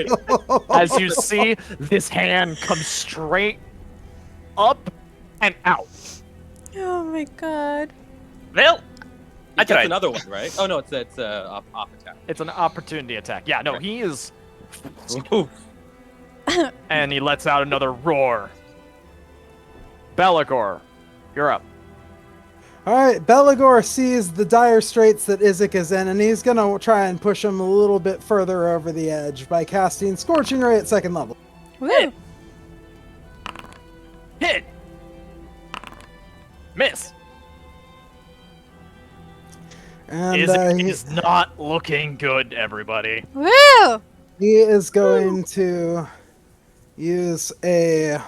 As you see, this hand comes straight up and out. Oh my god. Well, I That's tried. another one, right? Oh no, it's off attack. It's an opportunity attack. Yeah, no, he is... Ooh. And he lets out another roar. Belagor, you're up. All right, Belagor sees the dire straits that Izek is in, and he's gonna try and push him a little bit further over the edge by casting Scorching Ray at 2nd level. Woo. Hit! Miss! And Is not looking good, everybody. Woo. he is going to use a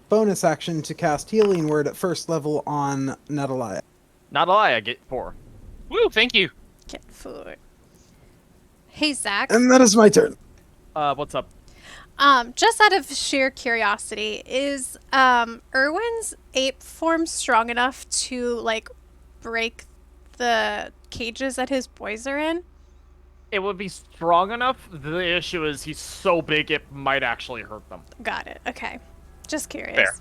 bonus action to cast Healing Word at 1st level on Netalaya. Not a lie, I get 4. Woo, thank you. Get food. Hey Zach. And that is my turn. What's up? Just out of sheer curiosity, is Erwin's ape form strong enough to like break the cages that his boys are in? It would be strong enough. The issue is he's so big it might actually hurt them. Got it. Okay. Just curious. Fair.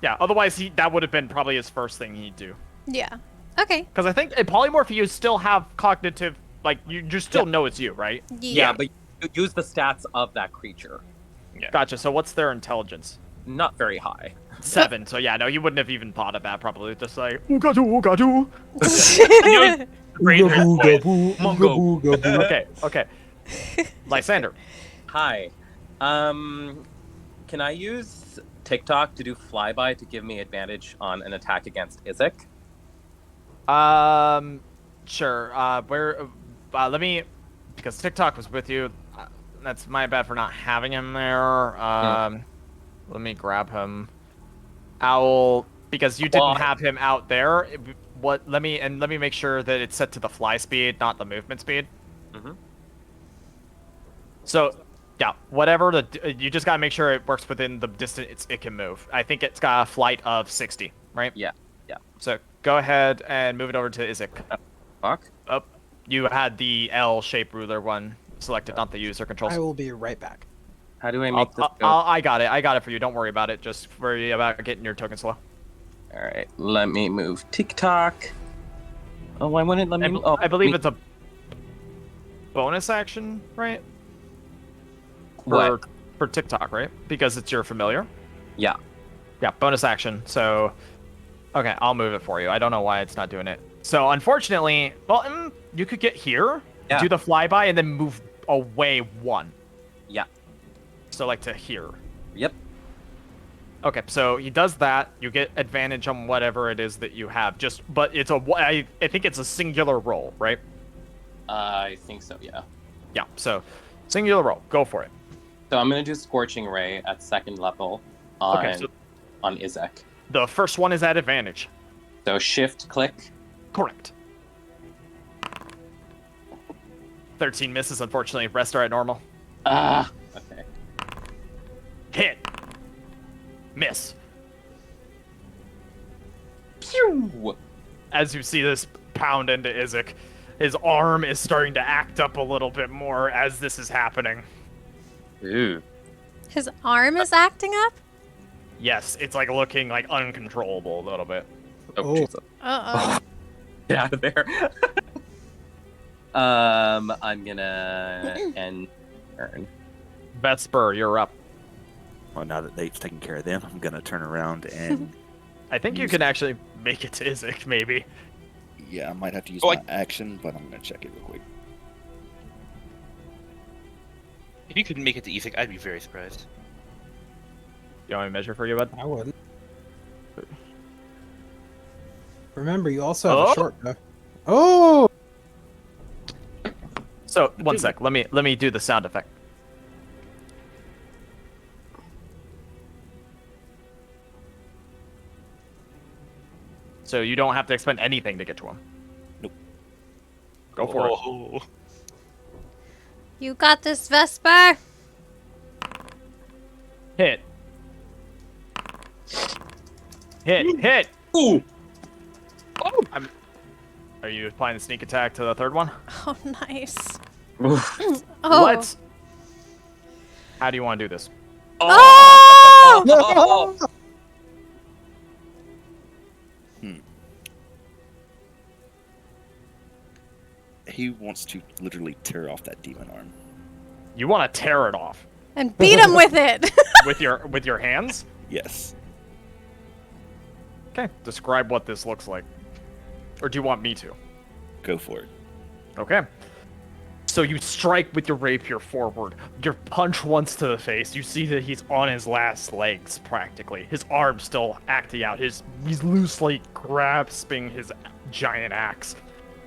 Yeah, otherwise that would have been probably his first thing he'd do. Yeah. Okay. Because I think in polymorph you still have cognitive, like you still know it's you, right? Yeah, but you use the stats of that creature. Gotcha. So what's their intelligence? Not very high. 7. So yeah, no, you wouldn't have even thought of that probably. Just like oogadu, oogadu. Okay. Lysander. Hi. Can I use TikTok to do flyby to give me advantage on an attack against Izek? Sure. Let me, because TikTok was with you. That's my bad for not having him there. Let me grab him. Owl, because you didn't have him out there. Let me make sure that it's set to the fly speed, not the movement speed. Mm-hmm. So, yeah, whatever you just gotta make sure it works within the distance it can move. I think it's got a flight of 60, right? Yeah. So go ahead and move it over to Izek. Fuck. Oh, you had the L shape ruler one selected, not the user controls. I will be right back. How do I make this go? I got it for you. Don't worry about it. Just worry about getting your token slow. All right, let me move TikTok. Oh, why wouldn't it let me move? Oh, I believe it's a bonus action, right? What? For TikTok, right? Because it's your familiar. Yeah. Yeah, bonus action. So, okay, I'll move it for you. I don't know why it's not doing it. So, unfortunately, well, you could get here, do the flyby, and then move away 1. Yeah. So, like to here. Yep. Okay, so he does that. You get advantage on whatever it is that you have. But it's I think it's a singular roll, right? I think so. Yeah. Yeah. So, singular roll. Go for it. So I'm gonna do Scorching Ray at 2nd level on Izek. The first one is at advantage. So shift click. Correct. 13 misses, unfortunately. Rest are at normal. Okay. Hit. Miss. Pew! As you see this pound into Izek, his arm is starting to act up a little bit more as this is happening. Ooh. His arm is acting up? Yes, it's like looking like uncontrollable a little bit. Oh, Jesus. Uh-oh. Get out of there. I'm gonna end turn. Vesper, you're up. Well, now that they've taken care of them, I'm gonna turn around and I think you can actually make it to Izek, maybe. yeah, I might have to use my action, but I'm gonna check it real quick. If you couldn't make it to Isaac, I'd be very surprised. You want me to measure for you, bud? I wouldn't. Remember, you also have a short bow. Oh! So, one sec. Let me do the sound effect. So you don't have to expend anything to get to him. Nope. Go for it. Oh. You got this, Vesper. Hit. Hit. Ooh. Are you applying the sneak attack to the third one? Oh, nice. Oof. Oh. What? How do you want to do this? Oh! No! He wants to literally tear off that demon arm. You want to tear it off And beat him with it. with your hands? Yes. Okay. Describe what this looks like. Or do you want me to? Go for it. Okay. So you strike with your rapier forward. Your punch once to the face. You see that he's on his last legs, practically. His arm's still acting out. He's loosely grasping his giant axe.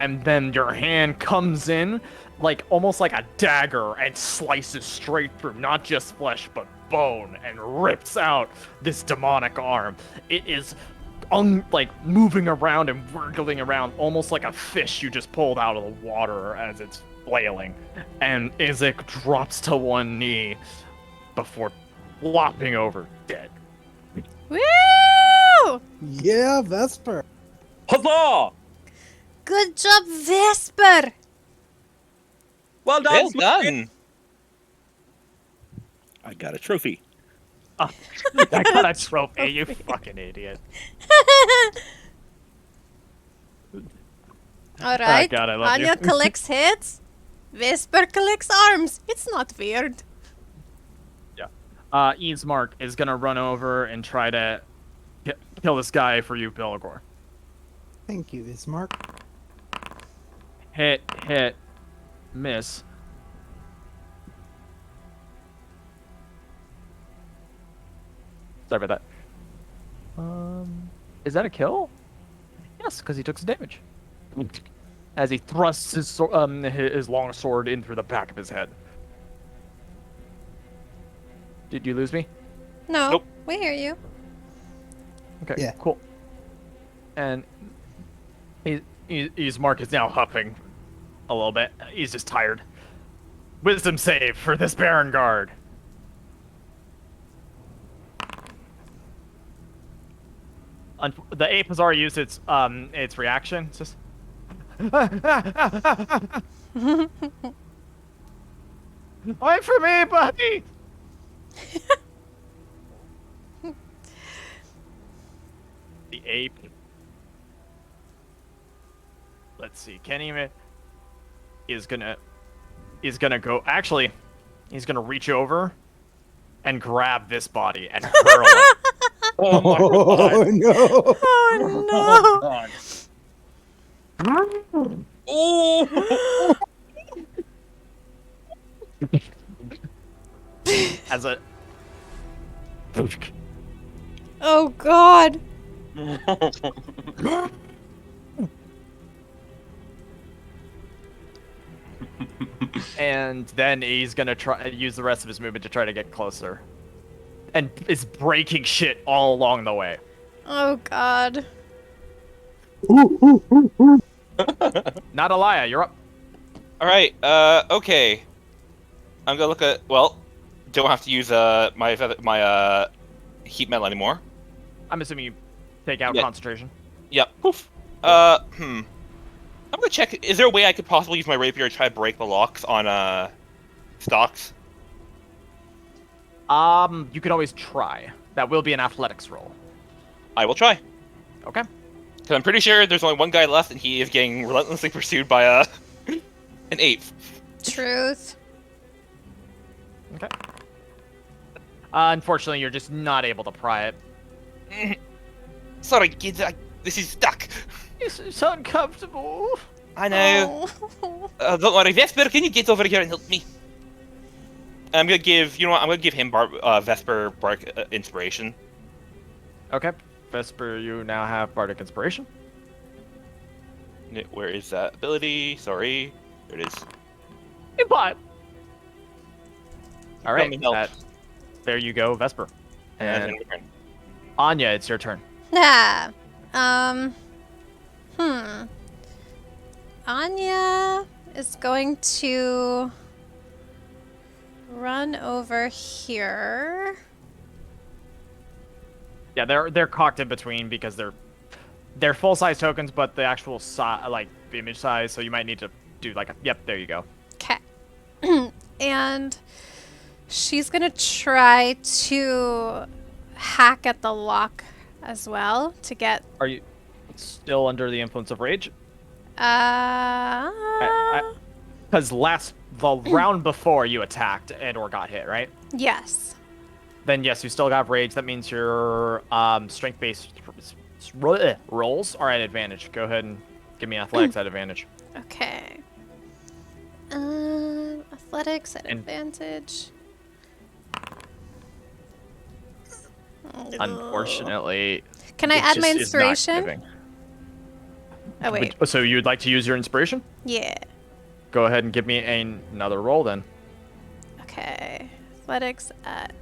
And then your hand comes in, like almost like a dagger, and slices straight through not just flesh but bone, and rips out this demonic arm. It is like moving around and wiggling around, almost like a fish you just pulled out of the water as it's flailing. And Isaac drops to one knee before flopping over dead. Woo! Yeah, Vesper. Huzzah! Good job, Vesper. Well done! Well done. I got a trophy. I got a trophy, you fucking idiot. All right. God, I love Anya you. collects hits. Vesper collects arms. It's not weird. Easemark is gonna run over and try to kill this guy for you, Belagor. Thank you, Ismark. Hit, miss. Sorry about that. Is that a kill? Yes, because he took some damage. As he thrusts his long sword in through the back of his head. Did you lose me? No, Nope. we hear you. Okay, Yeah. cool. And Mark is now huffing a little bit. He's just tired. Wisdom save for this Baron Guard. The ape has already used its reaction. It's just. Wait for me, buddy. The ape. Let's see. Kenny is gonna go. Actually, he's gonna reach over and grab this body and hurl it. Oh my Oh, god! no. Oh God. no! Oh! As a. Oh god! And then he's gonna use the rest of his movement to try to get closer. And is breaking shit all along the way. Oh god! Not Elia, you're up. All right. Okay. I'm gonna look at. Well, don't have to use my heat metal anymore. I'm assuming you take out Yeah. concentration. Yep. Poof. I'm gonna check. Is there a way I could possibly use my rapier to try to break the locks on stocks? You could always try. That will be an athletics roll. I will try. Okay. Because I'm pretty sure there's only one guy left, and he is getting relentlessly pursued by an ape. Truth. Okay. Unfortunately, you're just not able to pry it. Sorry, kids. This is stuck. It's uncomfortable. I know. Oh. Don't worry, Vesper. Can you get over here and help me? I'm gonna give him Vesper Bark inspiration. Okay. Vesper, you now have Bardic Inspiration. Where is that ability? Sorry, there it is. But all right, Come and help. there you go, Vesper. And And then return. Anya, it's your turn. Yeah. Anya is going to run over here. Yeah, they're cocked in between because they're full size tokens, but the actual like the image size. So you might need to do like a yep. There you go. Okay. And she's gonna try to hack at the lock as well to get. Are you still under the influence of rage? Uh. Because the round before you attacked and or got hit, right? Yes. Then yes, you still got rage. That means your strength-based rolls are at advantage. Go ahead and give me athletics at advantage. Okay. Athletics at advantage. Unfortunately, Can I it add my just is not inspiration? giving. Oh wait. So you'd like to use your inspiration? Yeah. Go ahead and give me another roll then. Okay. Athletics at.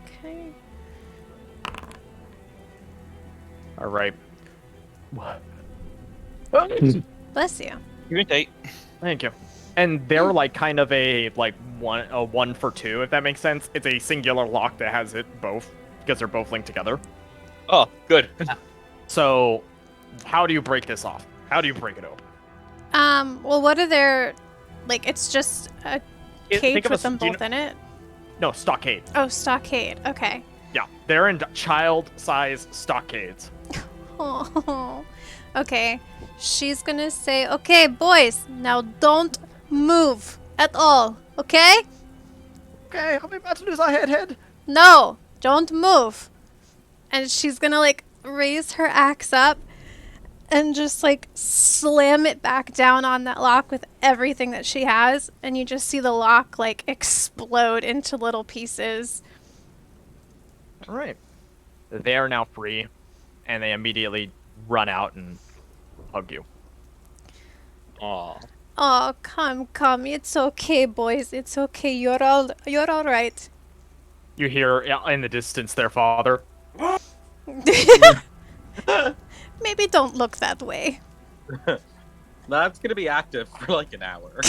Okay. All right. Bless you. You're date. Thank you. And they're like kind of a one for two, if that makes sense. It's a singular lock that has it both because they're both linked together. Oh, good. So, how do you break this off? How do you break it open? Well, what are their, like, it's just a cage think of with a- them do you both in it? No, stockade. Oh, stockade. Okay. Yeah, they're in child-size stockades. Oh, okay. She's gonna say, okay, boys, now don't move at all, okay? Okay, how many battles I head? No, don't move. And she's gonna, like, raise her axe up and just, like, slam it back down on that lock with everything that she has. And you just see the lock, like, explode into little pieces. All right. They are now free, and they immediately run out and hug you. Aw. Oh, come. It's okay, boys. It's okay. You're all right. You hear in the distance their father. Maybe don't look that way. That's gonna be active for like an hour.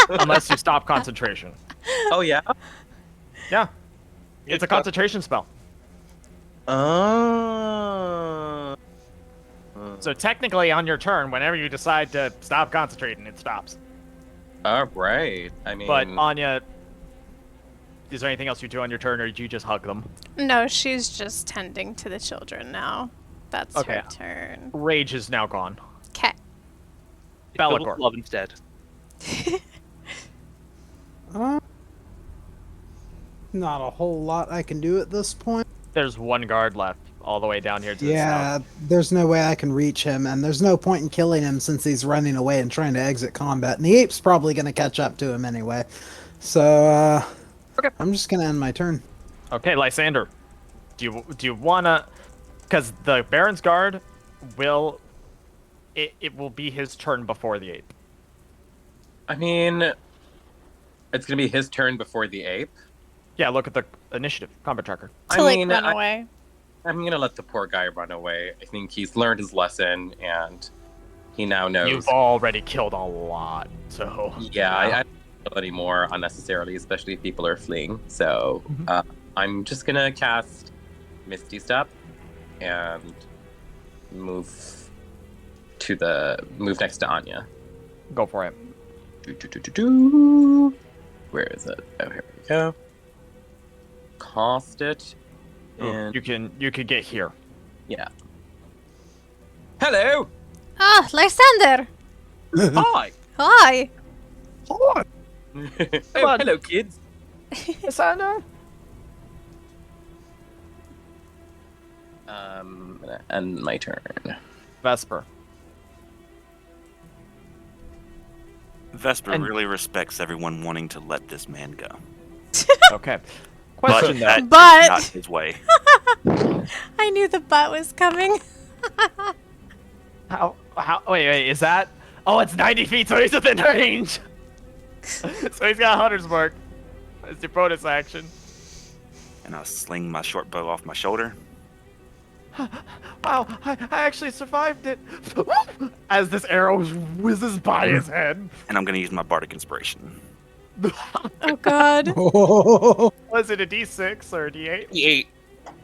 Unless you stop concentration. Oh yeah. Yeah. It's a concentration spell. Oh. So technically on your turn, whenever you decide to stop concentrating, it stops. All right. I mean, But Anya, is there anything else you do on your turn, or do you just hug them? No, she's just tending to the children now. That's Okay. her turn. Rage is now gone. Okay. Vallaki. Love instead. Not a whole lot I can do at this point. There's one guard left, all the way down here to the Yeah, south. there's no way I can reach him, and there's no point in killing him since he's running away and trying to exit combat. And the ape's probably going to catch up to him anyway. So, Okay. I'm just going to end my turn. Okay, Lysander, do you wanna? Because the Baron's guard will, it will be his turn before the ape. I mean, it's gonna be his turn before the ape. Yeah, look at the initiative combat tracker. To, like, run away. I'm gonna let the poor guy run away. I think he's learned his lesson, and he now knows. You've already killed a lot, so Yeah, I don't kill anymore unnecessarily, especially if people are fleeing. So I'm just gonna cast Misty Step and move next to Anya. Go for it. Where is it? Oh, here we go. Cast it. And You can get here. yeah. Hello. Ah, Lysander! Hi. Hi! Oh, on. hello, kids. Lysander. I'm gonna end my turn. Vesper. Vesper And- really respects everyone wanting to let this man go. Okay. But Question though. that is But- not his way. I knew the butt was coming. How? Wait, is that? Oh, it's 90 feet, so he's within range. So he's got Hunter's Mark. It's your bonus action. And I'll sling my short bow off my shoulder. Wow, I actually survived it. As this arrow whizzes by his head. And I'm going to use my Bardic Inspiration. Oh God. Was it a D6 or a D8? E8.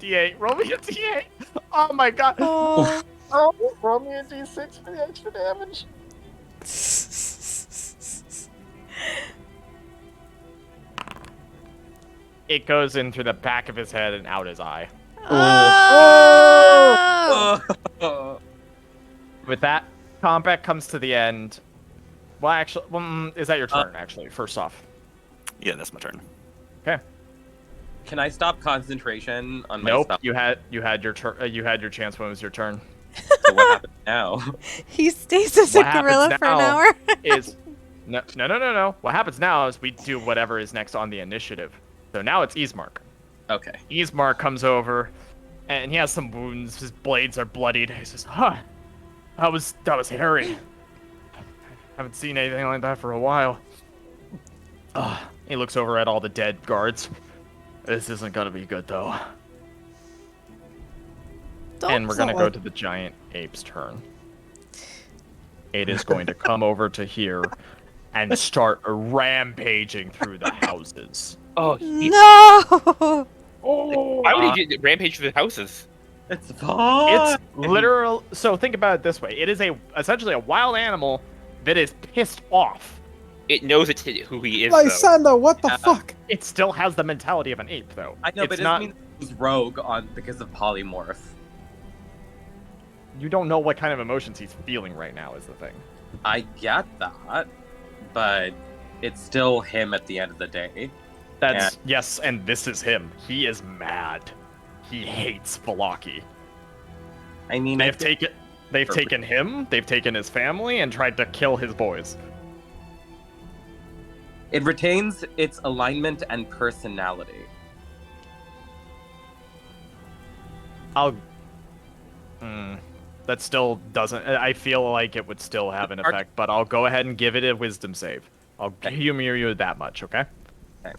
D8. Roll me a D8. Oh my god. Oh. Oh, roll me a D6 for the extra damage. It goes in through the back of his head and out his eye. Oh. With that, combat comes to the end. Well, actually, is that your turn, actually, first off? Yeah, that's my turn. Okay. Can I stop concentration on my Nope, spell? you had your turn. You had your chance when it was your turn. So what happens now? He stays as What a gorilla happens for an now hour. is no. What happens now is we do whatever is next on the initiative. So now it's Ismark. Okay. Ismark comes over, and he has some wounds. His blades are bloodied. He says, "Huh, that was hairy. Haven't seen anything like that for a while." He looks over at all the dead guards. This isn't gonna be good though. And we're gonna go to the giant ape's turn. It is going to come over to here and start rampaging through the houses. Oh, No. why would he do rampage through the houses? It's fine. It's literal. So think about it this way: it is essentially a wild animal that is pissed off. It knows who he is, though. Lysandra, what the Yeah. fuck? It still has the mentality of an ape, though. I know, it's but it not. doesn't mean it was rogue because of polymorph. You don't know what kind of emotions he's feeling right now. Is the thing. I get that, but it's still him at the end of the day. That's yes, and this is him. He is mad. He hates Vallaki. I mean, They've taken him, they've taken his family, and tried to kill his boys. it retains its alignment and personality. That still doesn't. I feel like it would still have an effect, but I'll go ahead and give it a wisdom save. I'll humor you that much, okay? Okay.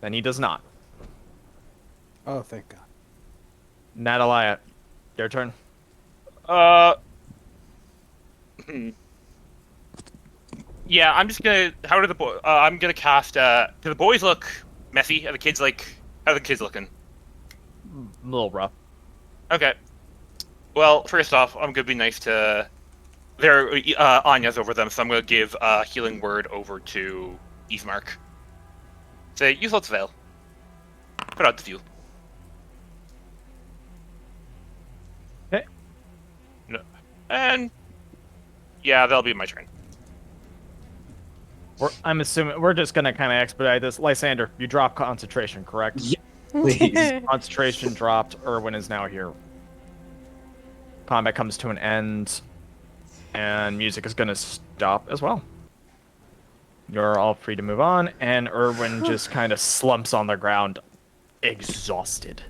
Then he does not. Oh, thank God. Natalia, your turn. Yeah, I'm just gonna. How do the boy? I'm gonna cast. Do the boys look messy? Are the kids like? How are the kids looking? A little rough. Okay. Well, first off, I'm gonna be nice to. Anya's over them, so I'm gonna give a healing word over to Ismark. Say, use Lord's Veil. Put out the view. Okay. No. And yeah, that'll be my turn. I'm assuming we're just gonna kind of expedite this. Lysander, you drop concentration, correct? Yeah. Please. Concentration dropped. Erwin is now here. Combat comes to an end, and music is gonna stop as well. You're all free to move on, and Erwin just kind of slumps on the ground, exhausted.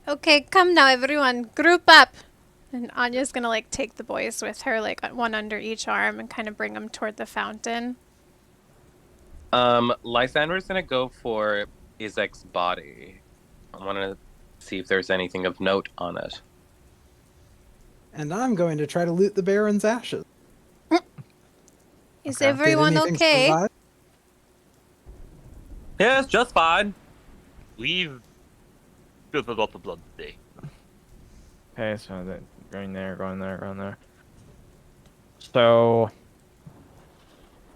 Okay, come now, everyone. Group up. And Anya's gonna like take the boys with her, like one under each arm, and kind of bring them toward the fountain. Lysandra's gonna go for Izek's body. I want to see if there's anything of note on it. And I'm going to try to loot the Baron's ashes. Is Okay. everyone Did anything okay? survive? Yes, just fine. We've spilled a lot of blood today. Okay, so that going there, going there, going there. So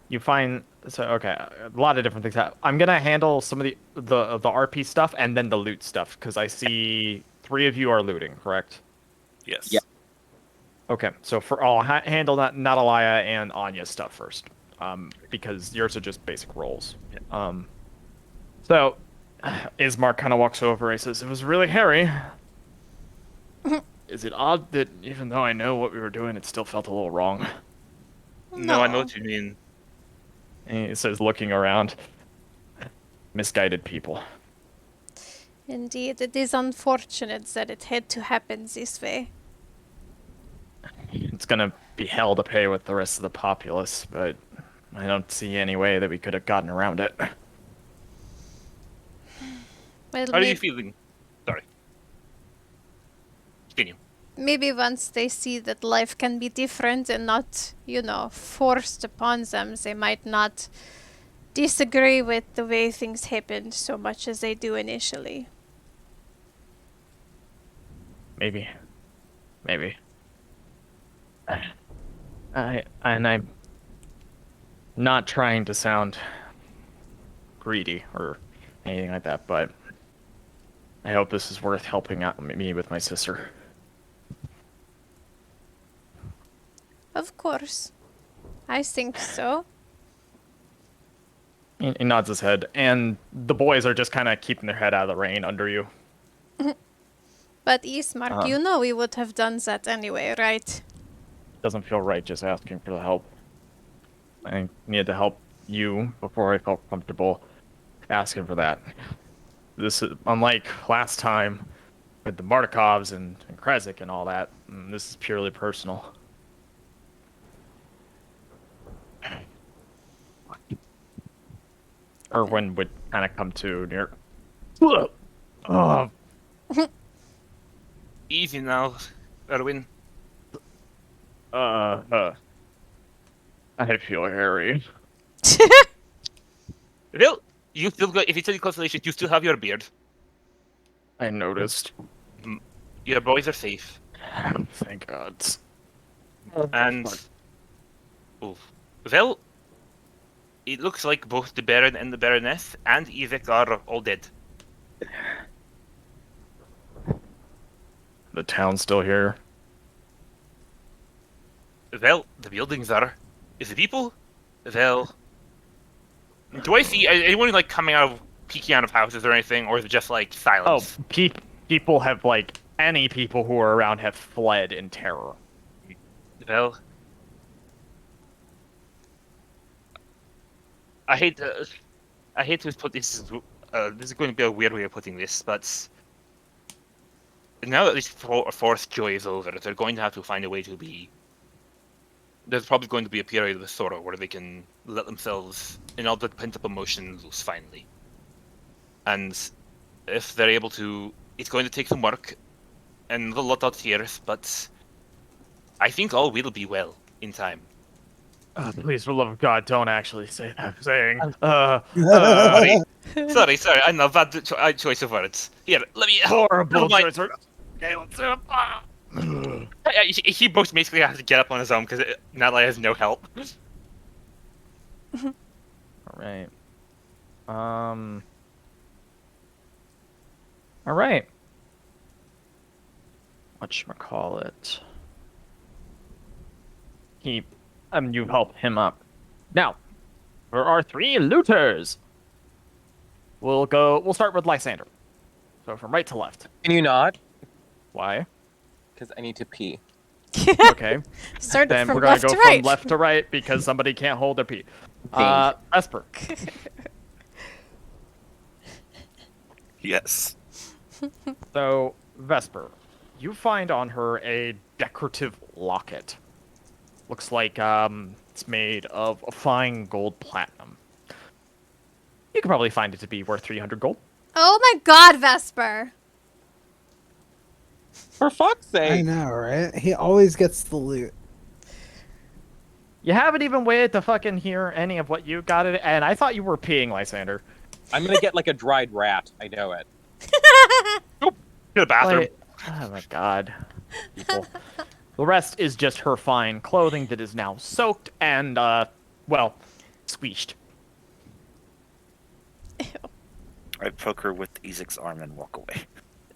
you find okay, a lot of different things. I'm gonna handle some of the RP stuff and then the loot stuff because I see 3 of you are looting, correct? Yes. Yeah. Okay, so I'll handle Natalia and Anya's stuff first, because yours are just basic rolls. So Ismark kind of walks over. He says, "It was really hairy. Is it odd that even though I know what we were doing, it still felt a little wrong?" No, I know what you mean. And he says, looking around, "Misguided people." Indeed, it is unfortunate that it had to happen this way. It's gonna be hell to pay with the rest of the populace, but I don't see any way that we could have gotten around it. Well, How are you feeling? Sorry. Continue. maybe once they see that life can be different and not, forced upon them, they might not disagree with the way things happened so much as they do initially. Maybe. I'm not trying to sound greedy or anything like that, but I hope this is worth helping out me with my sister. Of course. I think so. He nods his head, and the boys are just kind of keeping their head out of the rain under you. But Ismark, we would have done that anyway, right? Doesn't feel right just asking for the help. I needed to help you before I felt comfortable asking for that. This is unlike last time with the Martikovs and Krezik and all that. This is purely personal. Erwin would kind of come to near. Easy now, Erwin. I feel hairy. Well, you still got. If it's any consolation, you still have your beard. I noticed. Your boys are safe. Thank God. And well, it looks like both the Baron and the Baroness and Isaac are all dead. The town's still here. Well, the buildings are. Is the people? Well, do I see anyone like peeking out of houses or anything, or is it just like silence? Oh, people have any people who are around have fled in terror. Well, I hate to put this. This is going to be a weird way of putting this, but now that this forced joy is over, they're going to have to find a way to be. There's probably going to be a period of sorrow where they can let themselves, in all the pent-up emotion, loose finally. And if they're able to, it's going to take some work and a lot of tears, but I think all will be well in time. Please, for the love of God, don't actually say that. Sorry. I know, bad choice of words. Here, let me. Horrible Never mind. choice. Okay, let's do it. He both basically has to get up on his own because Natalie has no help. All right. All right. Whatchamacallit? You help him up. Now, for our 3 looters, we'll start with Lysander. So from right to left. Can you not? Why? Because I need to pee. Okay. Start Then from we're gonna left go to right. from left to right because somebody can't hold their pee. Thank Esper. Yes. So, Vesper, you find on her a decorative locket. Looks like it's made of fine gold platinum. You could probably find it to be worth 300 gold. Oh my God, Vesper. For fuck's sake. I know, right? He always gets the loot. You haven't even waited to fucking hear any of what you got it, and I thought you were peeing, Lysander. I'm gonna get like a dried rat. I know it. To the bathroom. Oh my God. People. The rest is just her fine clothing that is now soaked and, squeezed. I poke her with Isaac's arm and walk away.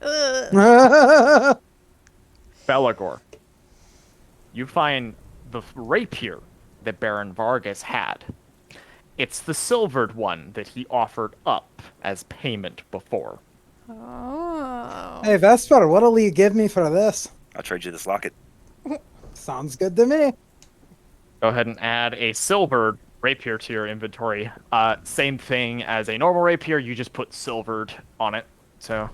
Ugh. Belagor. You find the rapier that Baron Vargas had. It's the silvered one that he offered up as payment before. Oh. Hey, Vesper, what'll you give me for this? I'll trade you this locket. Sounds good to me. Go ahead and add a silvered rapier to your inventory. Same thing as a normal rapier, you just put silvered on it. So,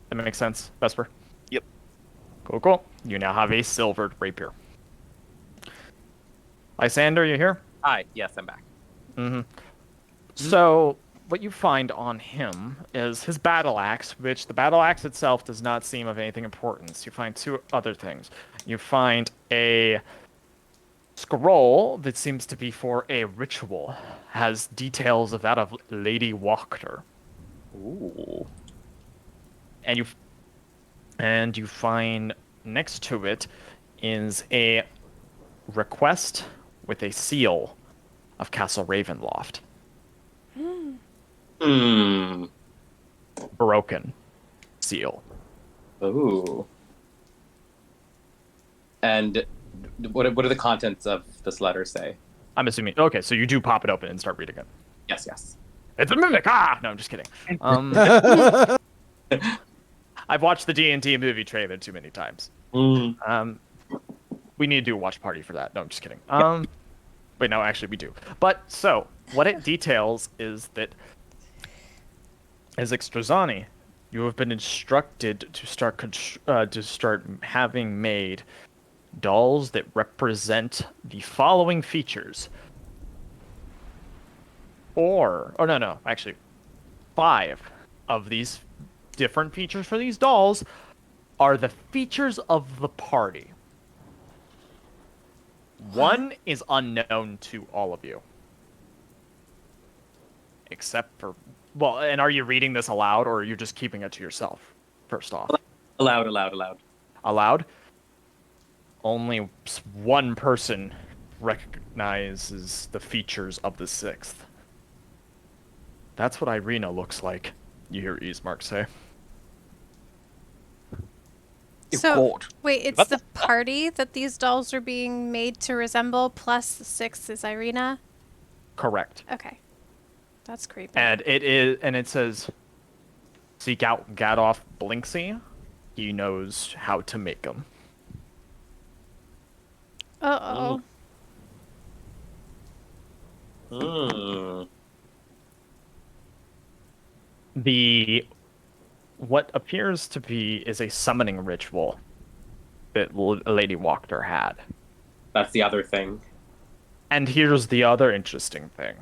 that makes sense, Vesper? Yep. Cool, cool. You now have a silvered rapier. Lysander, you here? Hi, yes, I'm back. Mm-hmm. So, what you find on him is his battle axe, which the battle axe itself does not seem of anything importance. You find two other things. You find a scroll that seems to be for a ritual, has details of that of Lady Wachter. Ooh. And you find next to it is a request with a seal of Castle Ravenloft. Hmm. Broken seal. Ooh. And what are the contents of this letter say? I'm assuming. Okay, so you do pop it open and start reading it. Yes, yes. It's a mimic. Ah, no, I'm just kidding. I've watched the D&D movie trailer too many times. We need to do a watch party for that. No, I'm just kidding. Wait, no, actually we do. But so what it details is that as Strahd, you have been instructed to start having made dolls that represent the following features. Actually, 5 of these different features for these dolls are the features of the party. One is unknown to all of you. Except for... Well, and are you reading this aloud, or are you just keeping it to yourself, first off? Aloud. Aloud? Only one person recognizes the features of the 6th. That's what Irina looks like, you hear Ismark say. So, wait, it's the party that these dolls are being made to resemble, plus the 6th is Irina? Correct. Okay. That's creepy. And it says, seek out Gadolf Blinksy. He knows how to make them. Uh-oh. What appears to be is a summoning ritual that Lady Wachter had. That's the other thing. And here's the other interesting thing.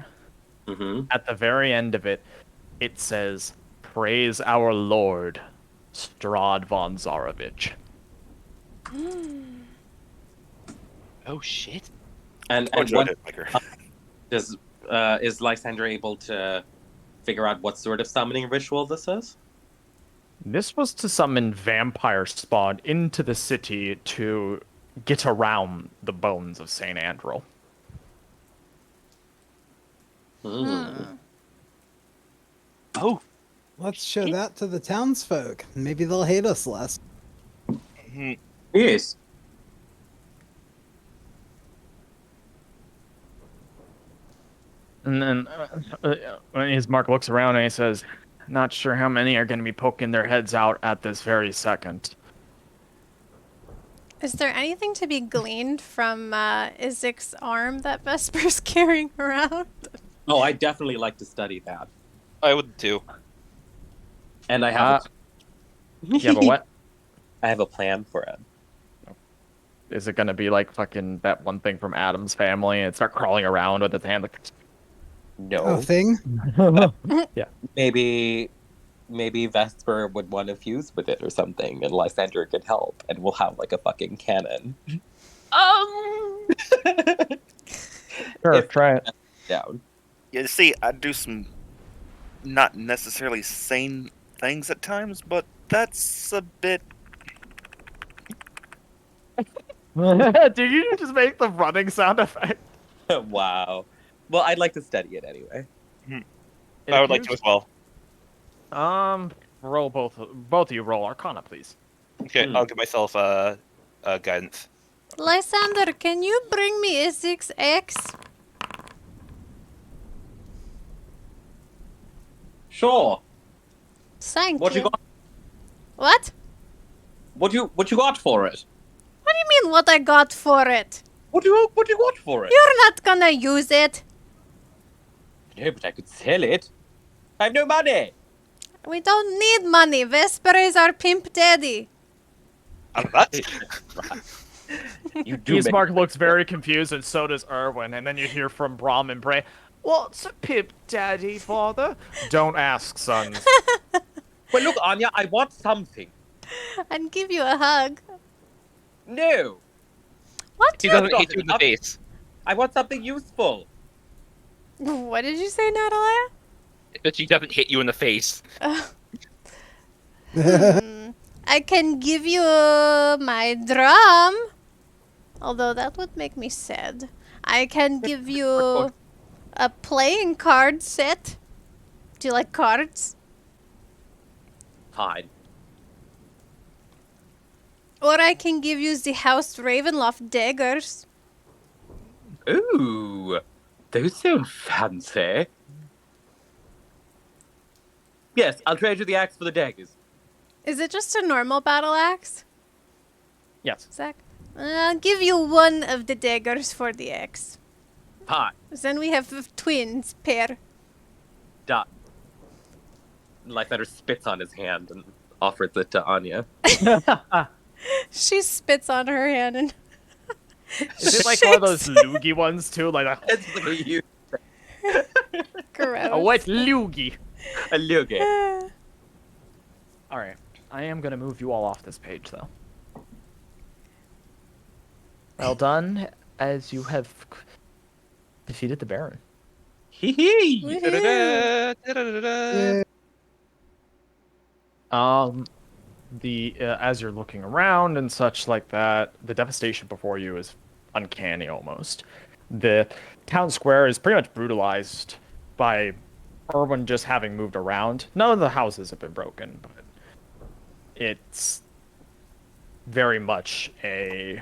Mm-hmm. At the very end of it, it says, "Praise our Lord, Strahd von Zarovich." Oh shit! And Enjoyed what it, Baker. is Lysander able to figure out what sort of summoning ritual this is? This was to summon vampire spawn into the city to get around the bones of Saint Andrel. Oh, Let's show that to the townsfolk. Maybe they'll hate us less. Yes. And then Ismark looks around and he says, "Not sure how many are going to be poking their heads out at this very second." Is there anything to be gleaned from Izik's arm that Vesper's carrying around? Oh, I definitely like to study that. I would too. And I have You have a what? I have a plan for it. Is it going to be like fucking that one thing from Adam's Family and start crawling around with its hand like... No. Oh, thing? Yeah. Maybe Vesper would want to fuse with it or something, and Lysander could help, and we'll have like a fucking cannon. Sure, try it. Down. Yeah, see, I do some not necessarily sane things at times, but that's a bit... Did you just make the running sound effect? Wow. Well, I'd like to study it anyway. I would like to as well. Roll both of you roll Arcana, please. Okay, I'll give myself guidance. Lysander, can you bring me Izik's X? Sure. Thank What you got? What? What you got for it? What do you mean what I got for it? What you got for it? You're not gonna use it. No, but I could sell it. I have no money. We don't need money. Vesper is our pimp daddy. What? You do make Ismark looks very confused, and so does Erwin. And then you hear from Brahm and Bray, "What's a pimp daddy, father?" "Don't ask, sons." Well, look, Anya, I want something. I'd give you a hug. No, What? He doesn't Not hit you in the enough. face. I want something useful. What did you say, Natalia? But he doesn't hit you in the face. I can give you my drum. Although that would make me sad. I can give you a playing card set. Do you like cards? Fine. Or I can give you the House Ravenloft daggers. Ooh, those sound fancy. Yes, I'll trade you the axe for the daggers. Is it just a normal battle axe, Yes. Zach? I'll give you one of the daggers for the axe. Fine, Then we have twins pair. done. Lysander spits on his hand and offers it to Anya. She spits on her hand and Is it like one of those loogie ones too? Like It's like you, gross. a wet loogie. a loogie. All right, I am gonna move you all off this page, though. Well done, as you have defeated the Baron. Hee hee. Woohoo. Da-da-da-da-da. As you're looking around and such like that, the devastation before you is uncanny almost. The town square is pretty much brutalized by Erwin just having moved around. None of the houses have been broken, but it's very much it's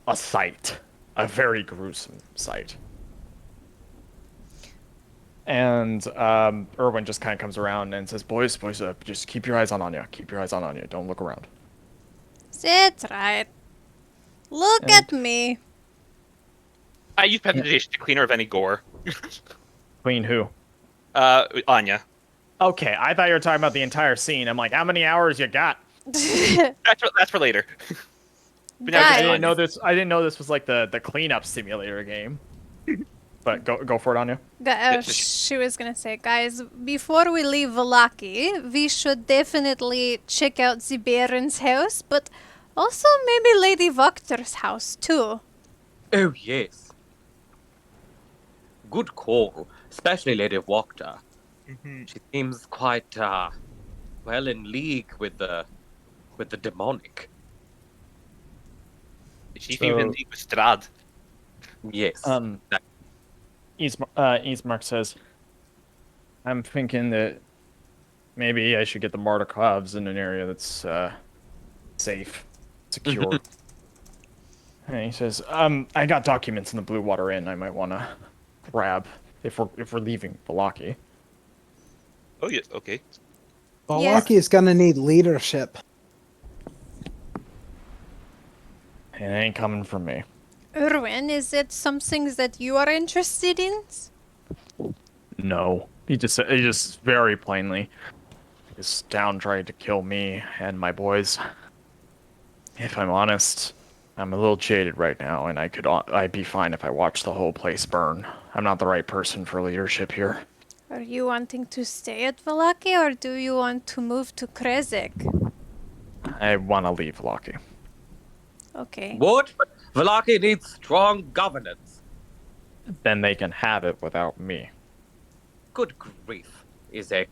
a sight, a very gruesome sight. And Erwin just kind of comes around and says, boys, just keep your eyes on Anya. Keep your eyes on Anya. Don't look around." That's right. Look at me. I use prestidigitation to clean her of any gore. Clean who? Anya. Okay, I thought you were talking about the entire scene. I'm like, how many hours you got? That's for later. But now Guys. just I didn't Anya. know this. I didn't know this was like the cleanup simulator game. But go for it, Anya. She was gonna say, guys, before we leave Vallaki, we should definitely check out the Baron's house, but also maybe Lady Vokter's house too. Oh yes. Good call, especially Lady Wachter. She seems quite well in league with the demonic. She So- even leave with Strahd. Yes. Ismark says, "I'm thinking that maybe I should get the Martikovs in an area that's safe, secure." And he says, "I got documents in the Blue Water Inn. I might want to grab if we're leaving Vallaki." Oh yes, okay. Vallaki is gonna need leadership. It ain't coming from me. Erwin, is it something that you are interested in? No. He just very plainly is down trying to kill me and my boys. If I'm honest, I'm a little jaded right now, and I'd be fine if I watched the whole place burn. I'm not the right person for leadership here. Are you wanting to stay at Vallaki, or do you want to move to Krezek? I want to leave Vallaki. Okay. What? Vallaki needs strong governance. Then they can have it without me. Good grief, Izek.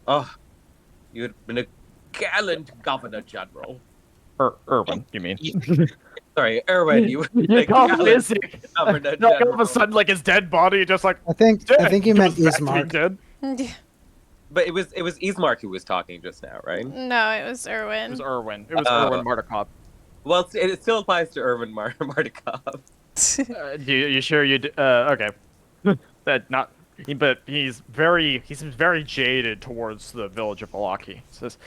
Oh, you'd been a gallant governor general. Erwin, you mean? Sorry, Erwin, you were You a call him gallant Izzy. governor All of a general. sudden, like his dead body, just like I think you meant goes back to being Ismark. dead. But it was Ismark who was talking just now, right? No, it was It Erwin. was Erwin. It was Oh. Erwin Martikov. Well, it still applies to Erwin Martikov. You sure you? Okay. That not But he seems very jaded towards the village of Vallaki. He says,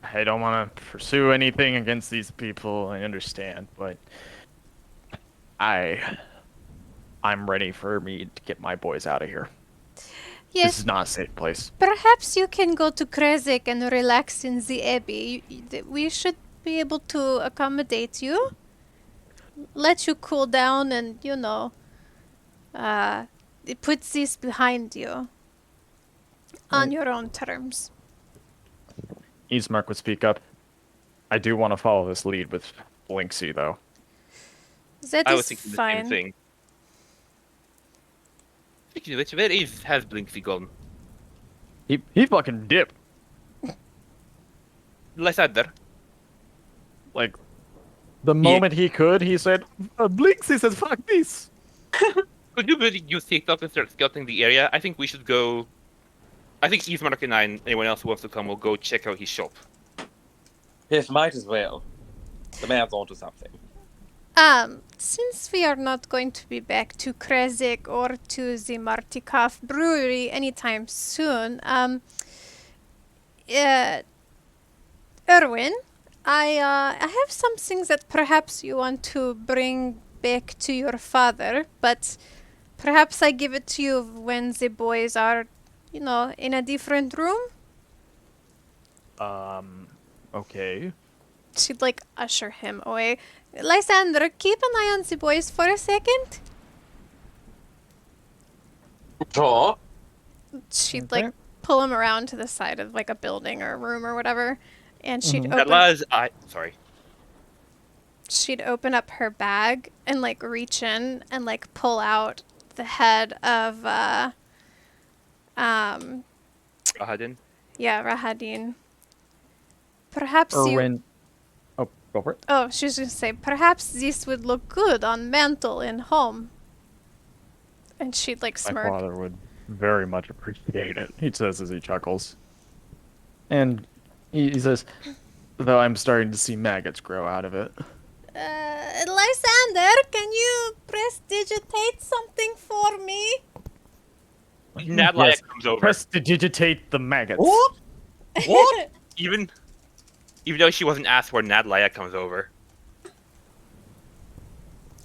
I don't want to pursue anything against these people, I understand, but I'm ready for me to get my boys out of here. This Yes, is not a safe place. perhaps you can go to Krezek and relax in the abbey. We should be able to accommodate you, let you cool down, and put this behind you on your own terms. Ismark would speak up. I do want to follow this lead with Blinksy, though. That I is was thinking the fine. same thing. Speaking of which, where has Blinksy gone? He fucking dipped. Lysander. Like, the moment he could, he said, Blinksy says, fuck this. Could you really use TikTok and start scouting the area? I think we should go. I think Ismark and I and anyone else who wants to come will go check out his shop. Yes, might as well. The man's onto something. Since we are not going to be back to Krezek or to the Martikov brewery anytime soon, Erwin, I have some things that perhaps you want to bring back to your father, but perhaps I give it to you when the boys are, in a different room. Okay. She'd usher him away. Lysander, keep an eye on the boys for a second. Sure. She'd Okay. pull him around to the side of a building or a room or whatever, and she'd That open. lies. Sorry. She'd open up her bag and reach in and pull out the head of Rahadin. Rahadin. Perhaps Erwin. Oh, go for it. Oh, she was gonna say perhaps this would look good on mantle in home. And she'd My smirk. father would very much appreciate it, he says as he chuckles. And he says, though I'm starting to see maggots grow out of it. Lysander, can you prestidigitate something for me? Nadlaya Yes, comes over. prestidigitate the maggots. What? What? Even though she wasn't asked where Nadlaya comes over.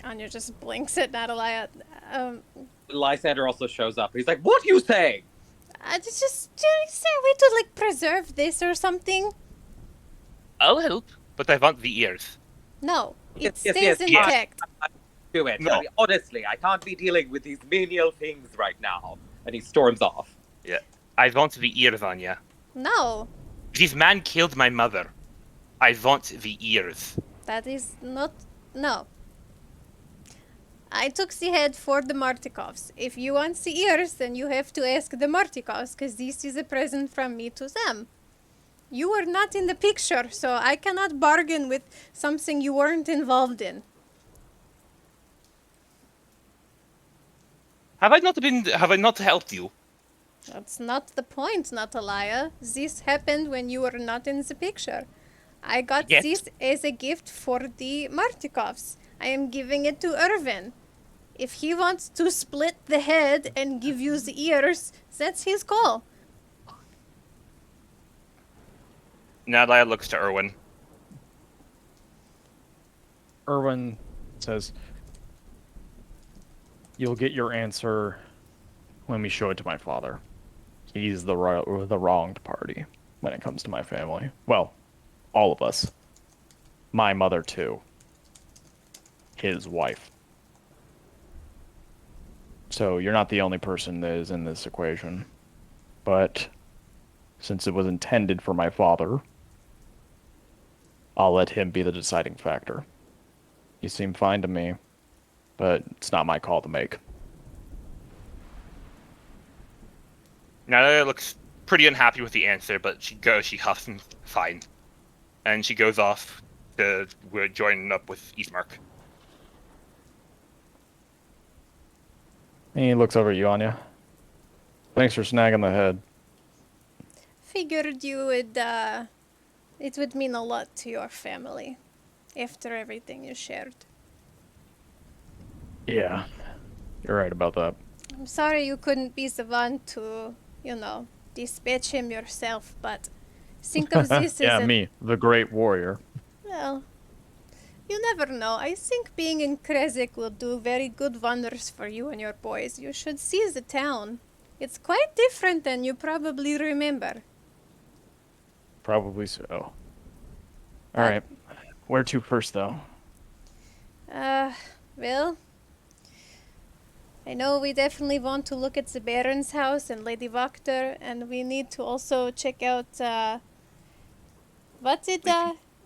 Anya just blinks at Natalia. Lysander also shows up. He's like, "What you say?" Is there a way to preserve this or something? I'll help, but I want the ears. No, it Yes, yes, stays yes, yes. intact. Do it. No. I mean, honestly, I can't be dealing with these menial things right now. And he storms off. Yeah. I want the ears, Anya. No, This man killed my mother. I want the ears. that is not. No. I took the head for the Martikovs. If you want the ears, then you have to ask the Martikovs, because this is a present from me to them. You were not in the picture, so I cannot bargain with something you weren't involved in. Have I not helped you? That's not the point, Natalia. This happened when you were not in the picture. I got Yes. this as a gift for the Martikovs. I am giving it to Irvin. If he wants to split the head and give you the ears, that's his call. Nadlaya looks to Erwin. Erwin says, you'll get your answer when we show it to my father. He's the wronged party when it comes to my family. Well, all of us. My mother, too. His wife. So you're not the only person that is in this equation. But since it was intended for my father, I'll let him be the deciding factor. You seem fine to me, but it's not my call to make. Nadlaya looks pretty unhappy with the answer, but she huffs and fine. And she goes off to join up with Eastmark. And he looks over at you, Anya. Thanks for snagging the head. Figured you would, it would mean a lot to your family after everything you shared. Yeah, you're right about that. I'm sorry you couldn't be the one to, dispatch him yourself, but think of this as Yeah, me, the great warrior. well, you never know. I think being in Krezik will do very good wonders for you and your boys. You should see the town. It's quite different than you probably remember. Probably so. All But- right. Where to first, though? Well, I know we definitely want to look at the Baron's house and Lady Wachter, and we need to also check out, what did,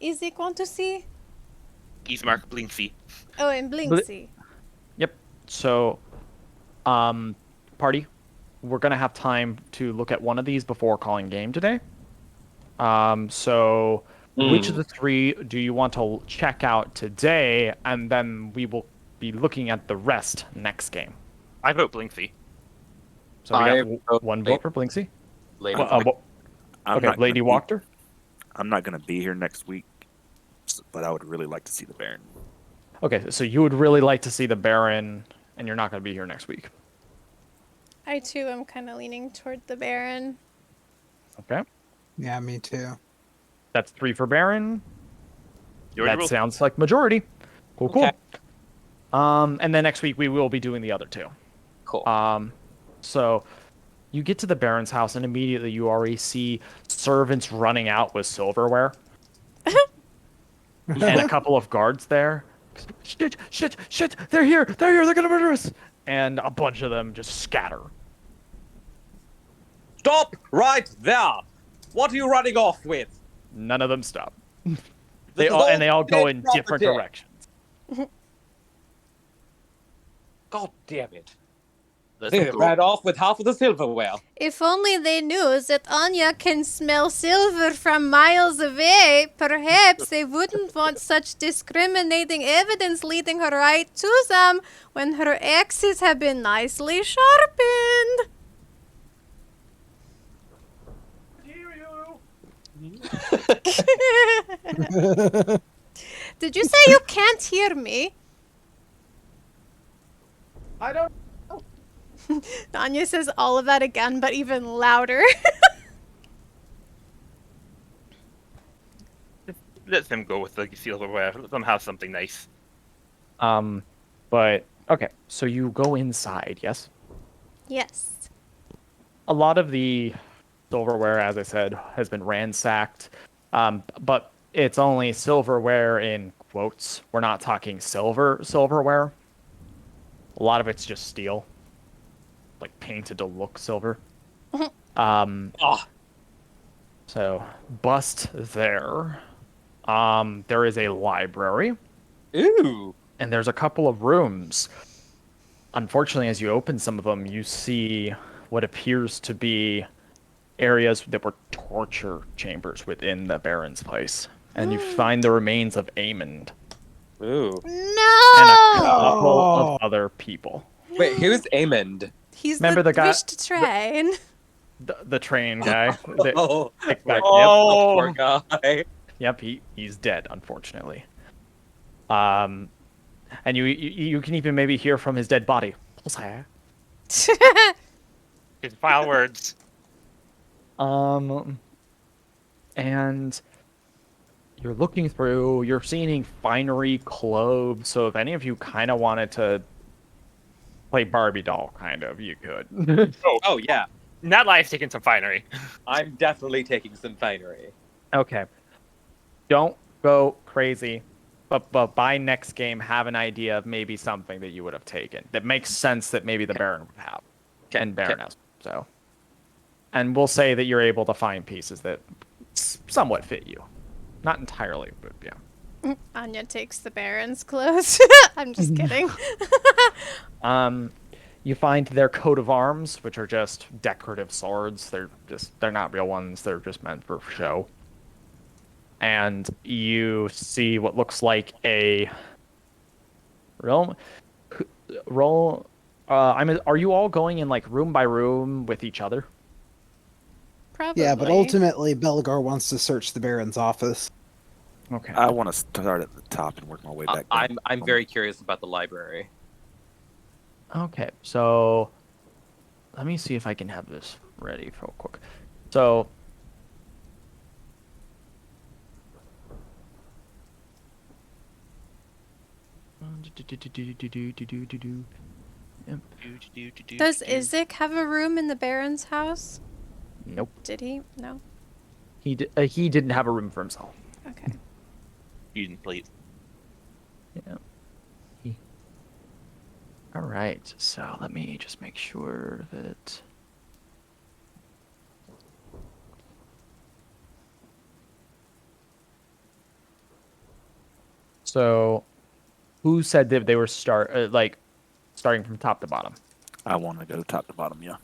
Isaac want to see? Ismark Blinksy. Oh, and Blinksy. Yep. So, party, we're gonna have time to look at one of these before calling game today. So which of the three do you want to check out today, and then we will be looking at the rest next game. I vote Blinksy. So we I got vote one vote for Blinksy. Lady I'm Okay, not gonna Lady be- Wachter. I'm not going to be here next week, but I would really like to see the Baron. Okay, so you would really like to see the Baron, and you're not going to be here next week. I too am kind of leaning toward the Baron. Okay, Yeah, me too. that's 3 for Baron. You already That ruled. sounds like majority. Cool, cool. Okay. And then next week we will be doing the other two. Cool. So you get to the Baron's house, and immediately you already see servants running out with silverware. And a couple of guards there. Shit, they're here, they're gonna murder us! And a bunch of them just scatter. Stop right there! What are you running off with? None of them stop. This They is all go in state different property. directions. God damn it. That's They cool. ran off with half of the silverware. If only they knew that Anya can smell silver from miles away, perhaps they wouldn't want such discriminating evidence leading her right to them when her axes have been nicely sharpened. Did you say you can't hear me? I don't. Anya says all of that again, but even louder. Let them go with the silverware. Let them have something nice. But okay, so you go inside, yes? Yes. A lot of the silverware, as I said, has been ransacked. But it's only silverware in quotes. We're not talking silverware. A lot of it's just steel, like painted to look silver. So bust there. There is a library, Ooh. and there's a couple of rooms. Unfortunately, as you open some of them, you see what appears to be areas that were torture chambers within the Baron's place. And you find the remains of Aemond Ooh. No! and a couple of other people. Wait, who's Amond? He's Remember the guy- wish to train. The train guy. that Oh, picked back- Oh, poor guy. Yep, he's dead, unfortunately. And you can even maybe hear from his dead body. His vile words. And you're looking through, you're seeing finery, clothes. So if any of you kind of wanted to play Barbie doll, kind of, you could. oh yeah. Not life taking some finery. I'm definitely taking some finery. Okay. Don't go crazy, but by next game, have an idea of maybe something that you would have taken that makes sense that maybe the Baron would have, and Baron has. So, and we'll say that you're able to find pieces that somewhat fit you, not entirely, but yeah. Anya takes the Baron's clothes. I'm just kidding. You find their coat of arms, which are just decorative swords. They're not real ones. They're just meant for show. And you see what looks like a roll. Are you all going in like room by room with each other? Probably. Yeah, but ultimately, Belgar wants to search the Baron's office. Okay. I want to start at the top and work my way back down. I'm very curious about the library. Okay, so let me see if I can have this ready real quick. So. Yep. Does Isaac have a room in the Baron's house? Nope. Did he? No. He didn't have a room for himself. Okay. You didn't play it. Yeah. All right. So let me just make sure that. So, who said that they were starting from top to bottom? I want to go top to bottom, yeah.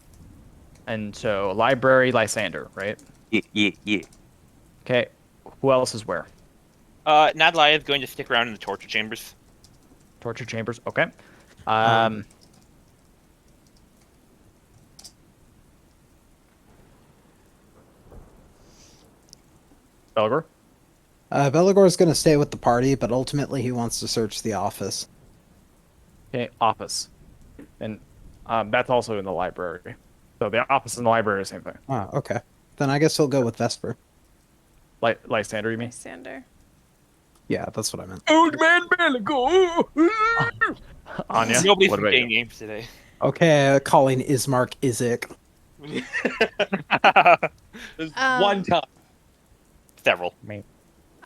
And so, library, Lysander, right? Yeah. Okay. Who else is where? Nadlai is going to stick around in the torture chambers. Torture chambers. Okay. Belgor? Belagor's going to stay with the party, but ultimately he wants to search the office. Okay, office. And that's also in the library. So the office and the library are the same thing. Oh, okay. Then I guess he'll go with Vesper. Lysander, you mean? Lysander. Yeah, that's what I meant. Old man Belagor! Anya, Nobody's what about saying you? names today. Okay, calling Ismark Isaac. There's one time. Several.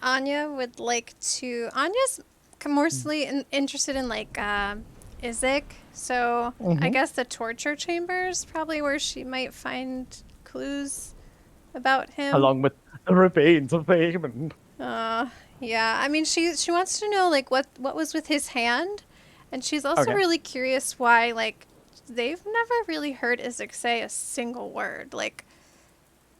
Anya would like to. Anya's mostly interested in like Isaac, so I guess the torture chambers probably where she might find clues about him. Along with the remains of Haman. Yeah. I mean, she wants to know like what was with his hand, and she's also Okay. really curious why like they've never really heard Isaac say a single word. Like,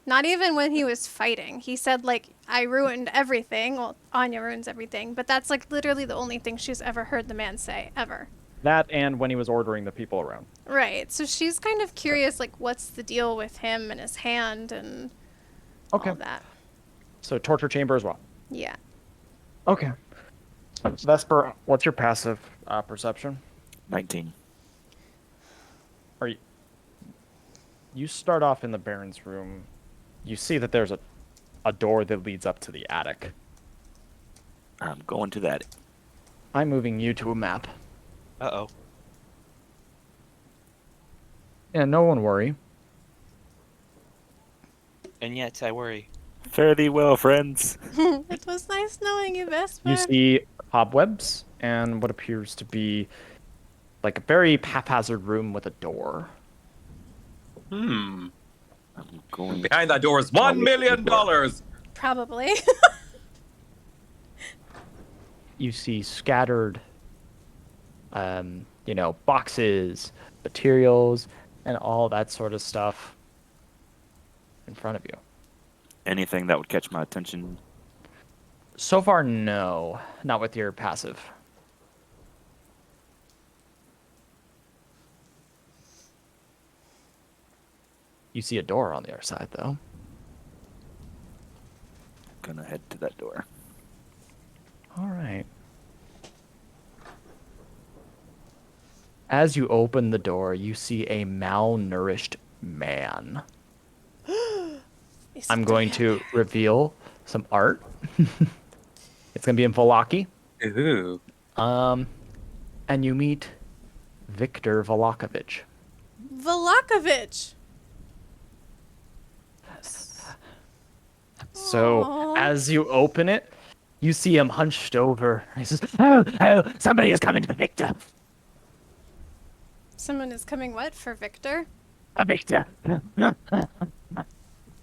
not even when he was fighting. He said like, "I ruined everything." Well, Anya ruins everything, but that's like literally the only thing she's ever heard the man say ever. That and when he was ordering the people around. Right. So she's kind of curious, like, what's the deal with him and his hand and all that. So torture chamber as well. Yeah. Okay. Vesper, what's your passive perception? 19. You start off in the Baron's room. You see that there's a door that leads up to the attic. I'm going to that. I'm moving you to a map. Uh-oh. Yeah, no one worry. And yet, I worry. Fare thee well, friends. It was nice knowing you, Vesper. You see cobwebs and what appears to be like a very haphazard room with a door. I'm going Behind that door is $1 million. Probably. You see scattered, boxes, materials, and all that sort of stuff in front of you. anything that would catch my attention. So far, no. Not with your passive. You see a door on the other side, though. Gonna head to that door. All right. As you open the door, you see a malnourished man. I'm going to reveal some art. It's going to be in Vallaki. Ooh. And you meet Victor Vallakevich. Vallakevich. So Aww. as you open it, you see him hunched over. He says, "Oh, somebody is coming for Victor. Someone is coming what for Victor? Victor."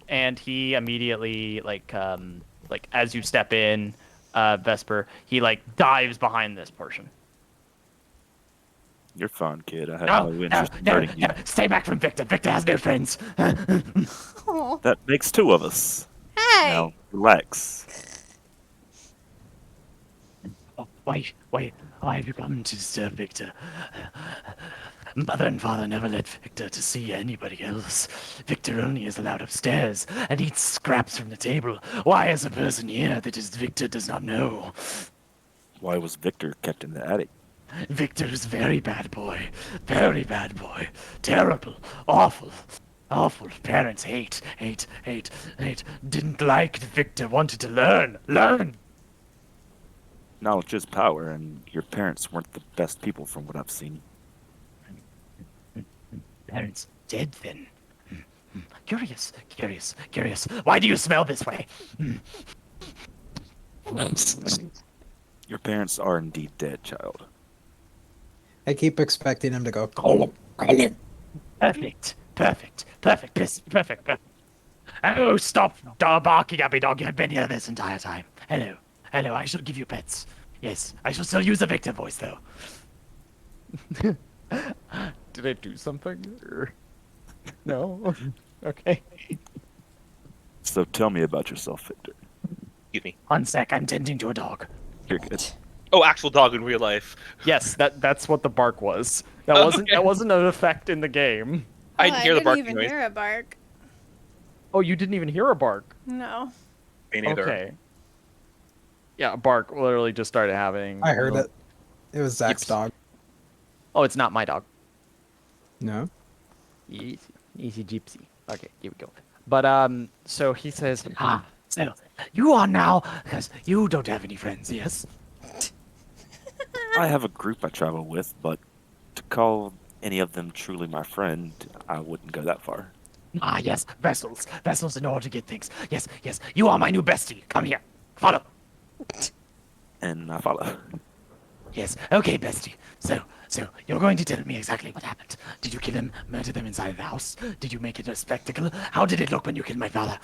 And he immediately, as you step in, Vesper, he dives behind this person. You're fine, kid. I have no interest in hurting you. Stay back from Victor. Victor has no friends. Oh, That makes two of us. hey. Now, relax. Oh, wait. Why have you come to disturb Victor? Mother and father never let Victor to see anybody else. Victor only is allowed upstairs and eats scraps from the table. Why is a person here that is Victor does not know? Why was Victor kept in the attic? Victor's very bad boy. Very bad boy. Terrible. Awful. Awful. Parents hate. Didn't like Victor. Wanted to learn. Learn. Knowledge is power, and your parents weren't the best people from what I've seen. Parents dead then. Curious. Why do you smell this way? Your parents are indeed dead, child. I keep expecting him to go. Perfect. Oh, stop barking at me, dog. I've been here this entire time. Hello. I shall give you pets. Yes, I shall still use a Victor voice, though. Did I do something? Or... No? Okay. So tell me about yourself, Victor. Excuse me. 1 sec, I'm tending to a dog. You're good. Oh, actual dog in real life. Yes, that's what the bark was. That wasn't an effect in the game. I didn't hear the barking even noise. hear a bark. Oh, you didn't even hear a bark? No. Me neither. Okay. Yeah, a bark literally just started happening. I heard it. It was Zach's dog. Oh, it's not my dog. No. Easy gypsy. Okay, here we go. But so he says, so you are now, because you don't have any friends, yes? I have a group I travel with, but to call any of them truly my friend, I wouldn't go that far. Ah, yes, vessels in order to get things. Yes, you are my new bestie. Come here, follow. And I follow. Yes, okay, bestie. So you're going to tell me exactly what happened. Did you kill him, murder them inside the house? Did you make it a spectacle? How did it look when you killed my father?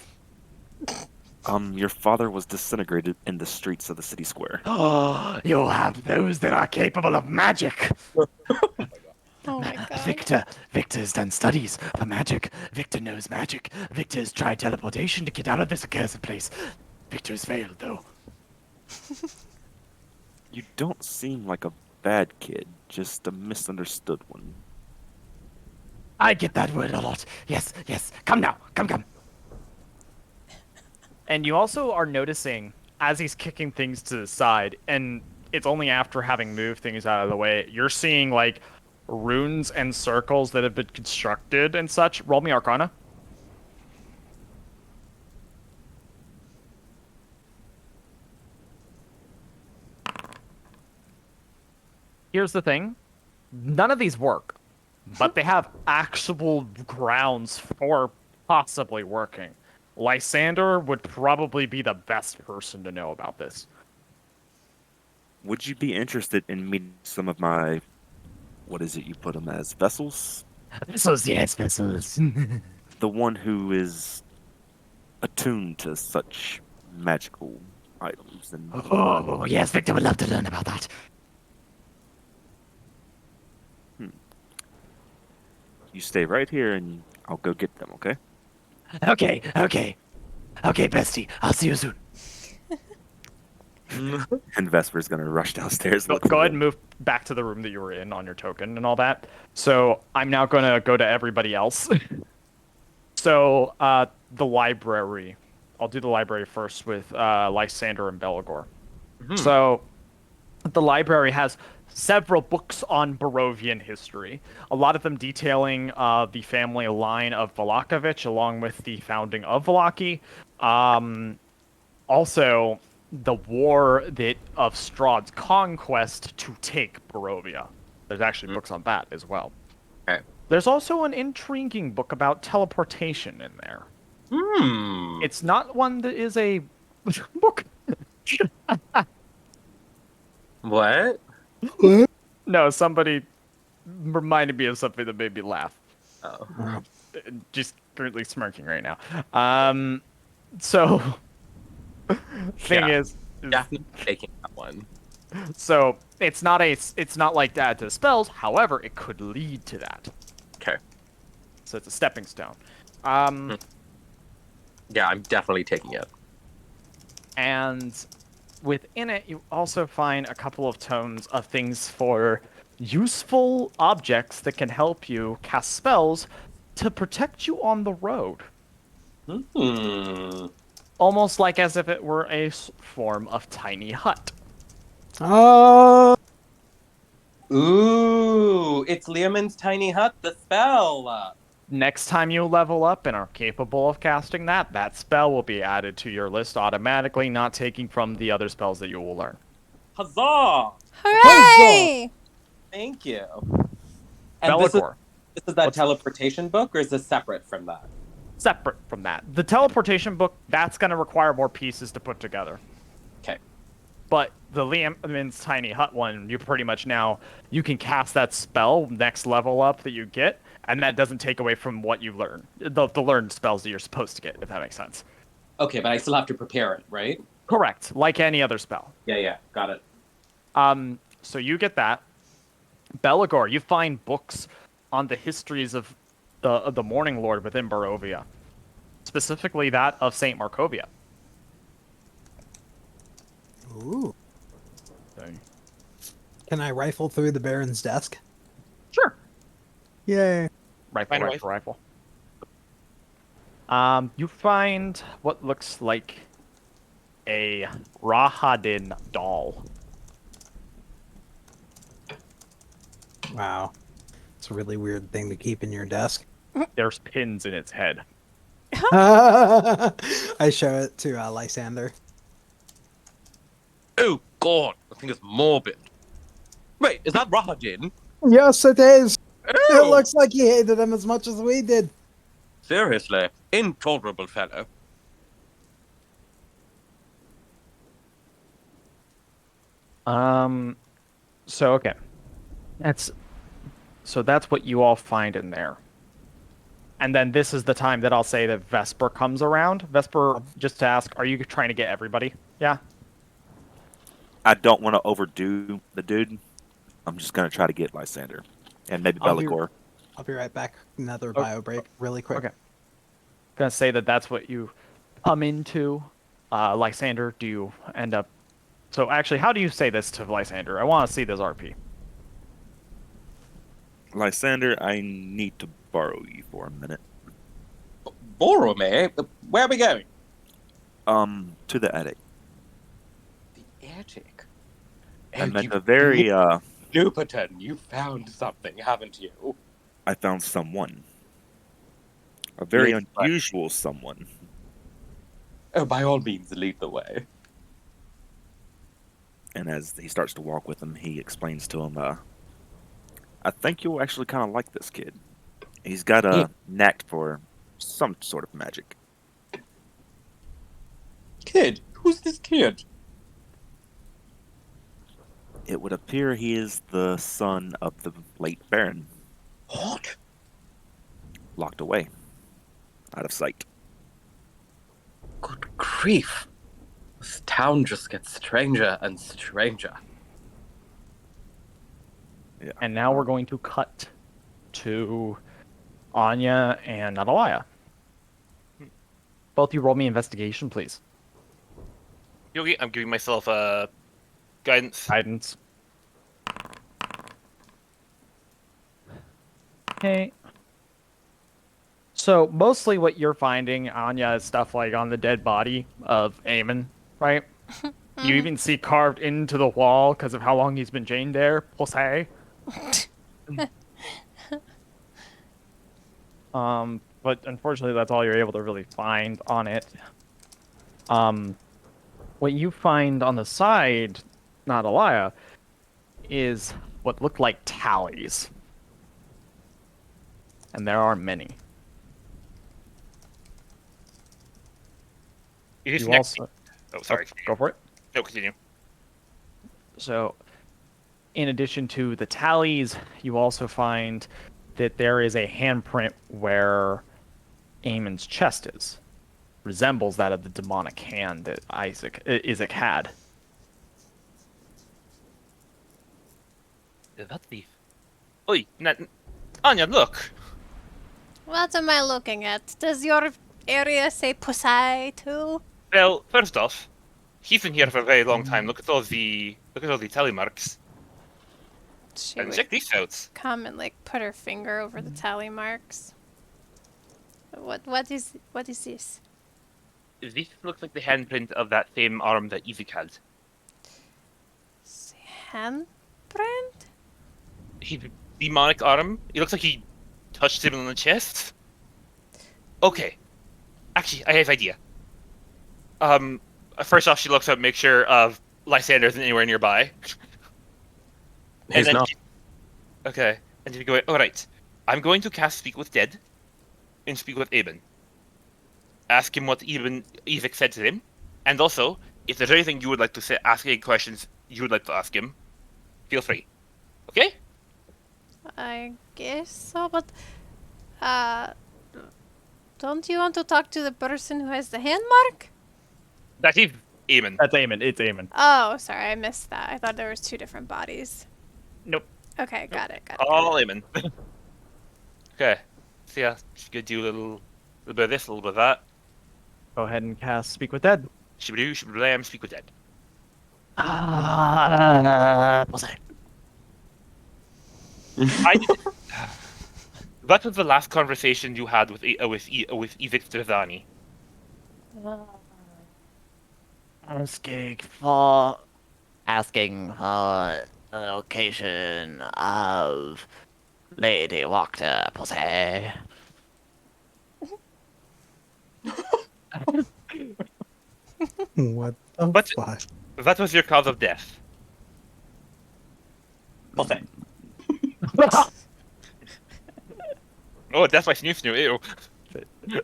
Your father was disintegrated in the streets of the city square. Oh, you'll have those that are capable of magic. Oh my god. Victor's done studies for magic. Victor knows magic. Victor's tried teleportation to get out of this accursed place. Victor's failed, though. You don't seem like a bad kid, just a misunderstood one. I get that word a lot. Yes. Come now. Come. And you also are noticing, as he's kicking things to the side, and it's only after having moved things out of the way, you're seeing, like, runes and circles that have been constructed and such. Roll me Arcana. Here's the thing. None of these work, but they have actual grounds for possibly working. Lysander would probably be the best person to know about this. Would you be interested in meeting some of my, what is it you put them as, vessels? Vessels, yes, vessels. The one who is attuned to such magical items. And Oh, yes, Victor would love to learn about that. You stay right here and I'll go get them, okay? Okay, bestie. I'll see you soon. And Vesper's gonna rush downstairs. Go ahead and move back to the room that you were in on your token and all that. So I'm now going to go to everybody else. So the library. I'll do the library first with Lysander and Belagor. Mm-hmm. So the library has several books on Barovian history, a lot of them detailing the family line of Vallaki, along with the founding of Vallaki. Also, the war of Strahd's conquest to take Barovia. There's actually books on that as well. Okay. There's also an intriguing book about teleportation in there. It's not one that is a book. What? No, somebody reminded me of something that made me laugh. Oh. Just currently smirking right now. So, thing is definitely taking that one. So it's not like that to spells. However, it could lead to that. Okay. So it's a stepping stone. Yeah, I'm definitely taking it. And within it, you also find a couple of tomes of things for useful objects that can help you cast spells to protect you on the road. Almost like as if it were a form of tiny hut. Ooh, it's Leomund's tiny hut, the spell. Next time you level up and are capable of casting that spell will be added to your list automatically, not taking from the other spells that you will learn. Huzzah! Hooray! Thank you. And Belagor. this is that What's- teleportation book, or is this separate from that? Separate from that. The teleportation book, that's going to require more pieces to put together. Okay. But the Leomund's Tiny Hut one, you pretty much now, you can cast that spell next level up that you get, and that doesn't take away from what you learn. The learned spells that you're supposed to get, if that makes sense. Okay, but I still have to prepare it, right? Correct. Like any other spell. Yeah, got it. So you get that. Belagor, you find books on the histories of the Morning Lord within Barovia. Specifically that of Saint Markovia. Ooh. Can I rifle through the Baron's desk? Sure. Yay. Rifle. You find what looks like a Rahadin doll. Wow. It's a really weird thing to keep in your desk. There's pins in its head. I show it to Lysander. Oh God, I think it's morbid. Wait, is that Rahadin? Yes, it is. It Oh, looks like he hated him as much as we did. seriously, intolerable fellow. So okay. That's what you all find in there. And then this is the time that I'll say that Vesper comes around. Vesper, just to ask, are you trying to get everybody? Yeah? I don't want to overdo the dude. I'm just gonna try to get Lysander and maybe Belagor. I'll be right back. Another bio break, really quick. Okay. Gonna say that's what you come into. Lysander, do you end up... So actually, how do you say this to Lysander? I want to see this RP. Lysander, I need to borrow you for a minute. Borrow me? Where are we going? To the attic. The attic. I met a very Luperton, you found something, haven't you? I found someone. A very Yes, but- unusual someone. Oh, by all means, lead the way. And as he starts to walk with him, he explains to him, I think you'll actually kind of like this kid. He's got a knack for some sort of magic. Kid? Who's this kid? It would appear he is the son of the late Baron, What? locked away, out of sight. Good grief. This town just gets stranger and stranger. And now we're going to cut to Anya and Adalaya. Both you roll me investigation, please. Yogi, I'm giving myself a guidance. Guidance. Okay. So mostly what you're finding, Anya, is stuff like on the dead body of Aemon, right? You even see carved into the wall because of how long he's been chained there. Pussy. But unfortunately, that's all you're able to really find on it. What you find on the side, not Alaya, is what look like tallies. And there are many. It is You next. also... Oh, sorry. Go for it. No, continue. So, in addition to the tallies, you also find that there is a handprint where Aemon's chest is. Resembles that of the demonic hand that Isaac had. That thief. Oi, Anya, look. What am I looking at? Does your area say Pussy too? Well, first off, he's been here for a very long time. Look at all the tally marks. She And would check these out. come and like put her finger over the tally marks. What is this? This looks like the handprint of that same arm that Isaac had. Handprint? his demonic arm. It looks like he touched him on the chest. Okay. Actually, I have an idea. First off, she looks up, make sure Lysander isn't anywhere nearby. He's not. Okay. And you go, alright. I'm going to cast Speak with Dead and speak with Aben. Ask him what Evik said to him. And also, if there's anything you would like to say, ask any questions you would like to ask him, feel free. Okay? I guess so, but don't you want to talk to the person who has the hand mark? That is Aben. That's Eamon. It's Eamon. Oh, sorry, I missed that. I thought there was two different bodies. Nope. Okay, got it. All Aben. Okay. So yeah, she could do a little bit of this, a little bit of that. Go ahead and cast Speak with Dead. Shibidoo, shibidoo, speak with Dead. What's that? That was the last conversation you had with Evik Strazani. Asking for the location of Lady Wachter, pussy. What the But- fuck? That was your cause of death. Buffet. Oh, death by snoo snoo. Ew.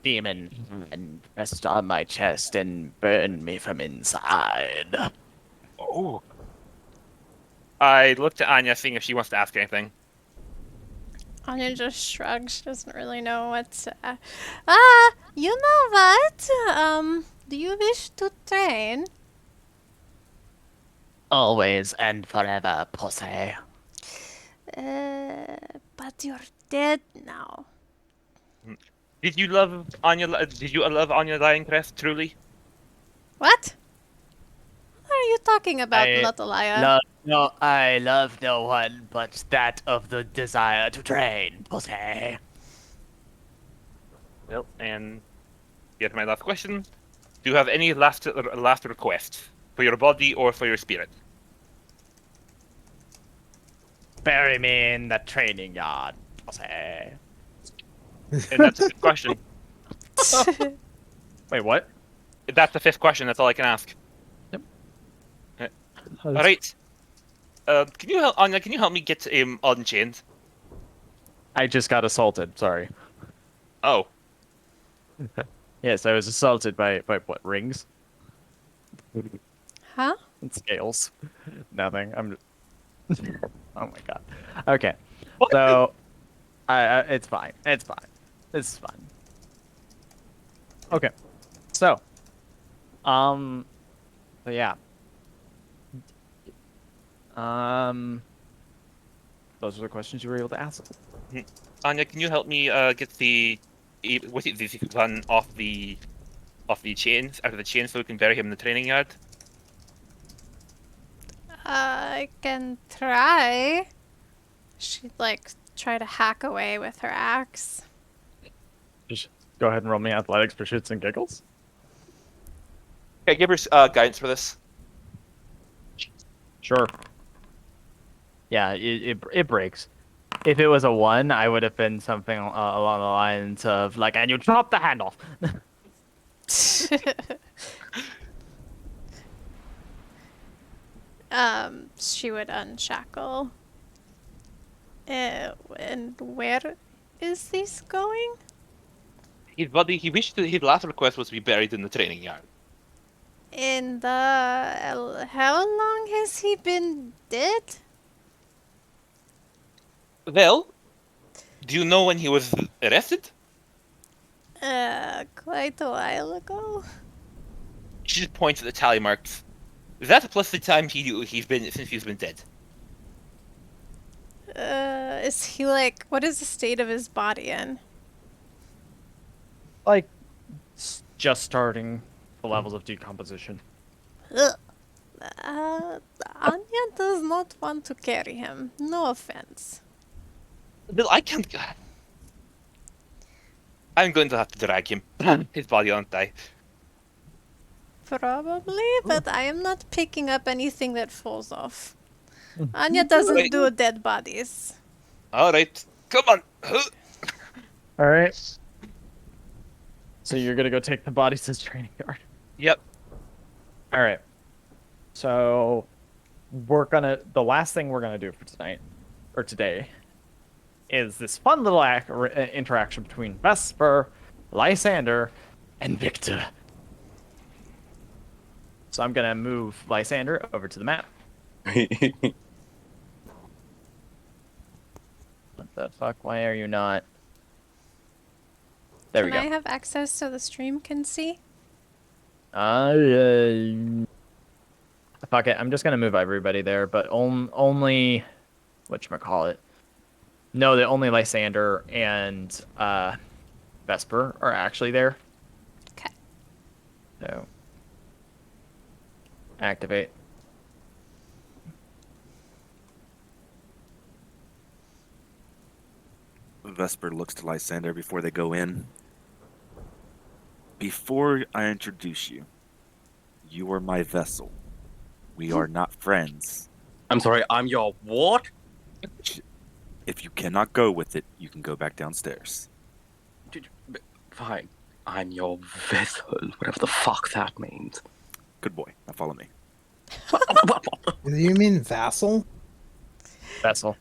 Demon and rest on my chest and burn me from inside. Oh. I looked at Anya, seeing if she wants to ask anything. Anya just shrugs. She doesn't really know what to. You know what? Do you wish to train? Always and forever, pussy. But you're dead now. Did you love Anya? Did you love Anya Lioncrest truly? What? What are you talking about, I Lotalaya? I love no one but that of the desire to train, pussy. Well, and here's my last question: do you have any last requests for your body or for your spirit? Bury me in the training yard, pussy. And that's the fifth question. Wait, what? That's the fifth question. That's all I can ask. All right. Can you help Anya? Can you help me get unchained? I just got assaulted. Sorry. Oh, Yes, I was assaulted by what, rings? Huh? And scales. Nothing. I'm. Oh my god. Okay. So, it's fine. It's fine. It's fine. Okay. So, but yeah. Those are the questions you were able to ask. Anya, can you help me get the one off the chains out of the chain so we can bury him in the training yard? I can try. She'd try to hack away with her axe. Just go ahead and roll me athletics for shits and giggles. Okay, give her guidance for this. Sure. Yeah, it breaks. If it was a 1, I would have been something along the lines of and you drop the hand off. She would unshackle. And where is this going? His body. His last request was to be buried in the training yard. In the... How long has he been dead? Well, do you know when he was arrested? Quite a while ago. She just points at the tally marks. That plus the time he's been since he's been dead. Is he what is the state of his body in? Just starting the levels of decomposition. Ugh. Anya does not want to carry him. No offense. Well, I can't. I'm going to have to drag him. His body, aren't I? Probably, but I am not picking up anything that falls off. Anya doesn't do dead bodies. All right, come on. All right. So you're gonna go take the bodies to the training yard. Yep. All right. So the last thing we're gonna do for tonight or today is this fun little interaction between Vesper, Lysander, and Victor. So I'm gonna move Lysander over to the map. What the fuck? Why are you not? There we Can go. I have access so the stream can see? Fuck it. I'm just gonna move everybody there, but only whatchamacallit. No, that only Lysander and Vesper are actually there. Okay. So activate. Vesper looks to Lysander before they go in. Before I introduce you, you are my vessel. We are not friends. I'm sorry, I'm your what? If you cannot go with it, you can go back downstairs. Fine. I'm your vessel, whatever the fuck that means. Good boy. Now follow me. Do you mean vassal? Vessel.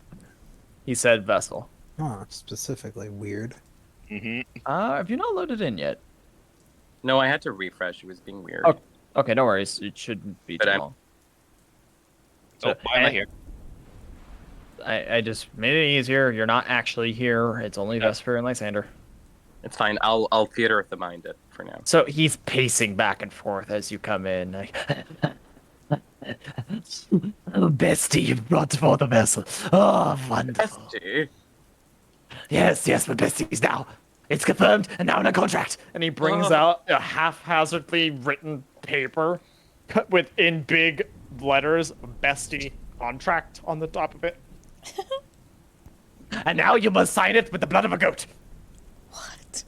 He said vessel. Huh, specifically weird. Have you not loaded in yet? No, I had to refresh. It was being weird. Oh, okay, no worries. It shouldn't be too long. So, why am I here? I just made it easier. You're not actually here. It's only Vesper and Lysander. It's fine. I'll theater of the mind it for now. So he's pacing back and forth as you come in. Like, oh, bestie, you've brought forth a vessel. Oh, wonderful. Bestie? Yes, we're besties now. It's confirmed, and now in a contract. And he brings out a haphazardly written paper with, in big letters, bestie contract on the top of it. And now you must sign it with the blood of a goat. What?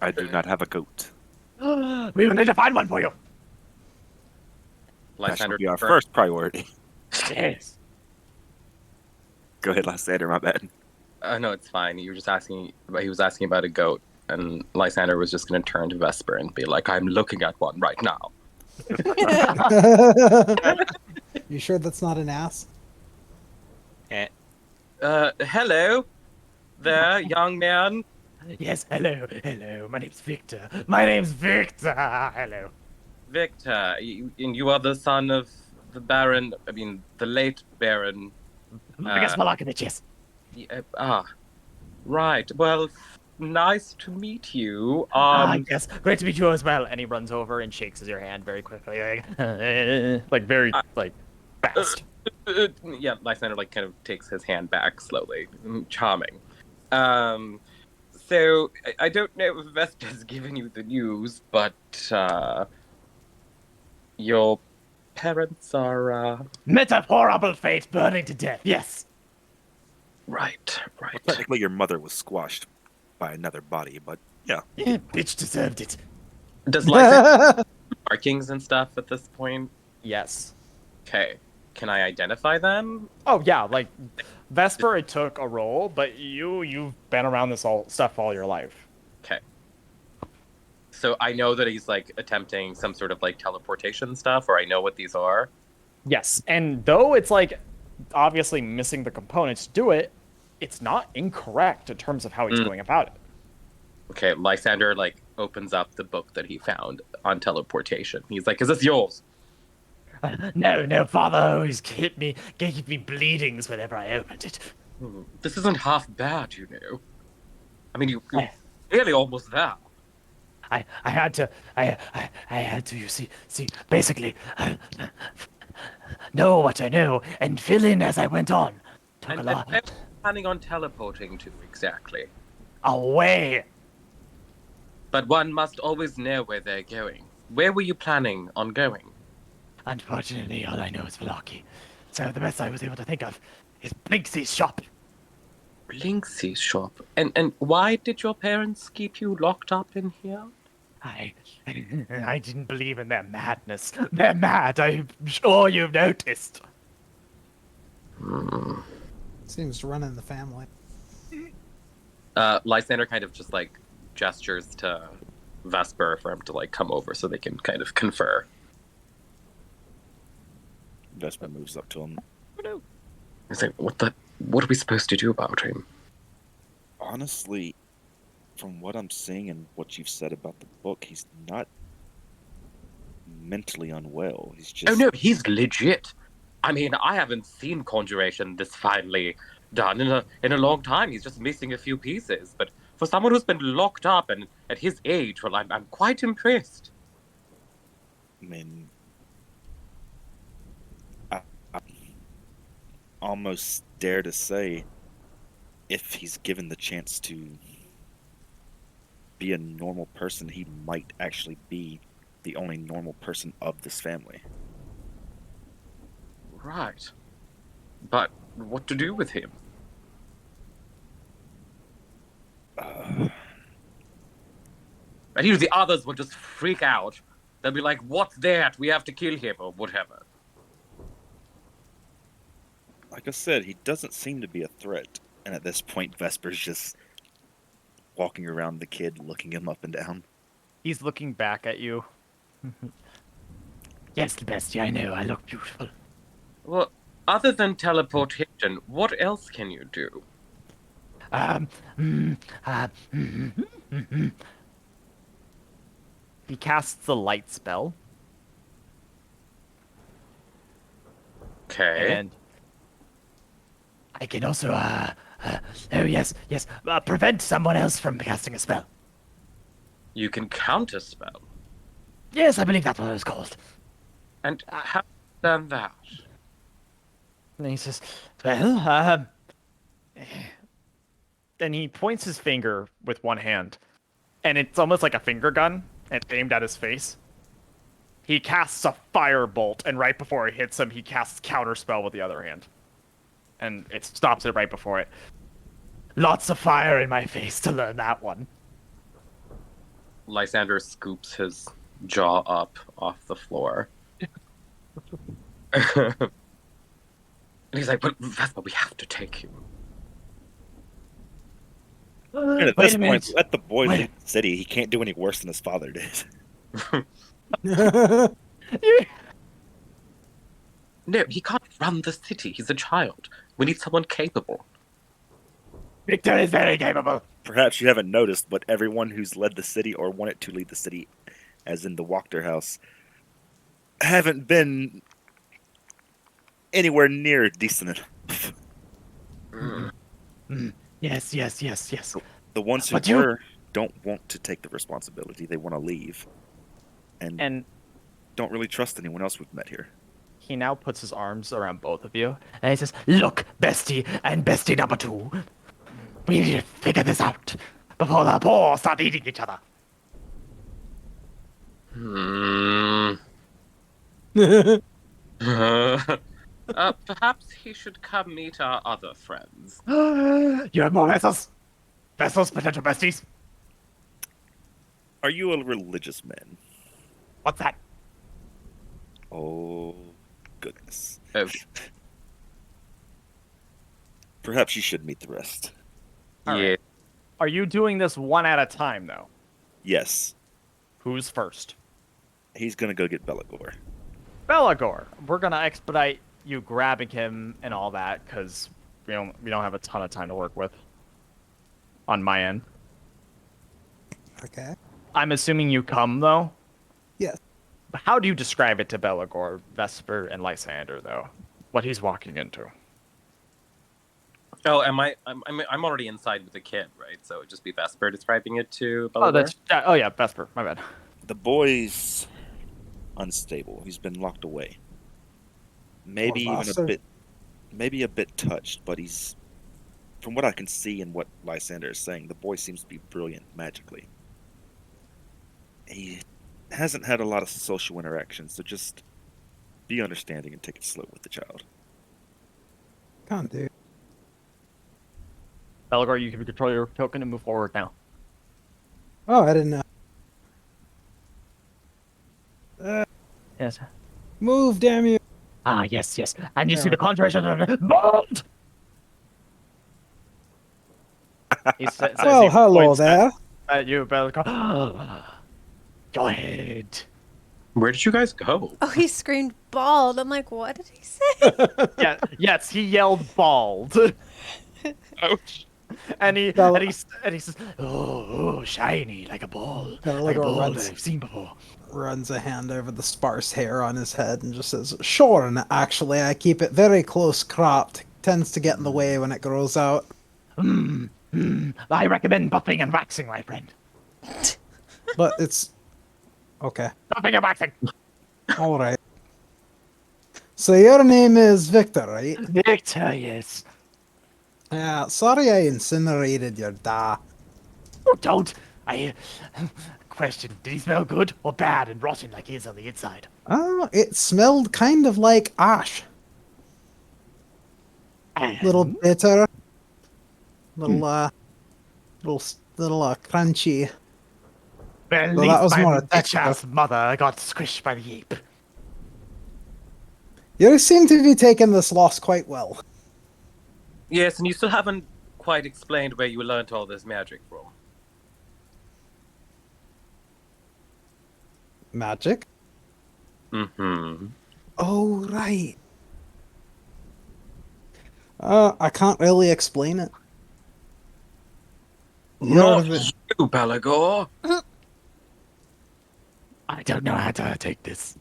I do not have a goat. We will need to find one for you. That should Lysander be our confirmed. first priority. Yes. Go ahead, Lysander, my bad. No, it's fine. You were just asking. He was asking about a goat, and Lysander was just going to turn to Vesper and be like, "I'm looking at one right now." You sure that's not an ass? Hello, there, young man. Yes, hello. My name's Victor. Hello. Victor, and you are the son of the Baron. I mean, the late Baron. I guess Vallaki, yes. Right. Well, nice to meet you. Yes, great to meet you as well. And he runs over and shakes your hand very quickly, like very fast. Yeah, Lysander kind of takes his hand back slowly. Charming. So I don't know if Vesper's given you the news, but your parents are Met a horrible fate, burning to death. Yes. right. Well, technically, your mother was squashed by another body, but yeah. Bitch deserved it. Does Lysander markings and stuff at this point? Yes. Okay. Can I identify them? Oh yeah, like Vesper, it took a role, but you've been around this stuff all your life. Okay. So I know that he's like attempting some sort of like teleportation stuff, or I know what these are. Yes, and though it's like obviously missing the components to do it, it's not incorrect in terms of how he's going about it. Okay, Lysander like opens up the book that he found on teleportation. He's like, "Is this yours?" No, father always gave me bleedings whenever I opened it. This isn't half bad, you know. I mean, you're really almost there. I had to, you see, basically, know what I know and fill in as I went on. Took a lot. Where are you planning on teleporting to exactly? Away. But one must always know where they're going. Where were you planning on going? Unfortunately, all I know is Vallaki. So the best I was able to think of is Blinksy's shop. Blinksy's shop. And why did your parents keep you locked up in here? I didn't believe in their madness. They're mad, I'm sure you've noticed. Seems to run in the family. Lysander kind of just like gestures to Vesper for him to like come over so they can kind of confer. Vesper moves up to him. He's like, what are we supposed to do about him? Honestly, from what I'm seeing and what you've said about the book, he's not mentally unwell. He's just... Oh no, he's legit. I mean, I haven't seen conjuration this finely done in a long time. He's just missing a few pieces. But for someone who's been locked up and at his age, well, I'm quite impressed. I mean, I almost dare to say, if he's given the chance to be a normal person, he might actually be the only normal person of this family. Right. But what to do with him? And the others will just freak out. They'll be like, what's that? We have to kill him, or whatever. Like I said, he doesn't seem to be a threat. And at this point, Vesper's just walking around the kid, looking him up and down. He's looking back at you. Yes, bestie, I know. I look beautiful. Well, other than teleportation, what else can you do? He casts the light spell. Okay. And I can also, oh yes, prevent someone else from casting a spell. You can counterspell. Yes, I believe that's what it was called. And how done that? and he says, well, then he points his finger with one hand, and it's almost like a finger gun. It's aimed at his face. He casts a firebolt, and right before it hits him, he casts counterspell with the other hand. And it stops it right before it. Lots of fire in my face to learn that one. Lysander scoops his jaw up off the floor. And he's like, but Vespa, we have to take him. And at this point, let the boy leave the city. He can't do any worse than his father did. No, he can't run the city. He's a child. We need someone capable. Victor is very capable. Perhaps you haven't noticed, but everyone who's led the city or wanted to lead the city, as in the Wachter house, haven't been anywhere near decent enough. Yes. The ones who don't want to take the responsibility. They want to leave. And don't really trust anyone else we've met here. He now puts his arms around both of you. And he says, look, bestie and bestie number 2. We need to figure this out before the poor start eating each other. Perhaps he should come meet our other friends. You have more vessels? Vessels, potential besties? Are you a religious man? What's that? Oh, goodness. Oh. Perhaps you should meet the rest. All yeah. right. Are you doing this one at a time, though? Yes. Who's first? He's gonna go get Belagor. Belagor. We're gonna expedite you grabbing him and all that, because we don't have a ton of time to work with. On my end. Okay. I'm assuming you come, though? Yes. How do you describe it to Belagor, Vesper, and Lysander, though? What he's walking into? Oh, I'm already inside with the kid, right? So it'd just be Vesper describing it to Bellador? Oh yeah, Vesper. My bad. The boy's unstable. He's been locked away. Maybe even a bit touched, but he's, from what I can see and what Lysander is saying, the boy seems to be brilliant magically. He hasn't had a lot of social interactions, so just be understanding and take it slow with the child. Can't do. Belagor, you can control your token and move forward now. Oh, I didn't know. Yes. Move, damn you! Ah, yes, yes. And you see the conjuration of the bald. He says Well, he hello points there. at you, Belko. Go ahead. Where did you guys go? Oh, he screamed bald. I'm like, what did he say? Yeah, yes, he yelled bald. Ouch. And he Bella- and he says, "Oh, shiny like a ball, like a Belagor ball runs. that I've seen before." Runs a hand over the sparse hair on his head and just says, "Sure, and actually, I keep it very close cropped. Tends to get in the way when it grows out." I recommend buffing and waxing, my friend. But it's okay. Buffing and waxing. All right. So your name is Victor, right? Victor, yes. Yeah. Sorry, I incinerated your da. Oh, don't. I question: did he smell good or bad and rotten like he is on the inside? It smelled kind of like ash. Little And bitter. Little crunchy. well, at Well, that least was my more a bitch texture. ass mother got squished by the ape. You seem to be taking this loss quite well. Yes, and you still haven't quite explained where you learnt all this magic from. Magic? Mm-hmm. Oh, right. I can't really explain it. Not You're the- you, Belagor. I don't know how to take this.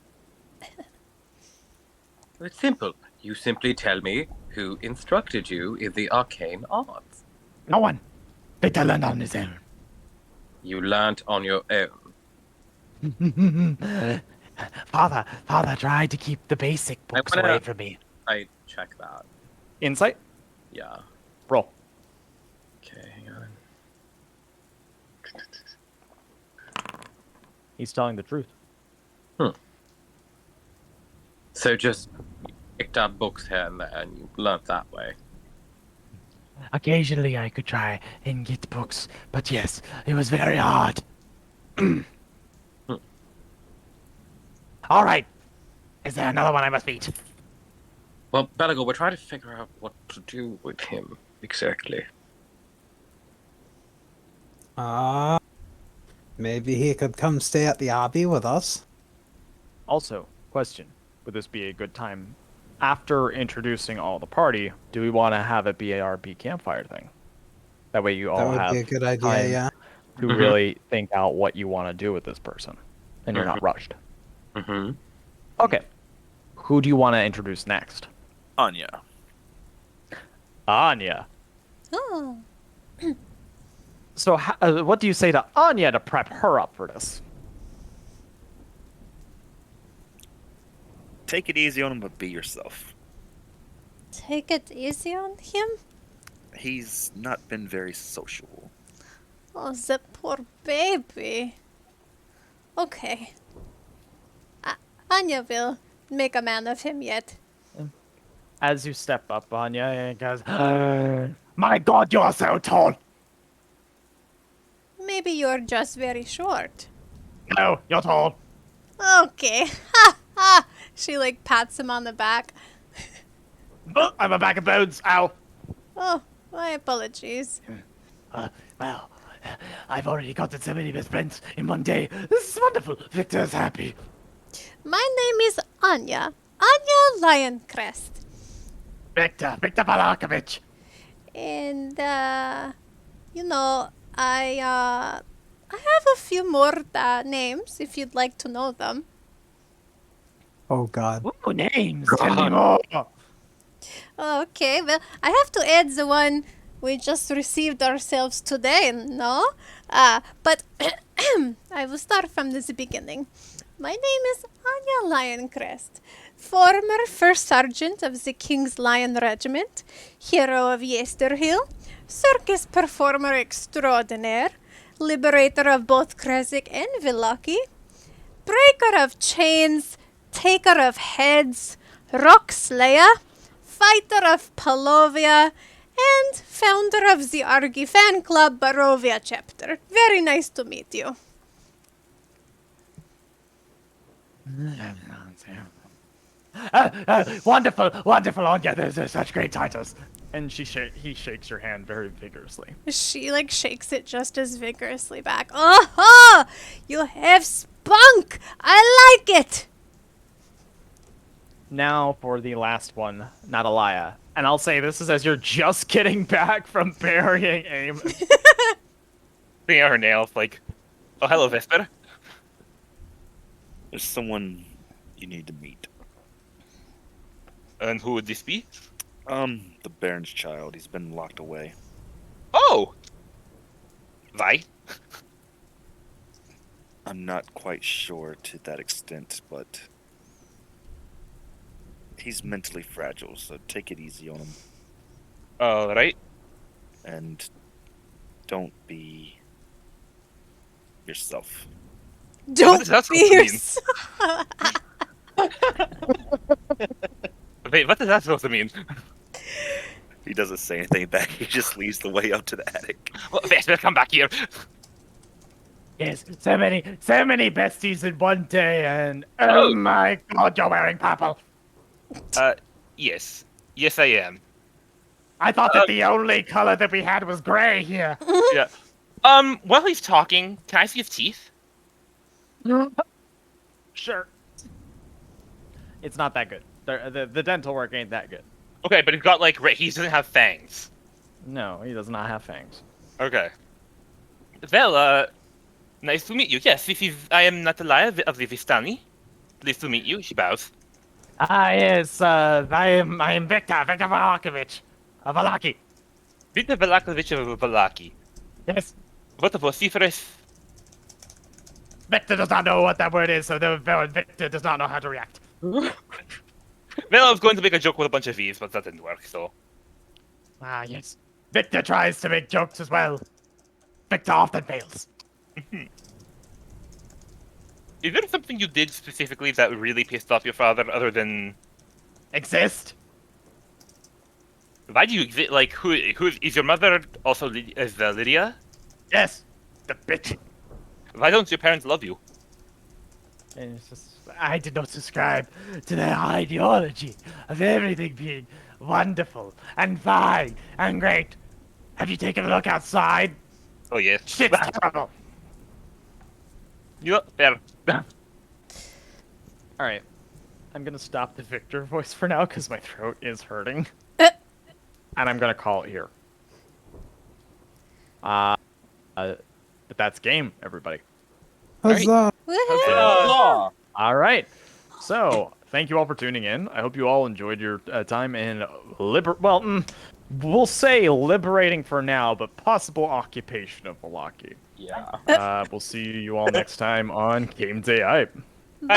It's simple. You simply tell me who instructed you in the arcane arts. No one. Victor learned on his own. You learnt on your own. Father tried to keep the basic books wanna- away from me. I check that. Insight, Yeah. roll. Okay, hang on. He's telling the truth. So just picked up books here and there and you learnt that way. Occasionally I could try and get books, but yes, it was very hard. All right. Is there another one I must beat? Well, Belagor, we're trying to figure out what to do with him exactly. Maybe he could come stay at the Abbey with us. Also, question: would this be a good time after introducing all the party? Do we want to have it be a RP campfire thing? That way, you That all would have be a good idea, time yeah. to Mhm. really think out what you want to do with this person, and you're not rushed. Mm-hmm. Okay, who do you want to introduce next? Anya. Anya. Oh. So, what do you say to Anya to prep her up for this? Take it easy on him, but be yourself. Take it easy on him? He's not been very sociable. Oh, the poor baby. Okay. Anya will make a man of him yet. As you step up, Anya, and goes, My God, you are so tall. Maybe you're just very short. No, you're tall. Okay. Ha ha! She like pats him on the back. I'm a bag of bones. Ow. Oh, my apologies. Well, I've already gotten so many best friends in one day. This is wonderful. Victor's happy. My name is Anya. Anya Lioncrest. Victor Valakovich. And, you know, I have a few more names if you'd like to know them. Oh, God. Ooh, names. Tell me more. Okay, well, I have to add the one we just received ourselves today, no? But I will start from the beginning. My name is Anya Lioncrest, former first sergeant of the King's Lion Regiment, hero of Yesterhill, circus performer extraordinaire, liberator of both Kresik and Vallaki, breaker of chains, taker of heads, rock slayer, fighter of Palovia, and founder of the Argy fan club Barovia chapter. Very nice to meet you. Wonderful, wonderful, Anya. They're such great titles. And he shakes your hand very vigorously. She like shakes it just as vigorously back. Oh, you have spunk. I like it. Now for the last one, Natalia. And I'll say this is as you're just getting back from burying Aim. Putting out her nails, like, oh, hello, Vesper. There's someone you need to meet. And who would this be? The Baron's child. He's been locked away. Oh! Why? I'm not quite sure to that extent, but he's mentally fragile, so take it easy on him. Alright. And don't be yourself. Don't that be supposed to mean? yourself. Wait, what does that supposed to mean? He doesn't say anything back. He just leads the way up to the attic. Well, Vesper, come back here. Yes, so many besties in one day, and oh my god, you're wearing purple. Yes. Yes, I am. I thought that the only color that we had was gray here. Yeah. While he's talking, can I see his teeth? Sure. It's not that good. The dental work ain't that good. Okay, but he's got, like, he doesn't have fangs. No, he does not have fangs. Okay. Well, nice to meet you. Yes, I am Natalia of the Vistani. Pleased to meet you. She bows. Yes, I am Victor Valakovich of Vallaki. Victor Velakovich of Vallaki. Yes, What a vociferous... Victor does not know what that word is, so Victor does not know how to react. Well, I was going to make a joke with a bunch of V's, but that didn't work, so... Ah, yes. Victor tries to make jokes as well. Victor often fails. Is there something you did specifically that really pissed off your father, other than... Exist? Why do you exist? Like, who is your mother also Lydia? Yes. The bitch. Why don't your parents love you? And it's just, I did not subscribe to their ideology of everything being wonderful and fine and great. Have you taken a look outside? Oh, yes. Shit's terrible. You know, fair. Alright. I'm gonna stop the Victor voice for now, because my throat is hurting. And I'm gonna call it here. But that's game, everybody. Huzzah. Woohoo. Alright. So, thank you all for tuning in. I hope you all enjoyed your time in we'll say liberating for now, but possible occupation of Vallaki. Yeah. We'll see you all next time on Game Day Hype. Bye.